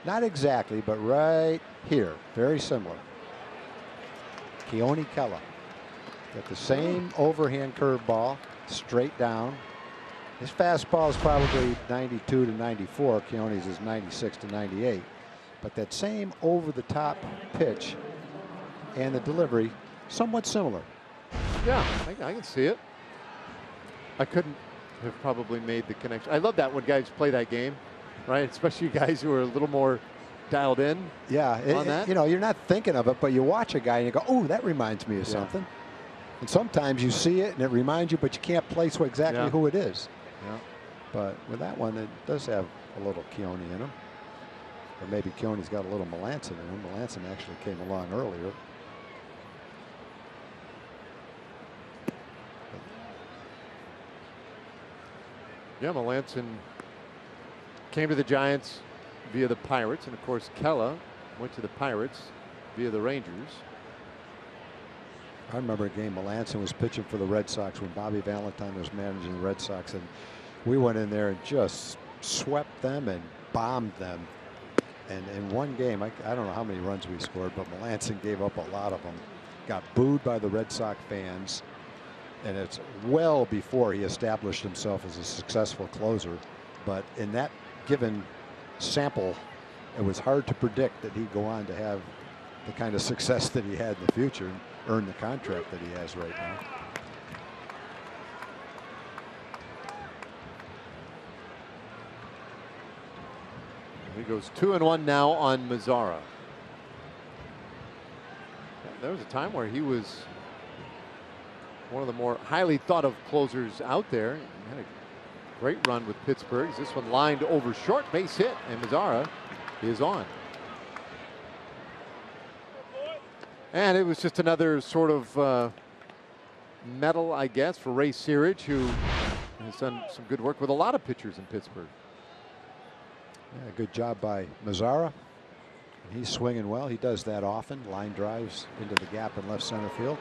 Not exactly, but right here, very similar. Keone Kela. Got the same overhand curveball, straight down. His fastball is probably 92 to 94. Keone's is 96 to 98. But that same over-the-top pitch and the delivery, somewhat similar. Yeah, I can see it. I couldn't have probably made the connection. I love that when guys play that game, right? Especially guys who are a little more dialed in. Yeah, you know, you're not thinking of it, but you watch a guy and you go, "Oh, that reminds me of something." And sometimes you see it and it reminds you, but you can't place exactly who it is. Yeah. But with that one, it does have a little Keone in him. Or maybe Keone's got a little Melanson in him. Melanson actually came along earlier. Yeah, Melanson came to the Giants via the Pirates, and of course Kela went to the Pirates via the Rangers. I remember a game Melanson was pitching for the Red Sox when Bobby Valentine was managing the Red Sox, and we went in there and just swept them and bombed them. And in one game, I don't know how many runs we scored, but Melanson gave up a lot of them. Got booed by the Red Sox fans, and it's well before he established himself as a successful closer. But in that given sample it was hard to predict that he'd go on to have the kind of success that he had in the future and earn the contract that he has right now. He goes 2-1 now on Mazzara. There was a time where he was one of the more highly thought of closers out there. He had a great run with Pittsburgh. This one lined over short, base hit, and Mazzara is on. And it was just another sort of medal, I guess, for Ray Searage, who has done some good work with a lot of pitchers in Pittsburgh. Yeah, good job by Mazzara. He's swinging well. He does that often. Line drives into the gap in left center field.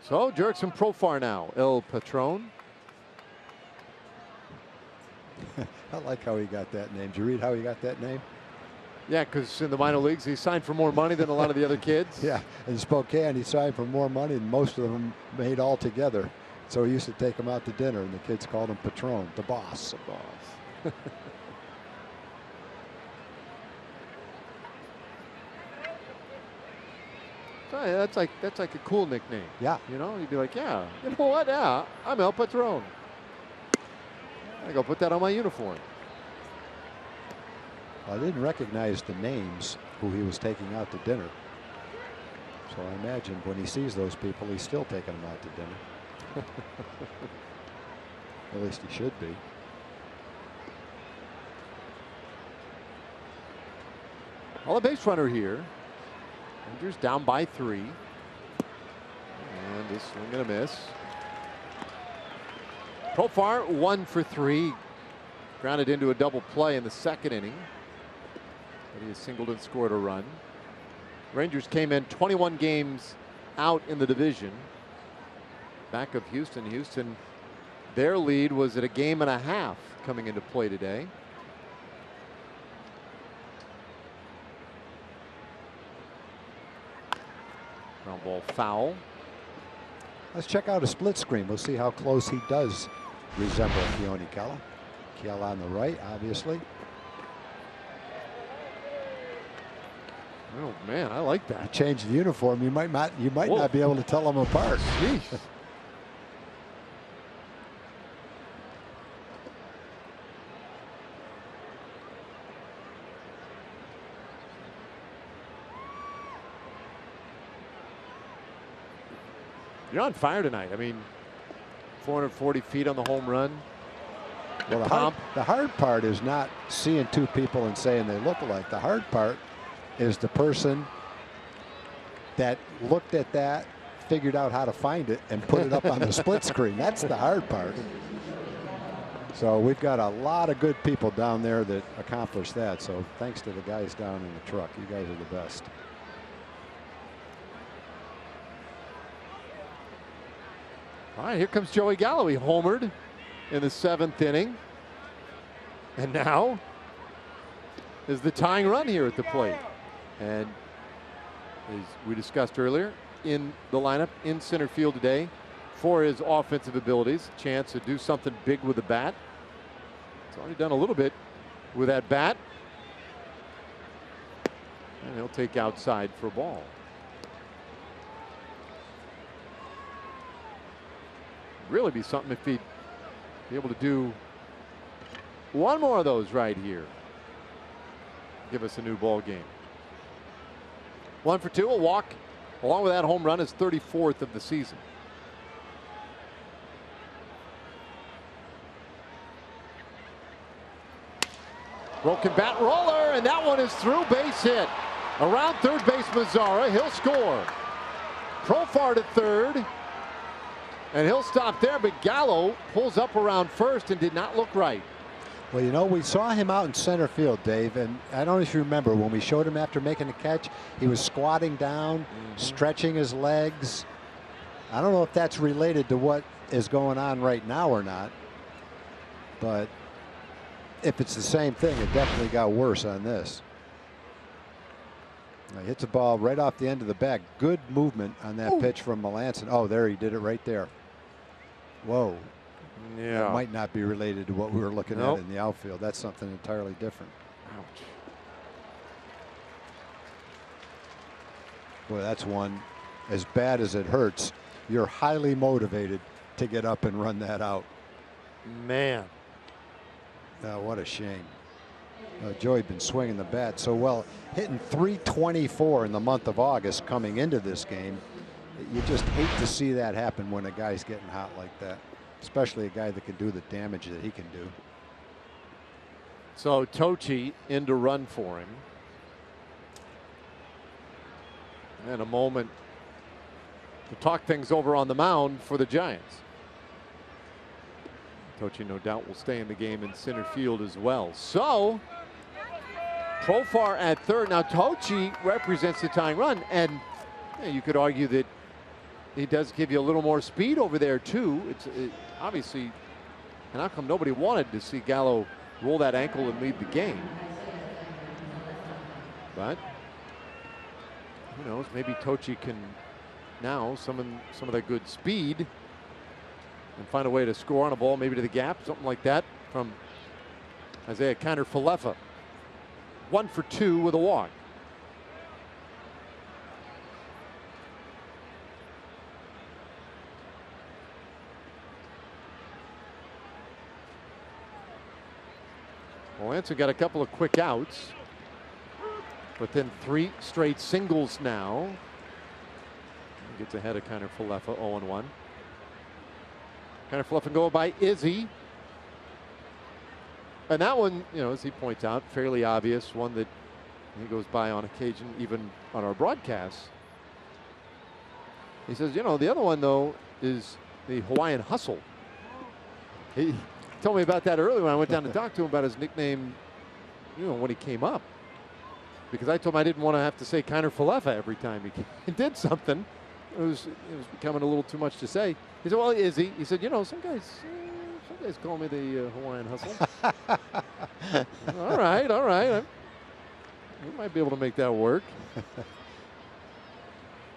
So Jurickson Profar now, El Patron. I like how he got that name. Did you read how he got that name? Yeah, because in the minor leagues, he signed for more money than a lot of the other kids. Yeah, in Spokane, he signed for more money than most of them made all together. So he used to take them out to dinner, and the kids called him Patron, the boss. The boss. So that's like a cool nickname. Yeah. You know, you'd be like, yeah, you know what? Yeah, I'm El Patron. I go put that on my uniform. I didn't recognize the names who he was taking out to dinner. So I imagine when he sees those people, he's still taking them out to dinner. At least he should be. Well, a base runner here. Rangers down by 3. And this swing and a miss. Profar 1 for 3. Grounded into a double play in the second inning. But he has singled and scored a run. Rangers came in 21 games out in the division. Back of Houston. Houston, their lead was at a game and a half coming into play today. Ground ball foul. Let's check out a split screen. We'll see how close he does resemble Keone Kela. Kela on the right, obviously. Oh man, I like that. You change the uniform, you might not be able to tell them apart. Jeez. You're on fire tonight. I mean, 440 feet on the home run. Well, the hard part is not seeing two people and saying they look alike. The hard part is the person that looked at that, figured out how to find it, and put it up on the split screen. That's the hard part. So we've got a lot of good people down there that accomplished that. So thanks to the guys down in the truck. You guys are the best. All right, here comes Joey Gallo. He homered in the 7th inning. And now is the tying run here at the plate. And as we discussed earlier, in the lineup in center field today for his offensive abilities, chance to do something big with the bat. He's already done a little bit with that bat. And he'll take outside for a ball. Really be something if he'd be able to do one more of those right here. Give us a new ball game. 1 for 2, a walk along with that home run, is 34th of the season. Broken bat roller, and that one is through, base hit. Around third base, Mazzara, he'll score. Profar to third. And he'll stop there, but Gallo pulls up around first and did not look right. Well, you know, we saw him out in center field, Dave, and I don't know if you remember when we showed him after making the catch, he was squatting down, stretching his legs. I don't know if that's related to what is going on right now or not, but if it's the same thing, it definitely got worse on this. He hits the ball right off the end of the bat. Good movement on that pitch from Melanson. Oh, there, he did it right there. Whoa. Yeah. That might not be related to what we were looking at in the outfield. That's something entirely different. Ouch. Boy, that's one, as bad as it hurts, you're highly motivated to get up and run that out. Man. What a shame. Joey been swinging the bat so well, hitting .324 in the month of August coming into this game. You just hate to see that happen when a guy's getting hot like that, especially a guy that can do the damage that he can do. So Tochi in to run for him. And a moment to talk things over on the mound for the Giants. Tochi no doubt will stay in the game in center field as well. So Profar at third. Now Tochi represents the tying run, and you could argue that he does give you a little more speed over there too. It's obviously an outcome nobody wanted to see Gallo roll that ankle and lead the game. But who knows? Maybe Tochi can now summon some of that good speed and find a way to score on a ball, maybe to the gap, something like that from Isaiah Kiner-Falefa. 1 for 2 with a walk. Melanson got a couple of quick outs, but then 3 straight singles now. He gets ahead of Kiner-Falefa, 0-1. Kiner-Falefa going by Izzy. And that one, you know, as he points out, fairly obvious, one that he goes by on occasion, even on our broadcasts. He says, you know, the other one, though, is the Hawaiian Hustle. He told me about that earlier when I went down to talk to him about his nickname, you know, when he came up. Because I told him I didn't want to have to say Kiner-Falefa every time he did something. It was becoming a little too much to say. He said, well, Izzy. He said, you know, some guys call me the Hawaiian Hustle. All right. We might be able to make that work.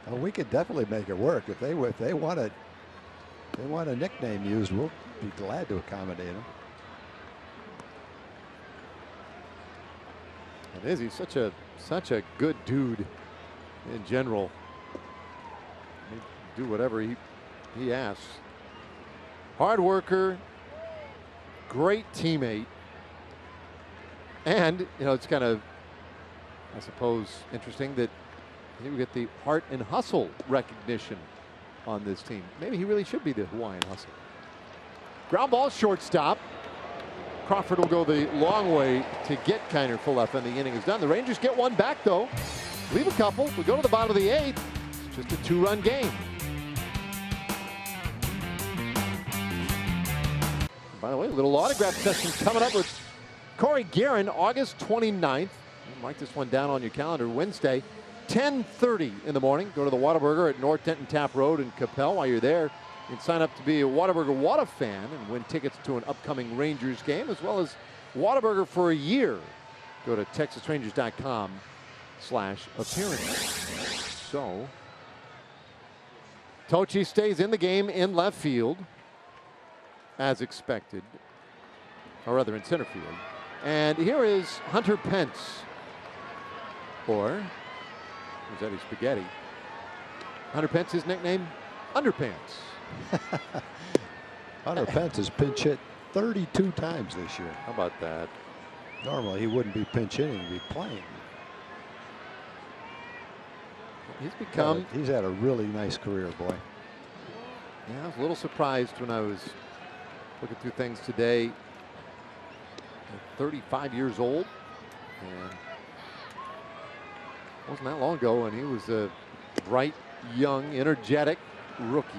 Well, we could definitely make it work. If they want a nickname used, we'll be glad to accommodate them. And Izzy's such a good dude in general. He'd do whatever he asks. Hard worker, great teammate, and you know, it's kind of, I suppose, interesting that he would get the heart and hustle recognition on this team. Maybe he really should be the Hawaiian Hustle. Ground ball, shortstop. Crawford will go the long way to get Kiner-Falefa, and the inning is done. The Rangers get one back, though. Leave a couple. We go to the bottom of the 8th. It's just a 2-run game. By the way, a little autograph session coming up with Corey Guerin, August 29th. Mark this one down on your calendar. Wednesday, 10:30 in the morning. Go to the Whataburger at North Denton Tap Road in Capel. While you're there, you can sign up to be a Whataburger Whata fan and win tickets to an upcoming Rangers game, as well as Whataburger for a year. Go to TexasRangers.com/appearance. So, Tochi stays in the game in left field, as expected, or rather in center field. And here is Hunter Pence, or Rossetti Spaghetti. Hunter Pence, his nickname, Underpants. Hunter Pence has pinch hit 32 times this year. How about that? Normally he wouldn't be pinch hitting, he'd be playing. He's had a really nice career, boy. Yeah, I was a little surprised when I was looking through things today. 35 years old, and wasn't that long ago, and he was a bright, young, energetic rookie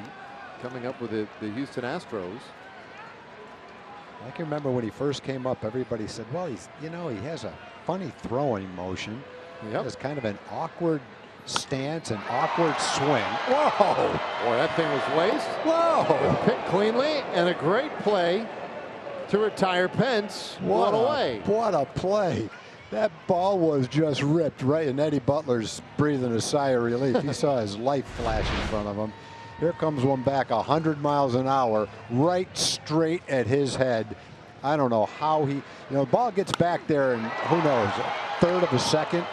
coming up with the Houston Astros. I can remember when he first came up, everybody said, well, he has a funny throwing motion. He has kind of an awkward stance and awkward swing. Whoa! Boy, that thing was laced. Whoa! Picked cleanly, and a great play to retire Pence. What a way. What a play. That ball was just ripped right, and Eddie Butler's breathing a sigh of relief. He saw his life flash in front of him. Here comes one back 100 miles an hour, right straight at his head. I don't know how he, the ball gets back there in, who knows, a third of a second,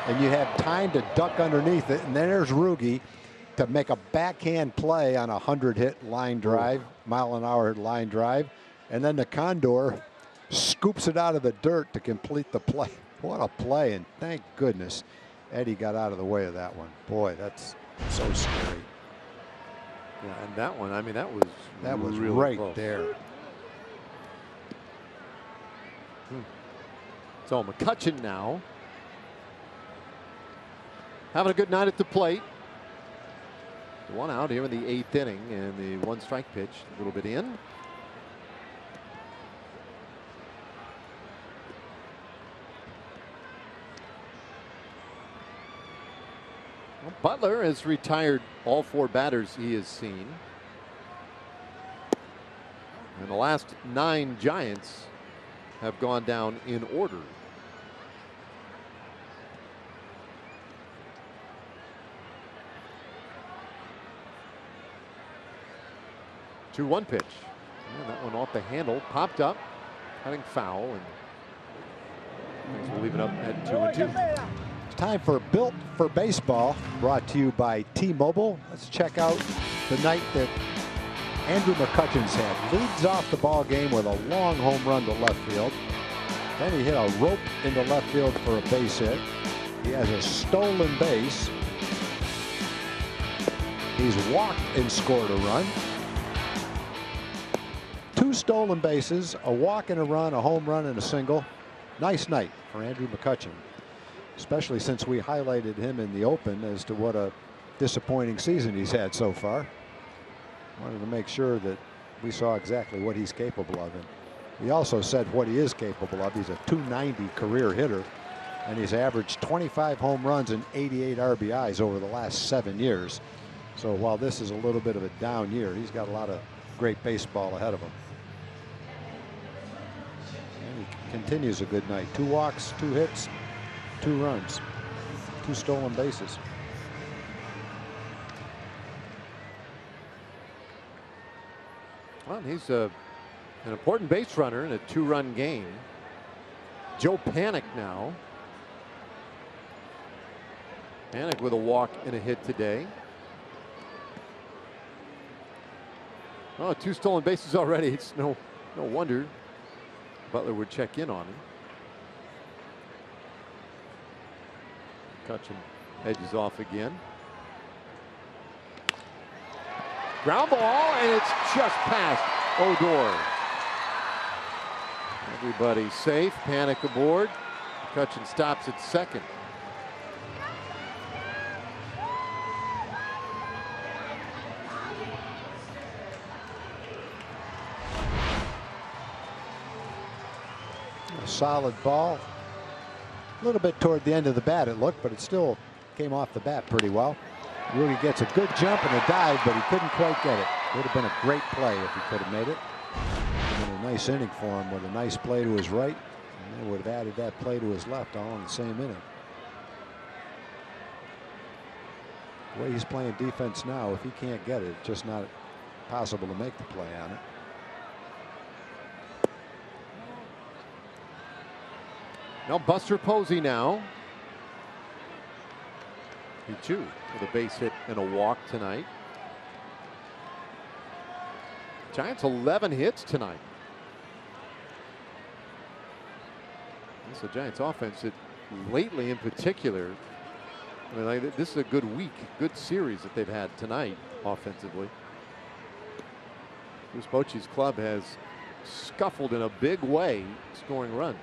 and you have time to duck underneath it, and then there's Ruge to make a backhand play on a 100-hit line drive, mile-an-hour line drive, and then the Condor scoops it out of the dirt to complete the play. What a play, and thank goodness Eddie got out of the way of that one. Boy, that's so scary. Yeah, and that one, I mean, that was really right close. there. So McCutchen now having a good night at the plate. One out here in the 8th inning, and the one strike pitch a little bit in. Well, Butler has retired all 4 batters he has seen. And the last 9 Giants have gone down in order. Two-one pitch. Yeah, that one off the handle, popped up, cutting foul, and we'll leave it up at 2-2. It's time for Built for Baseball, brought to you by T-Mobile. Let's check out the night that Andrew McCutchen's had. Leads off the ball game with a long home run to left field. Then he hit a rope into left field for a base hit. He has a stolen base. He's walked and scored a run. 2 stolen bases, a walk and a run, a home run and a single. Nice night for Andrew McCutchen, especially since we highlighted him in the open as to what a disappointing season he's had so far. Wanted to make sure that we saw exactly what he's capable of. And he also said what he is capable of. He's a .290 career hitter, and he's averaged 25 home runs and 88 RBIs over the last 7 years. So while this is a little bit of a down year, he's got a lot of great baseball ahead of him. And he continues a good night. 2 walks, 2 hits, 2 runs, 2 stolen bases. Well, he's an important base runner in a 2-run game. Joe Panik now. Panik with a walk and a hit today. Oh, 2 stolen bases already. It's no wonder Butler would check in on him. McCutchen edges off again. Ground ball, and it's just past Odor. Everybody safe. Panik aboard. McCutchen stops at second. A solid ball. A little bit toward the end of the bat it looked, but it still came off the bat pretty well. Ruge gets a good jump and a dive, but he couldn't quite get it. Would have been a great play if he could have made it. Would have been a nice inning for him with a nice play to his right, and then would have added that play to his left all in the same inning. The way he's playing defense now, if he can't get it, it's just not possible to make the play on it. Now Buster Posey now. He too with a base hit and a walk tonight. Giants 11 hits tonight. This is the Giants offense that lately in particular, I mean, like, this is a good week, good series that they've had tonight offensively. Bruce Bochy's club has scuffled in a big way scoring runs.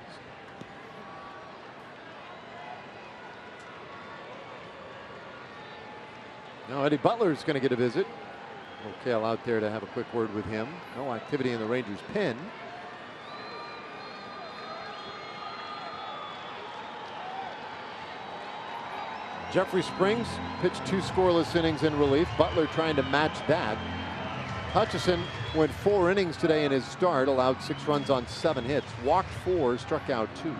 Now Eddie Butler is going to get a visit. O'Kale out there to have a quick word with him. No activity in the Rangers' pen. Jeffrey Springs pitched 2 scoreless innings in relief. Butler trying to match that. Hutchison went 4 innings today in his start, allowed 6 runs on 7 hits, walked 4, struck out 2.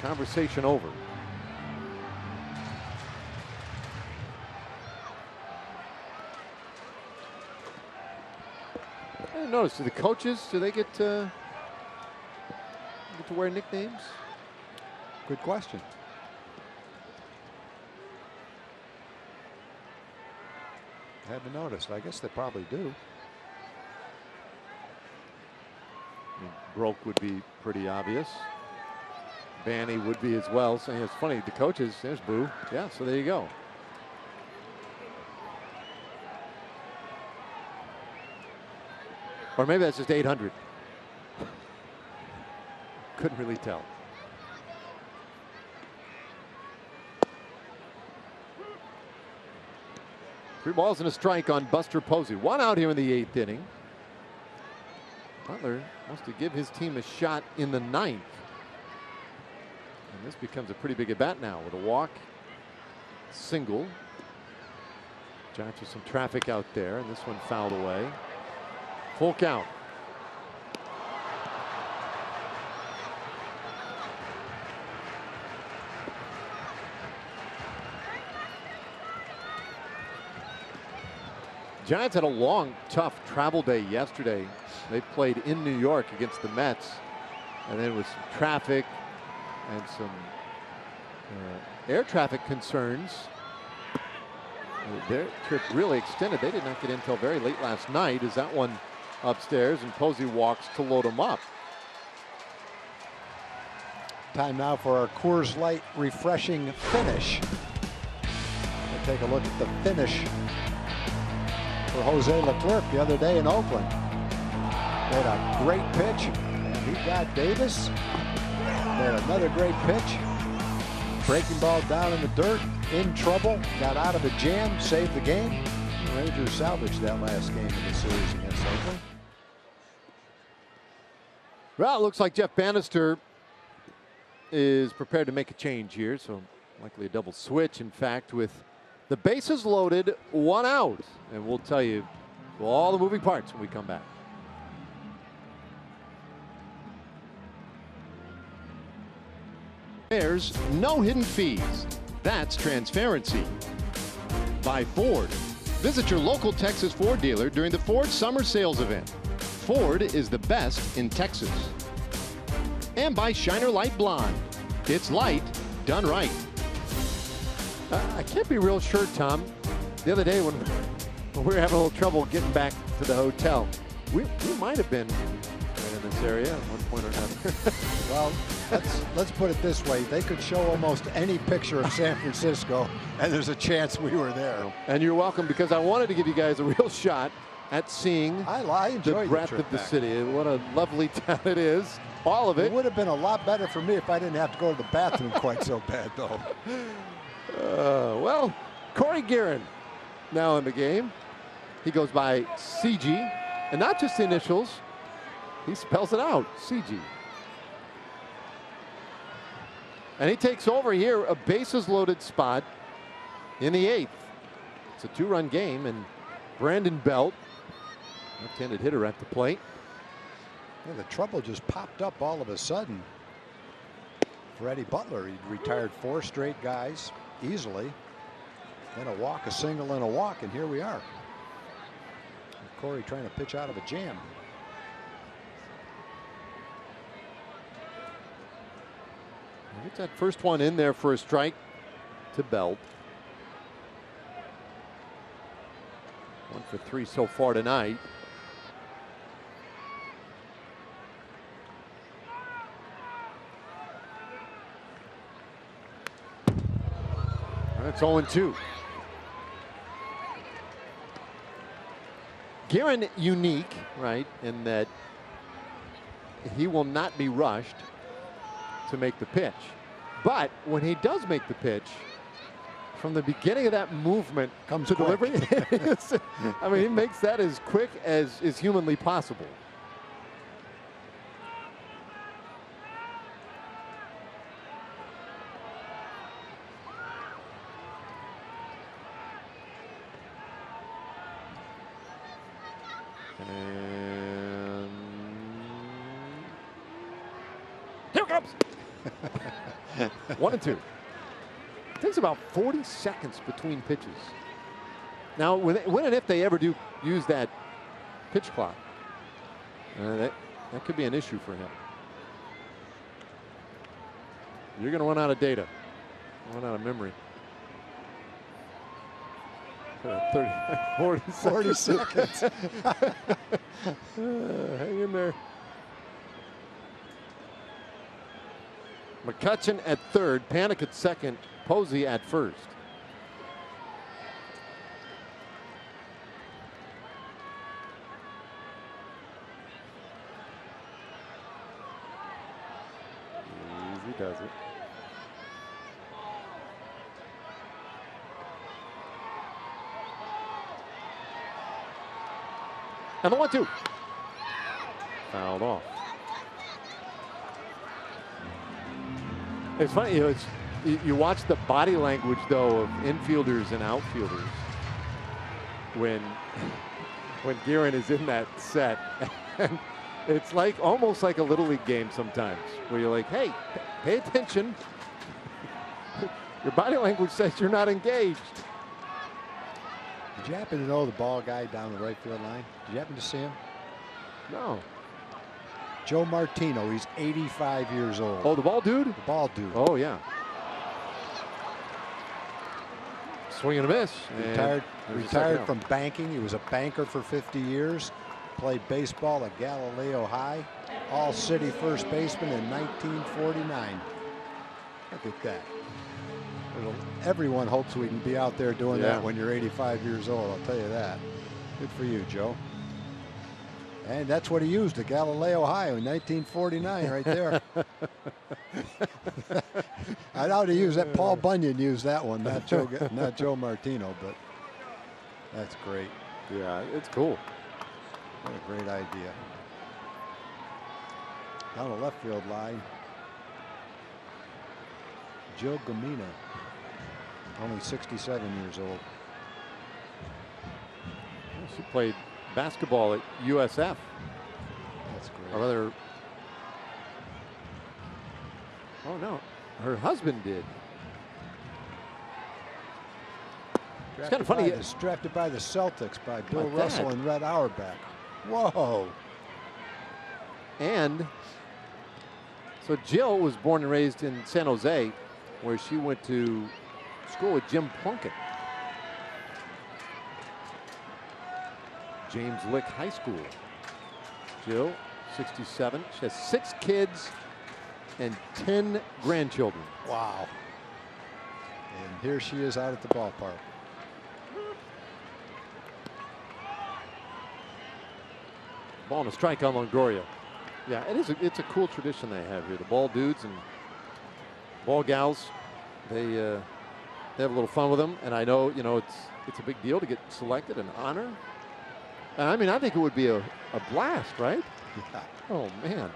conversation over. I didn't notice. Do the coaches, do they get to wear nicknames? Good question. Hadn't noticed. I guess they probably do. I mean, Broke would be pretty obvious. Banny would be as well. So it's funny, the coaches, there's Boo. Yeah, so there you go. Or maybe that's just 800. Couldn't really tell. Three balls and a strike on Buster Posey. One out here in the 8th inning. Butler wants to give his team a shot in the 9th. And this becomes a pretty big at bat now with a walk, single. Giants with some traffic out there, and this one fouled away. Full count. Giants had a long, tough travel day yesterday. They played in New York against the Mets, and then with some traffic and some air traffic concerns, their trip really extended. They did not get in until very late last night as that one upstairs, and Posey walks to load them up. Time now for our Coors Light refreshing finish. We'll take a look at the finish for Jose Leclerc the other day in Oakland. Made a great pitch, and he got Davis. Made another great pitch. Breaking ball down in the dirt, in trouble, got out of a jam, saved the game. The Rangers salvaged that last game of the series against Oakland. Well, it looks like Jeff Bannister is prepared to make a change here, so likely a double switch, in fact, with the bases loaded, one out. And we'll tell you all the moving parts when we come back. There's no hidden fees. That's transparency. By Ford. Visit your local Texas Ford dealer during the Ford Summer Sales Event. Ford is the best in Texas. And by Shiner Light Blonde. It's light done right. I can't be real sure, Tom. The other day when we were having a little trouble getting back to the hotel, we might have been right in this area at one point or another. Well, let's put it this way. They could show almost any picture of San Francisco, and there's a chance we were there. And you're welcome, because I wanted to give you guys a real shot at seeing the breadth of the city. What a lovely town it is. All of it. It would have been a lot better for me if I didn't have to go to the bathroom quite so bad, though. Well, Corey Guerin now in the game. He goes by CG, and not just the initials. He spells it out, CG. And he takes over here, a bases loaded spot in the 8th. It's a 2-run game, and Brandon Belt, left-handed hitter at the plate. Yeah, the trouble just popped up all of a sudden for Eddie Butler. He retired 4 straight guys easily. Then a walk, a single, and a walk, and here we are. And Corey trying to pitch out of a jam. Gets that first one in there for a strike to Belt. 1 for 3 so far tonight. That's 0-2. Guerin unique, right, in that he will not be rushed to make the pitch. But when he does make the pitch, from the beginning of that movement comes to quick. delivery, I mean, he makes that as quick as is humanly possible. And here it comes. 1-2. It takes about 40 seconds between pitches. Now, when and if they ever do use that pitch clock, that could be an issue for him. You're going to run out of data, run out of memory. 40 seconds. Hang in there. McCutcheon at third, Panik at second, Posey at first. Easy does it. And the 1-2. Fouled off. It's funny, you watch the body language, though, of infielders and outfielders when Guerin is in that set. And it's like almost like a Little League game sometimes, where you're like, hey, pay attention. Your body language says you're not engaged. Did you happen to know the ball guy down the right field line? Did you happen to see him? No. Joe Martino, he's 85 years old. Oh, the ball dude? The ball dude. Oh, yeah. Swing and a miss. Retired from banking. He was a banker for 50 years. Played baseball at Galileo High. All-City first baseman in 1949. Look at that. Everyone hopes we can be out there doing that when you're 85 years old, I'll tell you that. Good for you, Joe. And that's what he used at Galileo High in 1949 right there. I doubt he used that. Paul Bunyan used that one, not Joe Martino, but that's great. Yeah, it's cool. What a great idea. Down the left field line, Joe Gamina, only 67 years old. She played basketball at USF. That's great. Or rather, oh no, her husband did. It's kind of funny. Drafted by the Celtics by Bill Russell and Red Auerbach. Whoa. And so Jill was born and raised in San Jose, where she went to school with Jim Plunkett. James Lick High School. Jill, 67. She has 6 kids and 10 grandchildren. Wow. And here she is out at the ballpark. Ball and a strike on Longoria. Yeah, it's a cool tradition they have here. The ball dudes and ball gals, they have a little fun with them. And I know, it's a big deal to get selected and honor. I mean, I think it would be a blast, right? Yeah. Oh, man.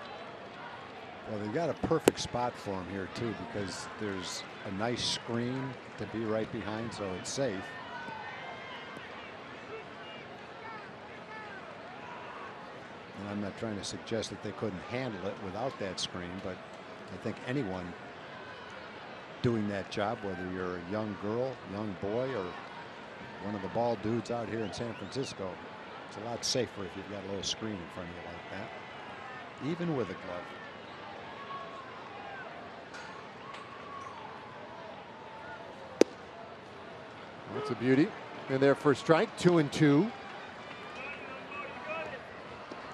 Well, they've got a perfect spot for him here, too, because there's a nice screen to be right behind, so it's safe. And I'm not trying to suggest that they couldn't handle it without that screen, but I think anyone doing that job, whether you're a young girl, young boy, or one of the ball dudes out here in San Francisco, it's a lot safer if you've got a little screen in front of you like that, even with a glove. That's a beauty. And there for strike, 2-2.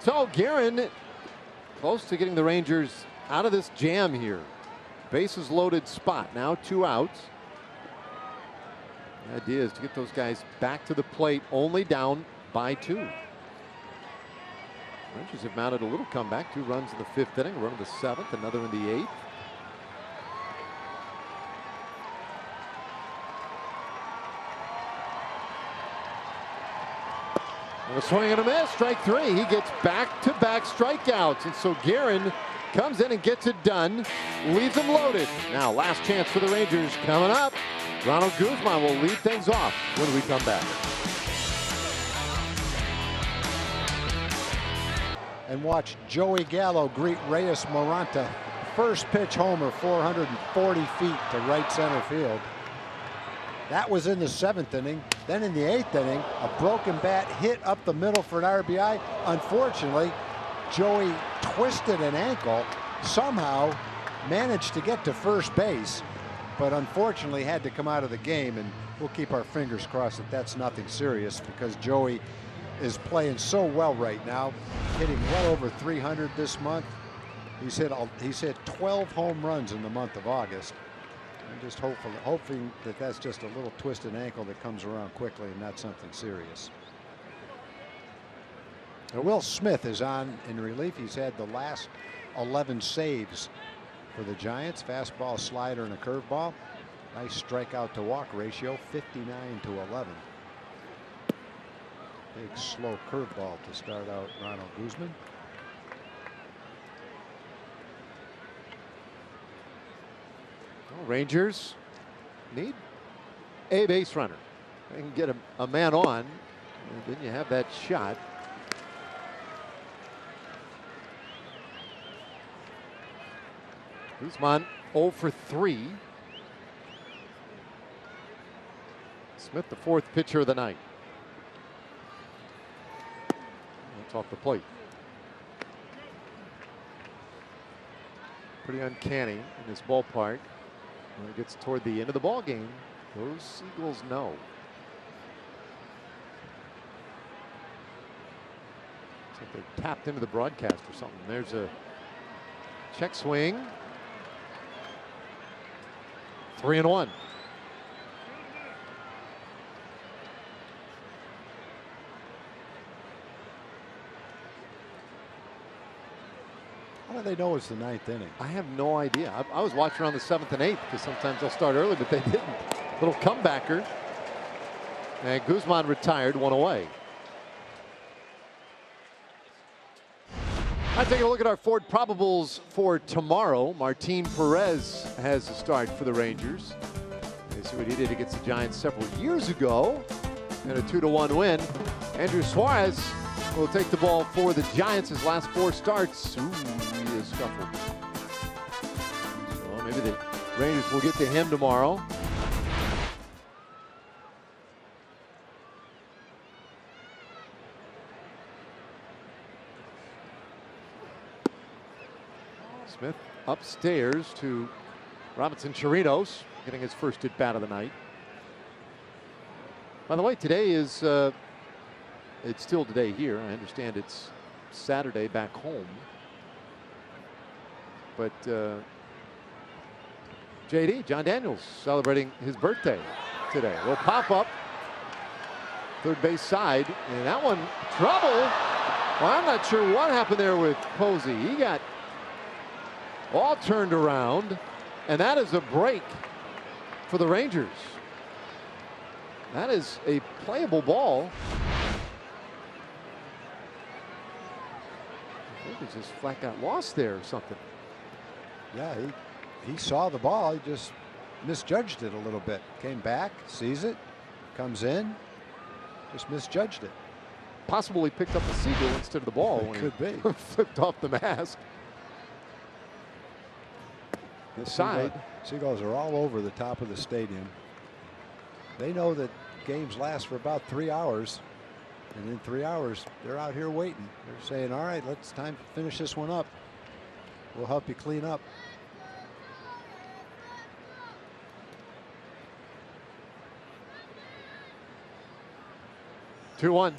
So Guerin close to getting the Rangers out of this jam here. Bases loaded spot. Now 2 outs. The idea is to get those guys back to the plate, only down by 2. Rangers have mounted a little comeback. 2 runs in the 5th inning, a run in the 7th, another in the 8th. A swing and a miss, strike 3. He gets back-to-back strikeouts, and so Guerin comes in and gets it done, leaves them loaded. Now, last chance for the Rangers coming up. Ronald Guzman will lead things off when we come back. And watch Joey Gallo greet Reyes Moranta first pitch homer 440 feet to right center field. That was in the 7th inning. Then in the 8th inning, a broken bat hit up the middle for an RBI. Unfortunately, Joey twisted an ankle, somehow managed to get to first base, but unfortunately had to come out of the game, and we'll keep our fingers crossed that that's nothing serious, because Joey is playing so well right now, hitting well over 300 this month. He's hit 12 home runs in the month of August. I'm just hoping that that's just a little twisted ankle that comes around quickly and not something serious. Now, Will Smith is on in relief. He's had the last 11 saves for the Giants. Fastball, slider, and a curveball. Nice strikeout to walk ratio, 59-11. Big slow curveball to start out Ronald Guzman. Well, Rangers need a base runner. They can get a man on, and then you have that shot. Guzman 0 for 3. Smith, the 4th pitcher of the night. That's off the plate. Pretty uncanny in this ballpark. When it gets toward the end of the ball game, those Seagulls know. It's like they're tapped into the broadcast or something. There's a check swing. 3-1. How do they know it's the 9th inning? I have no idea. I was watching around the 7th and 8th, because sometimes they'll start early, but they didn't. Little comebacker. And Guzman retired, 1 away. All right, taking a look at our Ford probables for tomorrow. Martin Perez has a start for the Rangers. They see what he did against the Giants several years ago in a 2-1 win. Andrew Suarez will take the ball for the Giants. His last 4 starts. Ooh, he is scuffled. So maybe the Rangers will get to him tomorrow. Smith upstairs to Robinson Chirinos, getting his first at bat of the night. By the way, today is it's still today here. I understand it's Saturday back home. But JD, John Daniels, celebrating his birthday today. A little pop-up, third base side, and that one, trouble. Well, I'm not sure what happened there with Posey. He got all turned around, and that is a break for the Rangers. That is a playable ball. I think he just flat got lost there or something. Yeah, he saw the ball. He just misjudged it a little bit. Came back, sees it, comes in, just misjudged it. Possibly he picked up the seagull instead of the ball. It could be. Flipped off the mask. The side. Seagulls are all over the top of the stadium. They know that games last for about 3 hours. And in 3 hours, they're out here waiting. They're saying, all right, it's time to finish this one up. We'll help you clean up. Two-one.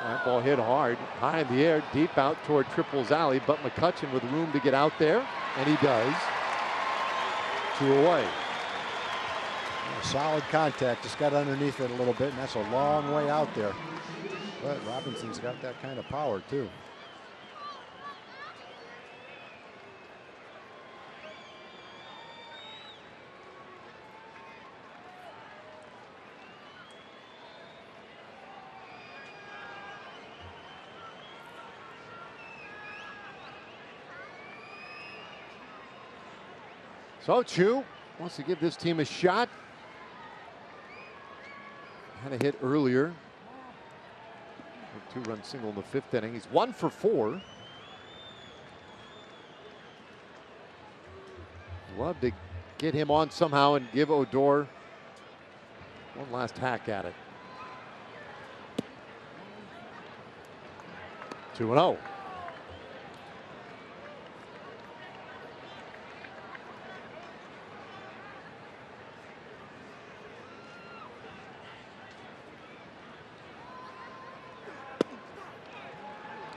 That ball hit hard, high in the air, deep out toward Triple's alley, but McCutchen with room to get out there, and he does. 2 away. Solid contact, just got underneath it a little bit, and that's a long way out there. But Robinson's got that kind of power too. So Chu wants to give this team a shot. Had a hit earlier. A 2-run single in the 5th inning. He's 1 for 4. Love to get him on somehow and give Odor one last hack at it. 2-0.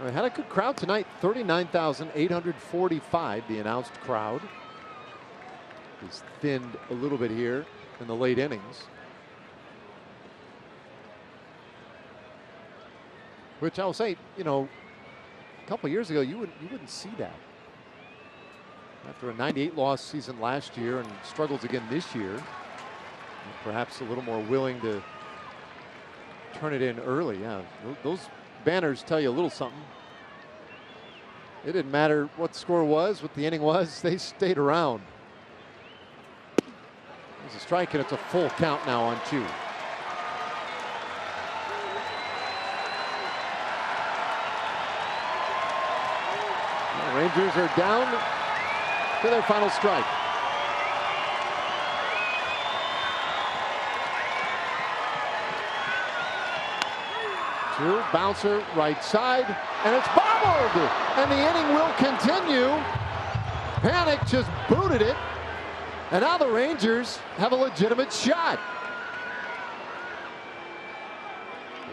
We had a good crowd tonight, 39,845, the announced crowd. Is thinned a little bit here in the late innings. Which I'll say, you know, a couple years ago, you wouldn't see that. After a 98 loss season last year and struggles again this year, perhaps a little more willing to turn it in early. Yeah, those banners tell you a little something. It didn't matter what the score was, what the inning was, they stayed around. There's a strike and it's a full count now on 2. The Rangers are down to their final strike. Bouncer right side, and it's bobbled, and the inning will continue. Panic just booted it, and now the Rangers have a legitimate shot.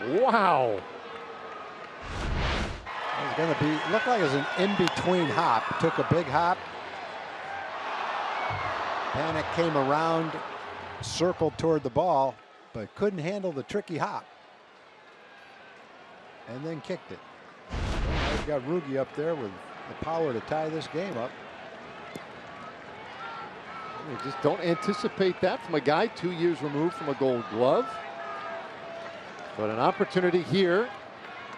Wow. It was going to be, looked like it was an in-between hop. Took a big hop. Panic came around, circled toward the ball, but couldn't handle the tricky hop. And then kicked it. Now he's got Rugi up there with the power to tie this game up. You just don't anticipate that from a guy 2 years removed from a Gold Glove. But an opportunity here.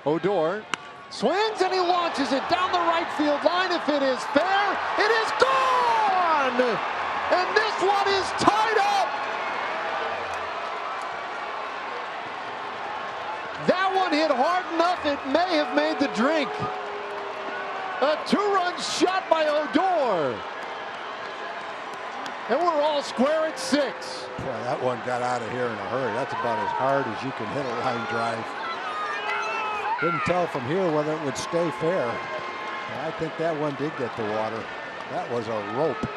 Odor swings and he launches it down the right field line. If it is fair, it is gone! And this one is tied up! That one hit hard enough, it may have made the drink. A 2-run shot by Odor. And we're all square at 6. Boy, that one got out of here in a hurry. That's about as hard as you can hit a line drive. Couldn't tell from here whether it would stay fair. And I think that one did get the water. That was a rope.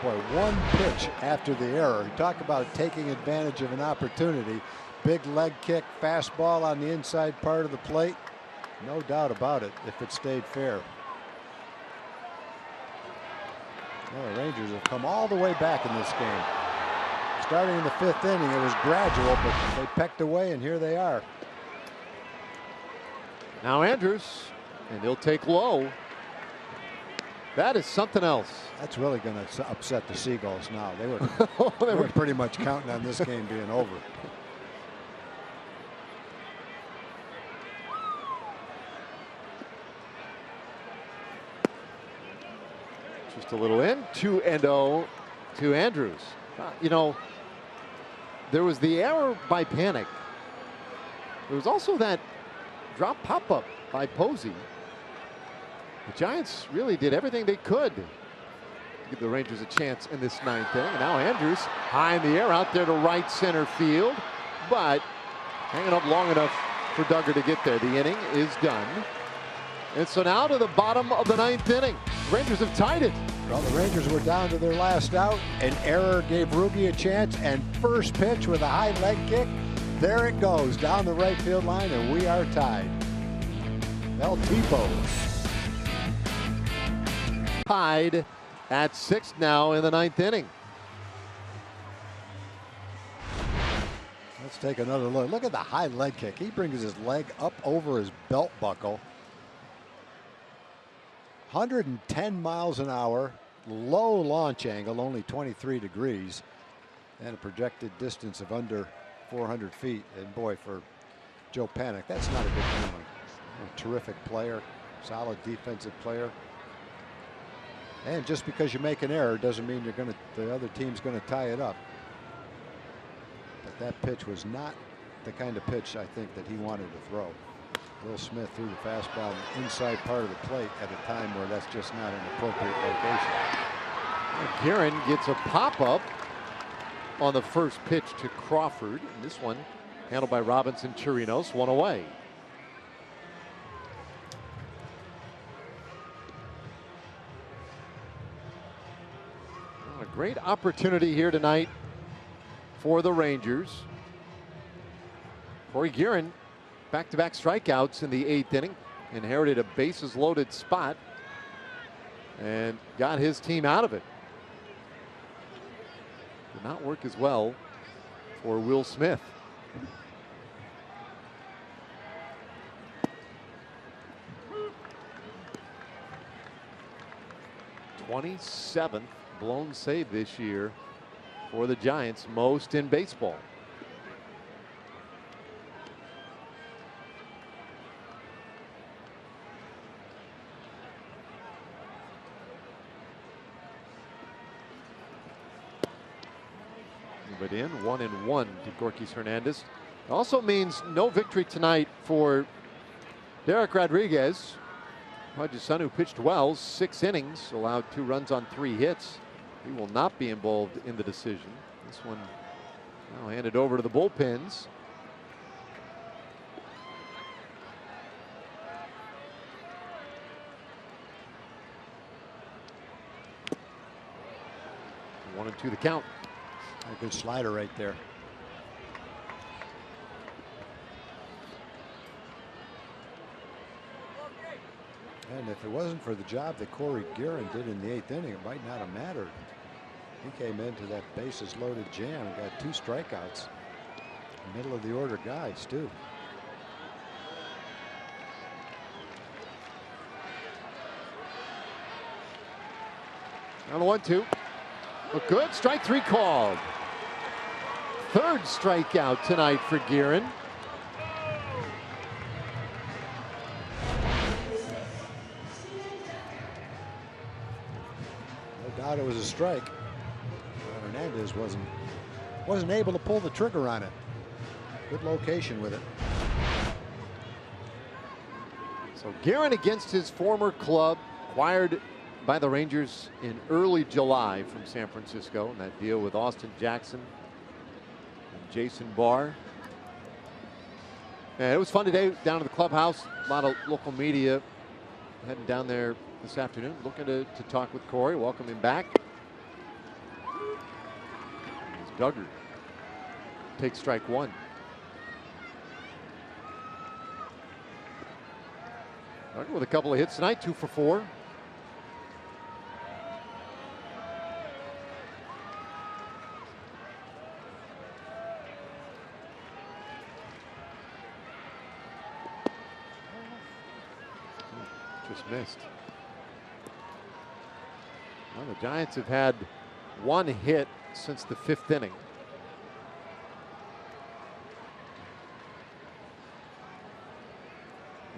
Boy, one pitch after the error. Talk about taking advantage of an opportunity. Big leg kick, fastball on the inside part of the plate. No doubt about it if it stayed fair. Well, the Rangers have come all the way back in this game. Starting in the 5th inning, it was gradual, but they pecked away, and here they are. Now Andrews, and he'll take low. That is something else. That's really going to upset the Seagulls now. They were pretty much counting on this game being over. Just a little in, 2-0 to Andrews. You know, there was the error by Panic. There was also that drop pop-up by Posey. The Giants really did everything they could to give the Rangers a chance in this 9th inning. And now Andrews high in the air out there to right center field, but hanging up long enough for Duggar to get there. The inning is done. And so now to the bottom of the 9th inning. Rangers have tied it. Well, the Rangers were down to their last out. An error gave Rugi a chance, and first pitch with a high leg kick. There it goes down the right field line, and we are tied. El Tipo. Tied at 6 now in the 9th inning. Let's take another look. Look at the high leg kick. He brings his leg up over his belt buckle. 110 miles an hour, low launch angle, only 23 degrees, and a projected distance of under 400 feet. And boy, for Joe Panic, that's not a good feeling. A terrific player, solid defensive player. And just because you make an error doesn't mean the other team's going to tie it up. But that pitch was not the kind of pitch I think that he wanted to throw. Will Smith threw the fastball in the inside part of the plate at a time where that's just not an appropriate location. Guerin gets a pop-up on the first pitch to Crawford. And this one handled by Robinson Chirinos, one away. A great opportunity here tonight for the Rangers. Corey Guerin, back-to-back strikeouts in the 8th inning, inherited a bases-loaded spot and got his team out of it. Did not work as well for Will Smith. '27th blown save this year for the Giants, most in baseball. But in 1-1 to Gorkys Hernandez. Also means no victory tonight for Derek Rodriguez, Hodges' son, who pitched well, 6 innings, allowed 2 runs on 3 hits. He will not be involved in the decision. This one now handed over to the bullpens. One and 2 the count. A good slider right there. And if it wasn't for the job that Corey Guerin did in the 8th inning, it might not have mattered. He came into that bases loaded jam and got 2 strikeouts. Middle of the order guys too. On the 1-2. A good strike 3 called. 3rd strikeout tonight for Guerin. No doubt it was a strike. Hernandez wasn't able to pull the trigger on it. Good location with it. So Guerin against his former club, acquired by the Rangers in early July from San Francisco, and that deal with Austin Jackson and Jason Barr. And it was fun today down at the clubhouse. A lot of local media heading down there this afternoon, looking to talk with Corey, welcome him back. As Duggar takes strike 1. Duggar with a couple of hits tonight, 2 for 4. Missed. Well, the Giants have had 1 hit since the 5th inning.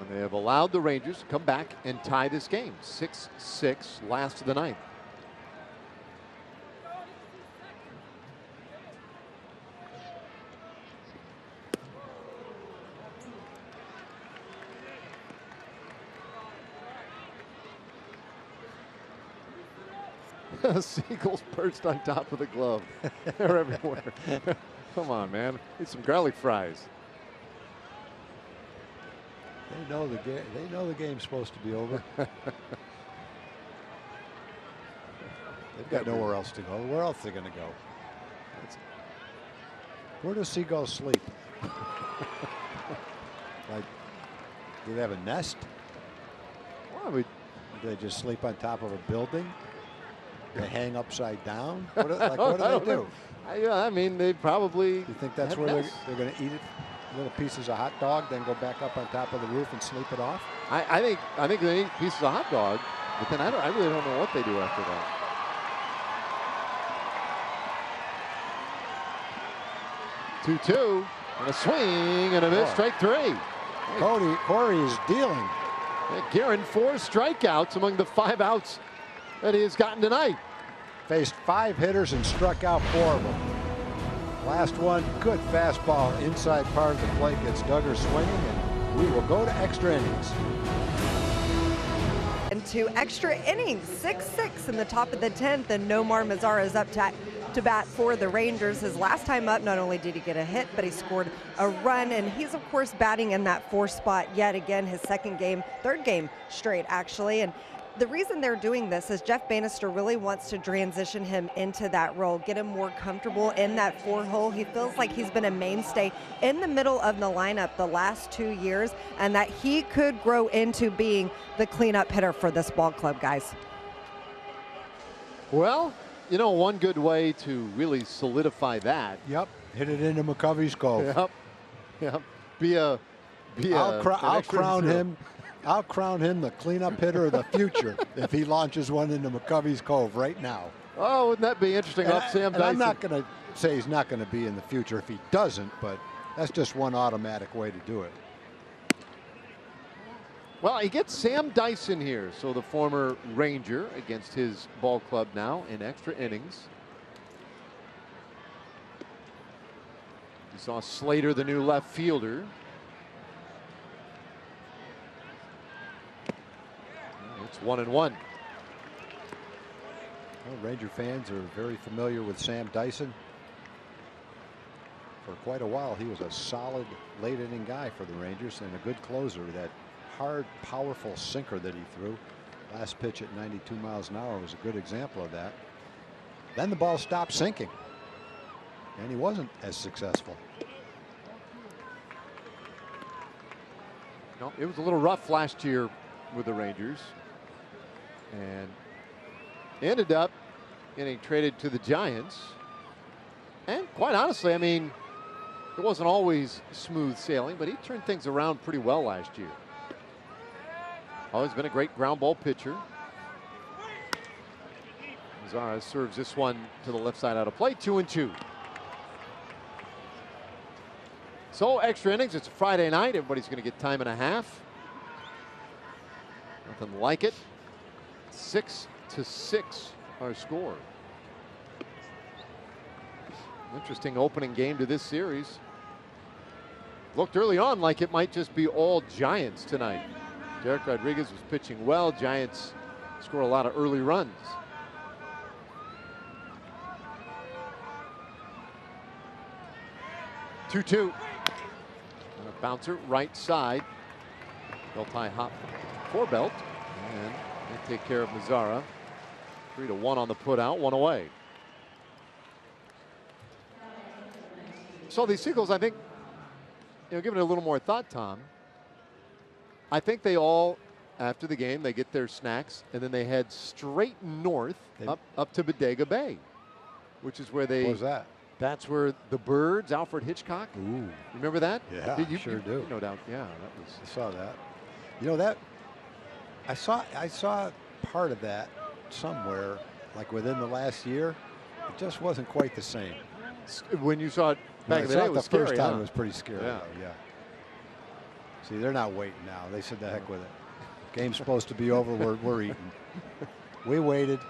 And they have allowed the Rangers to come back and tie this game. 6-6 last of the 9th. Seagulls perched on top of the glove. They're everywhere. Come on, man. Need some garlic fries. They know the game's supposed to be over. They've got nowhere else to go. Where else are they going to go? Where do seagulls sleep? Like, do they have a nest? Well, do they just sleep on top of a building? They hang upside down? What do they do? I mean, they probably. You think that's where they're going to eat it? Little pieces of hot dog, then go back up on top of the roof and sleep it off? I think they eat pieces of hot dog, but then I really don't know what they do after that. 2-2 and a swing and a miss, strike 3. Corey is dealing. Guerin 4 strikeouts among the 5 outs that he has gotten tonight. Faced 5 hitters and struck out 4 of them. Last one, good fastball inside part of the plate, gets Duggar swinging, and We will go to extra innings. Into extra innings, 6-6 in the top of the 10th, and Nomar Mazara is up to bat for the Rangers. His last time up, not only did he get a hit, but he scored a run, and he's of course batting in that 4th spot yet again, his third game straight actually. And the reason they're doing this is Jeff Bannister really wants to transition him into that role, get him more comfortable in that 4 hole. He feels like he's been a mainstay in the middle of the lineup the last 2 years, and that he could grow into being the cleanup hitter for this ball club, guys. Well, you know, one good way to really solidify that. Yep, hit it into McCovey's Cove. Yep. I'll crown him. I'll crown him the cleanup hitter of the future if he launches one into McCovey's Cove right now. Oh, wouldn't that be interesting? Off Sam Dyson. I'm not going to say he's not going to be in the future if he doesn't, but that's just one automatic way to do it. Well, he gets Sam Dyson here, so the former Ranger against his ball club now in extra innings. You saw Slater, the new left fielder. It's 1-1. Well, Ranger fans are very familiar with Sam Dyson. For quite a while, he was a solid late inning guy for the Rangers and a good closer. That hard, powerful sinker that he threw. Last pitch at 92 miles an hour was a good example of that. Then the ball stopped sinking, and he wasn't as successful. No, it was a little rough last year with the Rangers, and ended up getting traded to the Giants. And quite honestly, I mean, it wasn't always smooth sailing, but he turned things around pretty well last year. Always been a great ground ball pitcher. Mazara serves this one to the left side out of play, 2-2. So extra innings, it's a Friday night. Everybody's going to get time and a half. Nothing like it. 6-6 our score. Interesting opening game to this series. Looked early on like it might just be all Giants tonight. Derek Rodriguez was pitching well. Giants score a lot of early runs. Two. A bouncer right side. Belt high hop for Belt. And they take care of Mazara. 3-1 on the put out, 1 away. So these Seagulls, I think, give it a little more thought, Tom. I think they all, after the game, they get their snacks and then they head straight north up to Bodega Bay, which is where they. What was that? That's where the Birds, Alfred Hitchcock. Ooh. You remember that? Yeah, sure do. No doubt. Yeah, that was. I saw that. You know that. I saw part of that somewhere, like within the last year. It just wasn't quite the same. When you saw it back in the day, it was scary. The first time huh? it was pretty scary. Yeah. Though, yeah. See, they're not waiting now. They said the heck with it. Game's supposed to be over. We're eating. We waited.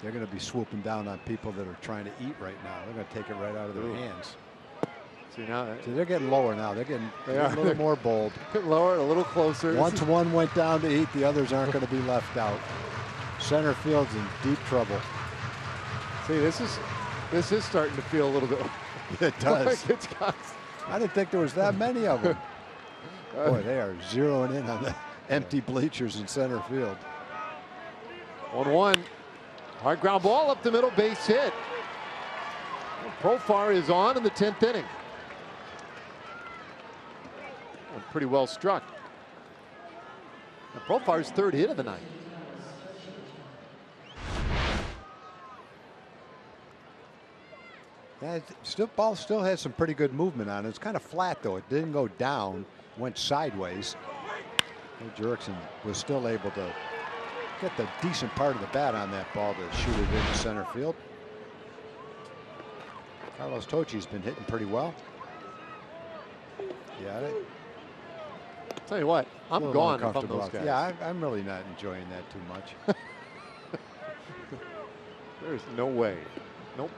They're going to be swooping down on people that are trying to eat right now. They're going to take it right out of their hands. See now, they're getting lower now. They're getting a little more bold. Lower, a little closer. Once one went down to eat, the others aren't going to be left out. Center field's in deep trouble. See, this is starting to feel a little bit. It does. Like it's got. I didn't think there was that many of them. Boy, they are zeroing in on the empty bleachers in center field. 1-1. Hard ground ball up the middle, base hit. Profar is on in the 10th inning. Pretty well struck. Profar's third hit of the night. Yeah, ball still has some pretty good movement on it. It's kind of flat though. It didn't go down, went sideways. Jurickson was still able to get the decent part of the bat on that ball to shoot it into center field. Carlos Tocci's been hitting pretty well. Yeah. Tell you what, I'm gone if I'm those guys. Yeah, I'm really not enjoying that too much. There's no way. Nope.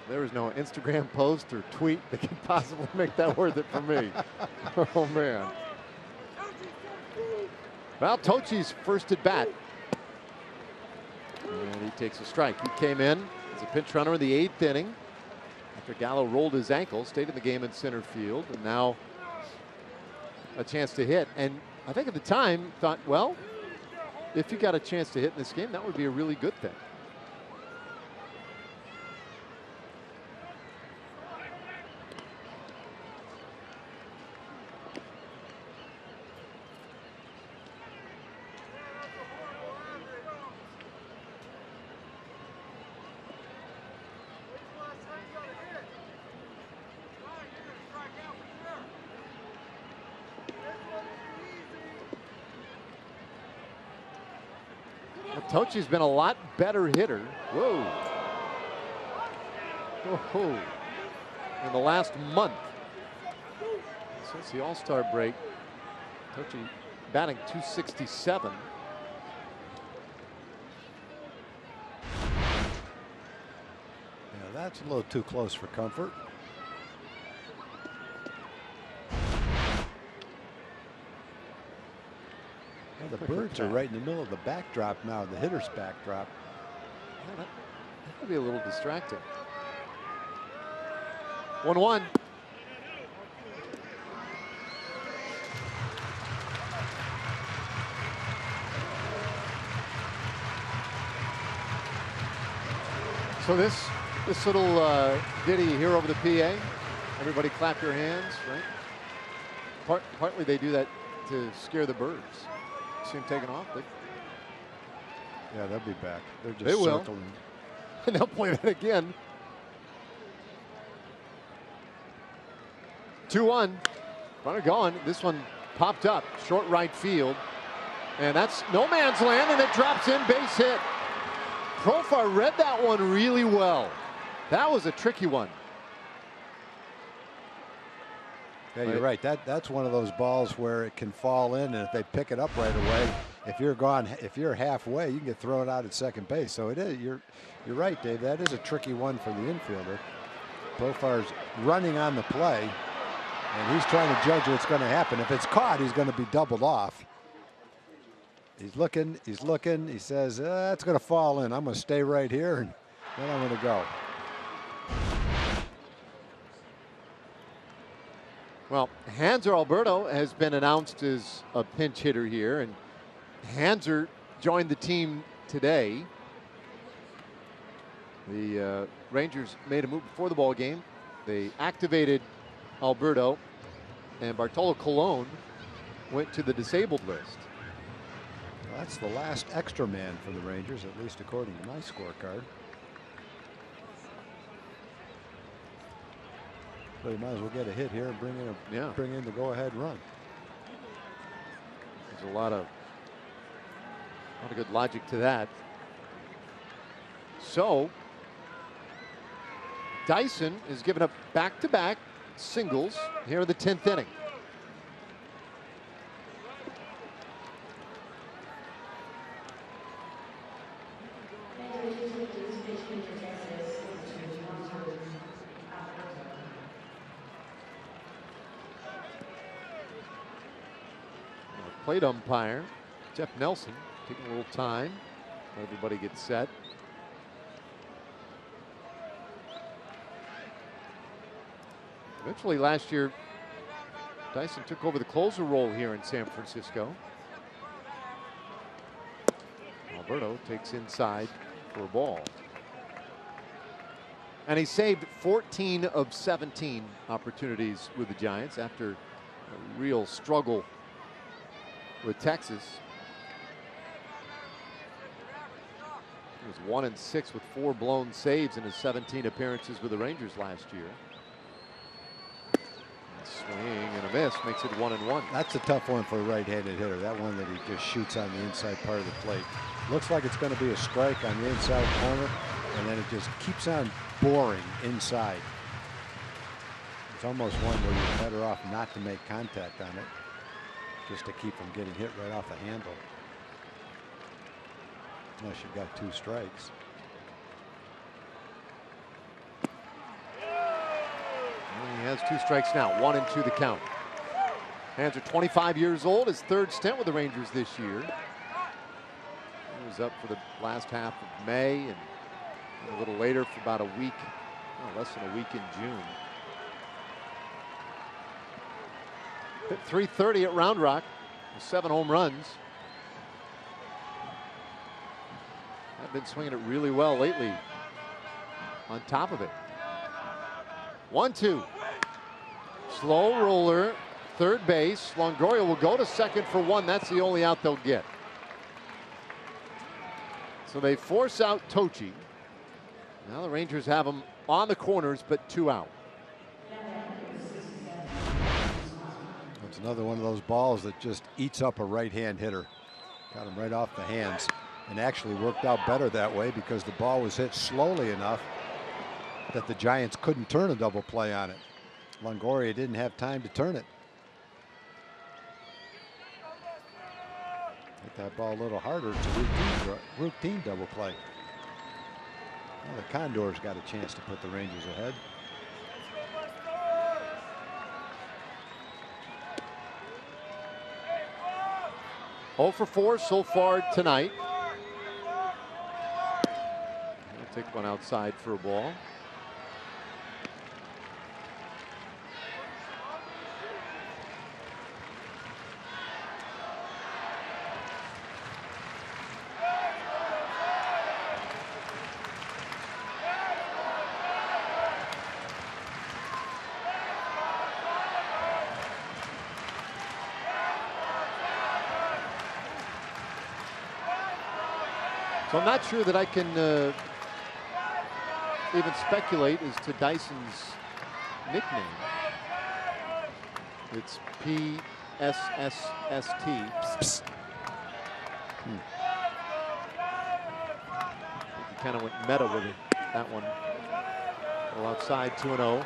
There is no Instagram post or tweet that can possibly make that worth it for me. Oh, man. Well, Tochi's first at bat. And he takes a strike. He came in as a pinch runner in the 8th inning after Gallo rolled his ankle, stayed in the game in center field, and now a chance to hit. And I think at the time thought, well, if you got a chance to hit in this game, that would be a really good thing. Tochi's been a lot better hitter. Whoa. Whoa. In the last month. Since the All-Star break, Tochi batting .267. Yeah, that's a little too close for comfort. The birds are right in the middle of the backdrop now, the hitter's backdrop. Yeah, that would be a little distracting. 1-1. So this little ditty here over the PA, everybody clap your hands, right? Partly they do that to scare the birds. See them taking off. Yeah, they'll be back. They're just they will. circling. And they'll play that again. 2-1. Runner gone. This one popped up. Short right field. And that's no man's land, and it drops in, base hit. Profar read that one really well. That was a tricky one. Yeah, you're right. That's one of those balls where it can fall in, and if they pick it up right away, if you're halfway, you can get thrown out at second base. So it is. You're right, Dave. That is a tricky one for the infielder. Profar's running on the play, and he's trying to judge what's going to happen. If it's caught, he's going to be doubled off. He's looking. He's looking. He says, "It's going to fall in. I'm going to stay right here, and then I'm going to go." Well, Hanser Alberto has been announced as a pinch hitter here, and Hanser joined the team today. The Rangers made a move before the ball game. They activated Alberto, and Bartolo Colon went to the disabled list. Well, that's the last extra man for the Rangers, at least according to my scorecard. So you might as well get a hit here and bring in the go-ahead run. There's a lot of good logic to that. So Dyson is giving up back-to-back singles here in the 10th inning. Plate umpire Jeff Nelson taking a little time. Everybody gets set. Eventually last year, Dyson took over the closer role here in San Francisco. Alberto takes inside for a ball. And he saved 14 of 17 opportunities with the Giants after a real struggle with Texas. He was 1-6 with 4 blown saves in his 17 appearances with the Rangers last year. Swing and a miss makes it 1-1. That's a tough one for a right-handed hitter. That one that he just shoots on the inside part of the plate. Looks like it's going to be a strike on the inside corner, and then it just keeps on boring inside. It's almost one where you're better off not to make contact on it, just to keep from getting hit right off the handle. Unless you've got 2 strikes. He has 2 strikes now, 1-2 the count. Hands are 25 years old, his 3rd stint with the Rangers this year. He was up for the last half of May and a little later for about a week, less than a week in June. Hit .330 at Round Rock with 7 home runs. I've been swinging it really well lately on top of it. 1-2. Slow roller, third base. Longoria will go to second for 1. That's the only out they'll get. So they force out Tochi. Now the Rangers have him on the corners, but 2 out. That's another one of those balls that just eats up a right-hand hitter. Got him right off the hands, and actually worked out better that way because the ball was hit slowly enough that the Giants couldn't turn a double play on it. Longoria didn't have time to turn it. Hit that ball a little harder. It's a routine double play. Well, the Condors got a chance to put the Rangers ahead. Oh for 4 so far tonight. He'll take one outside for a ball. So I'm not sure that I can even speculate as to Dyson's nickname. It's P-S-S-S-T. He kind of went meta with it, that one. Well, outside 2-0.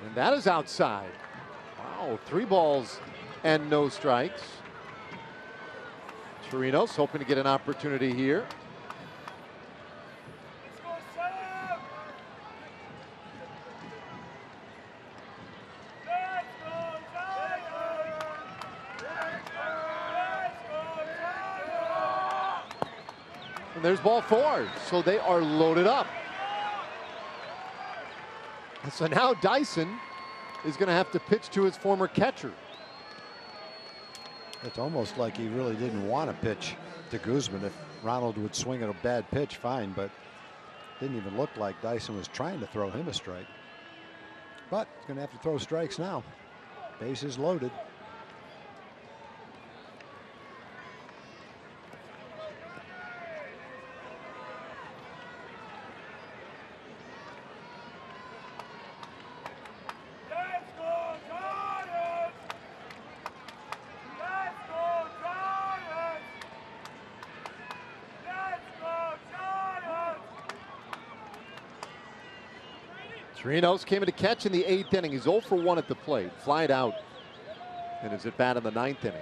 And that is outside. Wow, 3 balls and no strikes. Chirinos hoping to get an opportunity here. And there's ball 4, so they are loaded up. So now Dyson is going to have to pitch to his former catcher. It's almost like he really didn't want to pitch to Guzman. If Ronald would swing at a bad pitch, fine, but didn't even look like Dyson was trying to throw him a strike. But he's going to have to throw strikes now. Bases loaded. Chirinos came in to catch in the 8th inning. He's 0 for 1 at the plate. Flied out and is at bat in the 9th inning.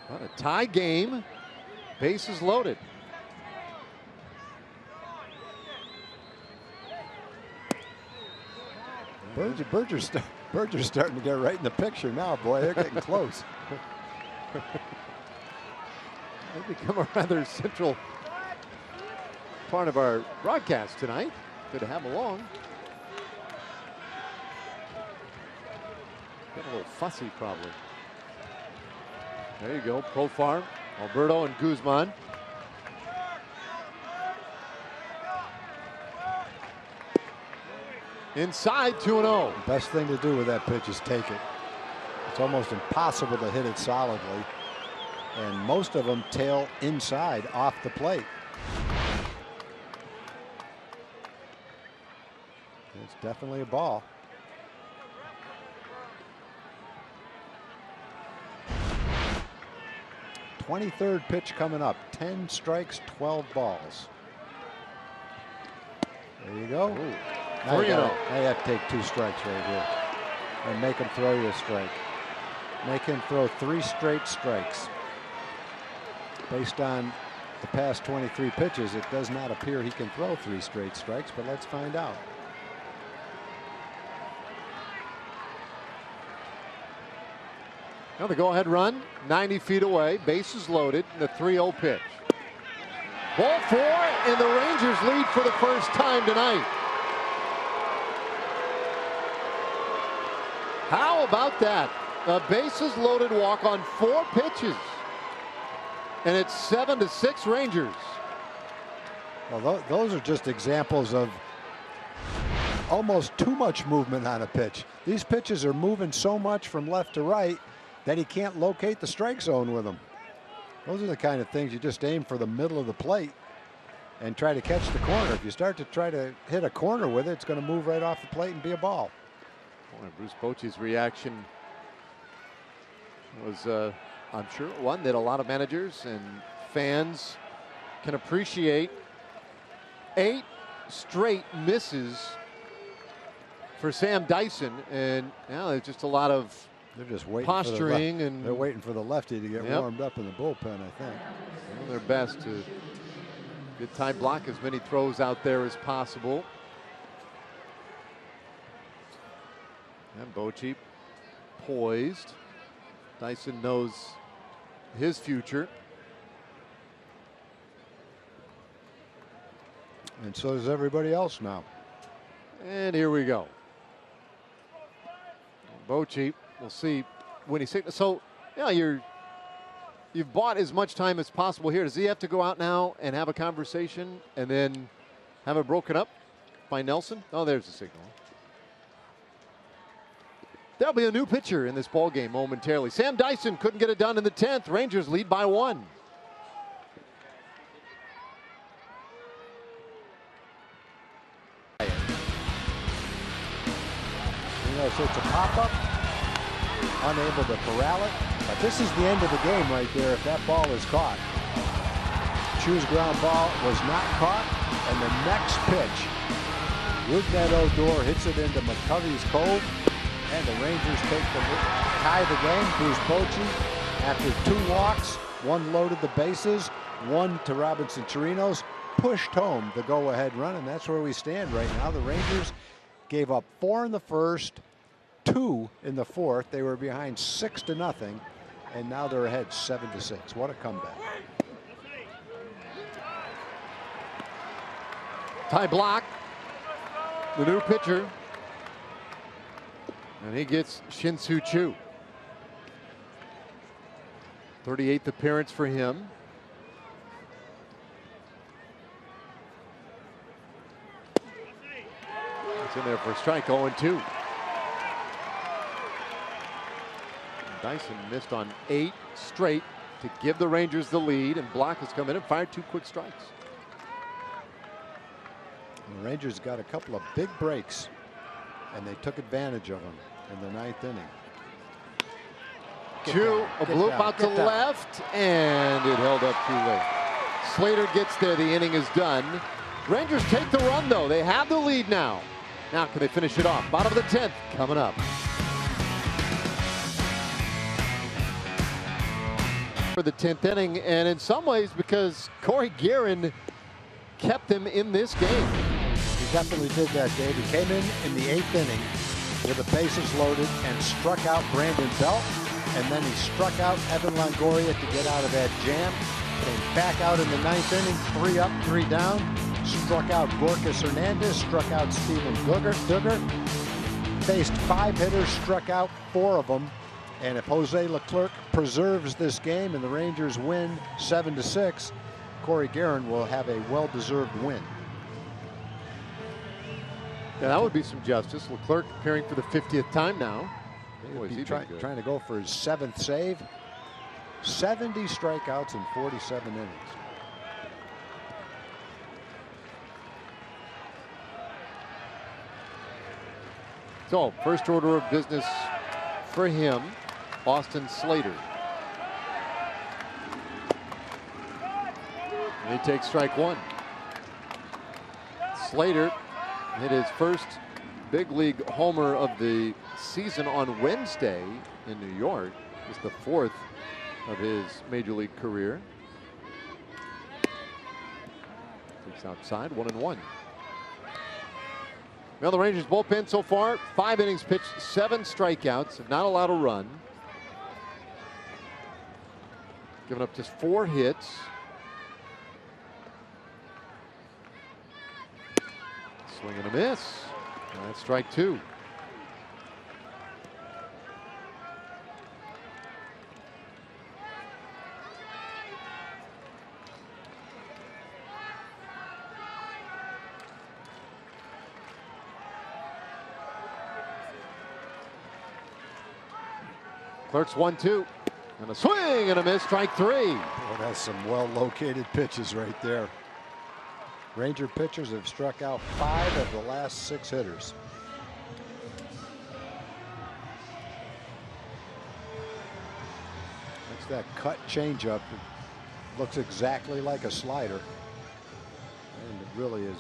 What a tie game. Bases loaded. Berger's starting to get right in the picture now, boy. They're getting close. They've become a rather central part of our broadcast tonight. Good to have along. Getting a little fussy probably. There you go, Profar, Alberto and Guzman. Inside 2-0. Best thing to do with that pitch is take it. It's almost impossible to hit it solidly. And most of them tail inside off the plate. It's definitely a ball. 23rd pitch coming up. 10 strikes, 12 balls. There you go. Now you have to take 2 strikes right here. And make him throw you a strike. Make him throw 3 straight strikes. Based on the past 23 pitches, it does not appear he can throw 3 straight strikes, but let's find out. Now the go-ahead run, 90 feet away, bases loaded, the 3-0 pitch. Ball 4, and the Rangers lead for the first time tonight. How about that? A bases loaded walk on 4 pitches. And it's 7-6 Rangers. Well, those are just examples of almost too much movement on a pitch. These pitches are moving so much from left to right that he can't locate the strike zone with them. Those are the kind of things you just aim for the middle of the plate and try to catch the corner. If you start to try to hit a corner with it, it's going to move right off the plate and be a ball. Boy, Bruce Bochy's reaction was, I'm sure, one that a lot of managers and fans can appreciate. 8 straight misses for Sam Dyson, and now there's just a lot of posturing, and they're waiting for the lefty to get warmed up in the bullpen, I think. Doing their best to get Ty block as many throws out there as possible. And Bochy poised. Dyson knows his future. And so does everybody else now. And here we go. Bochy, we'll see when he's sick. So, yeah, you've bought as much time as possible here. Does he have to go out now and have a conversation and then have it broken up by Nelson? Oh, there's the signal. There'll be a new pitcher in this ball game momentarily. Sam Dyson couldn't get it done in the 10th. Rangers lead by 1. So it's a pop-up, unable to corral it, but this is the end of the game right there if that ball is caught. Chu's ground ball was not caught, and the next pitch, Rougned Odor hits it into McCovey's Cove, and the Rangers tie the game. Bruce Bochy, after 2 walks, 1 loaded the bases, 1 to Robinson Chirinos, pushed home the go-ahead run, and that's where we stand right now. The Rangers gave up 4 in the first, 2 in the 4th. They were behind 6-0, and now they're ahead 7-6. What a comeback. Ty block, the new pitcher, and he gets Shin-Soo Choo. 38th appearance for him. It's in there for a strike, 0-2. Dyson missed on 8 straight to give the Rangers the lead, and Block has come in and fired 2 quick strikes. The Rangers got a couple of big breaks, and they took advantage of them in the 9th inning. A bloop out to left, and it held up too late. Slater gets there, the inning is done. Rangers take the run, though. They have the lead now. Now can they finish it off? Bottom of the 10th coming up. For the 10th inning, and in some ways because Corey Guerin kept them in this game. He definitely did that, Dave. He came in the 8th inning with the bases loaded and struck out Brandon Belt, and then he struck out Evan Longoria to get out of that jam. Came back out in the 9th inning, 3 up, 3 down. Struck out Gorkas Hernandez, struck out Steven Duggar. Faced 5 hitters, struck out 4 of them. And if Jose Leclerc preserves this game and the Rangers win 7-6, Corey Guerin will have a well-deserved win. Yeah, that would be some justice. Leclerc appearing for the 50th time now. He's trying to go for his 7th save. 70 strikeouts in 47 innings. So, first order of business for him, Austin Slater. And he takes strike one. Slater hit his first big league homer of the season on Wednesday in New York. It's the fourth of his major league career. Takes outside, 1-1. Well, the Rangers bullpen so far, 5 innings pitched, 7 strikeouts, have not allowed a run. Given up just 4 hits. Swing and a miss. And that's strike 2. Clerks 1-2. And a swing and a miss, strike 3. Boy, that's some well-located pitches right there. Ranger pitchers have struck out 5 of the last 6 hitters. That's that cut changeup. It looks exactly like a slider. And it really is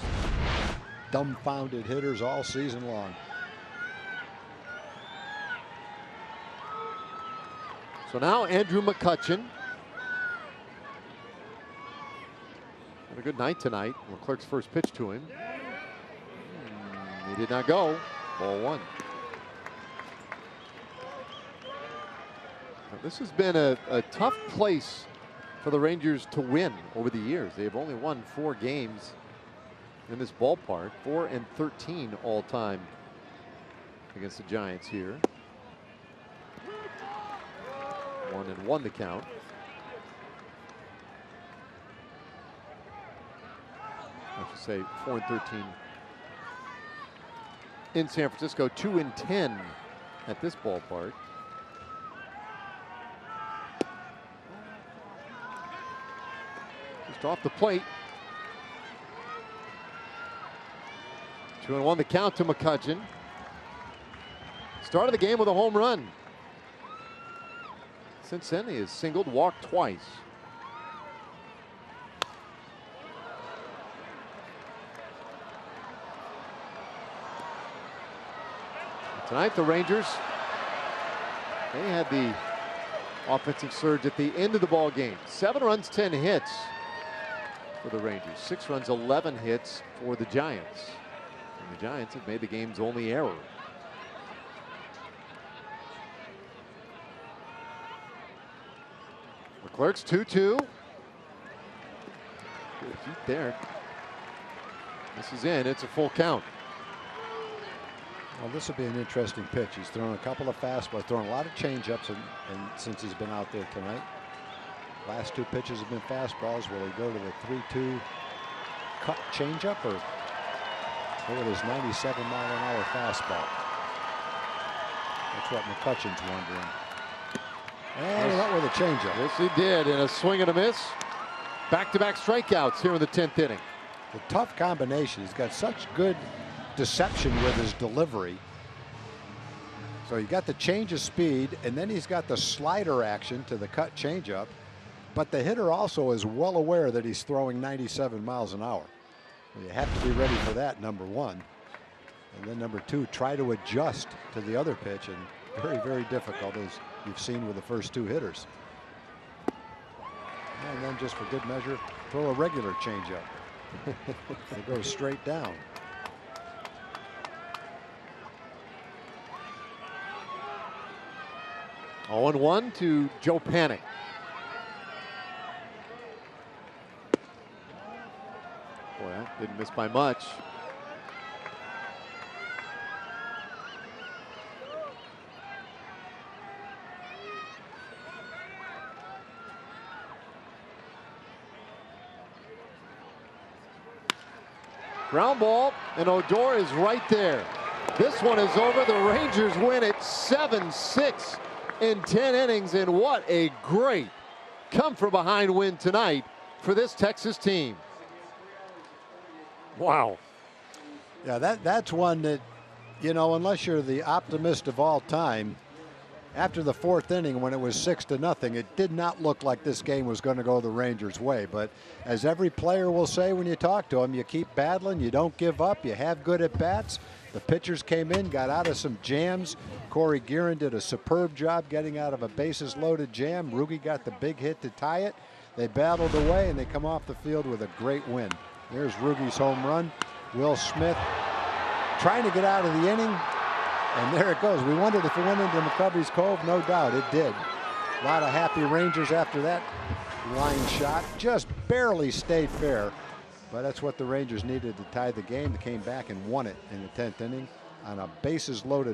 dumbfounded hitters all season long. So now Andrew McCutchen. Had a good night tonight. Leclerc's first pitch to him. He did not go. Ball 1. Now, this has been a tough place for the Rangers to win over the years. They've only won 4 games in this ballpark. 4-13 all time against the Giants here. 1-1 the count. I should say 4-13 in San Francisco. 2-10 at this ballpark. Just off the plate. 2-1 the count to McCutchen. Started the game with a home run. Since then, he has singled, walked twice. Tonight, the Rangers, they had the offensive surge at the end of the ball game. 7 runs, 10 hits for the Rangers. 6 runs, 11 hits for the Giants. And the Giants have made the game's only error. Clerks 2-2. Good heat there. This is in. It's a full count. Well, this will be an interesting pitch. He's thrown a couple of fastballs, thrown a lot of changeups, and since he's been out there tonight, last 2 pitches have been fastballs. Will he go to the 3-2 cut changeup or go with his 97-mile-an-hour fastball? That's what McCutchen's wondering. And he went with a changeup. Yes, he did. And a swing and a miss. Back-to-back strikeouts here in the 10th inning. The tough combination. He's got such good deception with his delivery. So you got the change of speed, and then he's got the slider action to the cut changeup. But the hitter also is well aware that he's throwing 97 miles an hour. You have to be ready for that, number 1. And then number 2, try to adjust to the other pitch, and very, very difficult, as you've seen with the first 2 hitters. And then just for good measure, throw a regular changeup. It goes straight down. Oh, 0-1 to Joe Panik. Boy, that didn't miss by much. Ground ball, and Odor is right there. This one is over. The Rangers win it 7-6 in 10 innings, and what a great come-from-behind win tonight for this Texas team. Wow. Yeah, that's one that, you know, unless you're the optimist of all time, after the 4th inning, when it was 6-0, it did not look like this game was going to go the Rangers' way. But as every player will say when you talk to them, you keep battling, you don't give up, you have good at bats. The pitchers came in, got out of some jams. Corey Guerin did a superb job getting out of a bases-loaded jam. Ruge got the big hit to tie it. They battled away, and they come off the field with a great win. There's Ruge's home run. Will Smith trying to get out of the inning, and there it goes. We wondered if it went into McCovey's Cove. No doubt it did. A lot of happy Rangers after that line shot. Just barely stayed fair. But that's what the Rangers needed to tie the game. They came back and won it in the 10th inning on a bases-loaded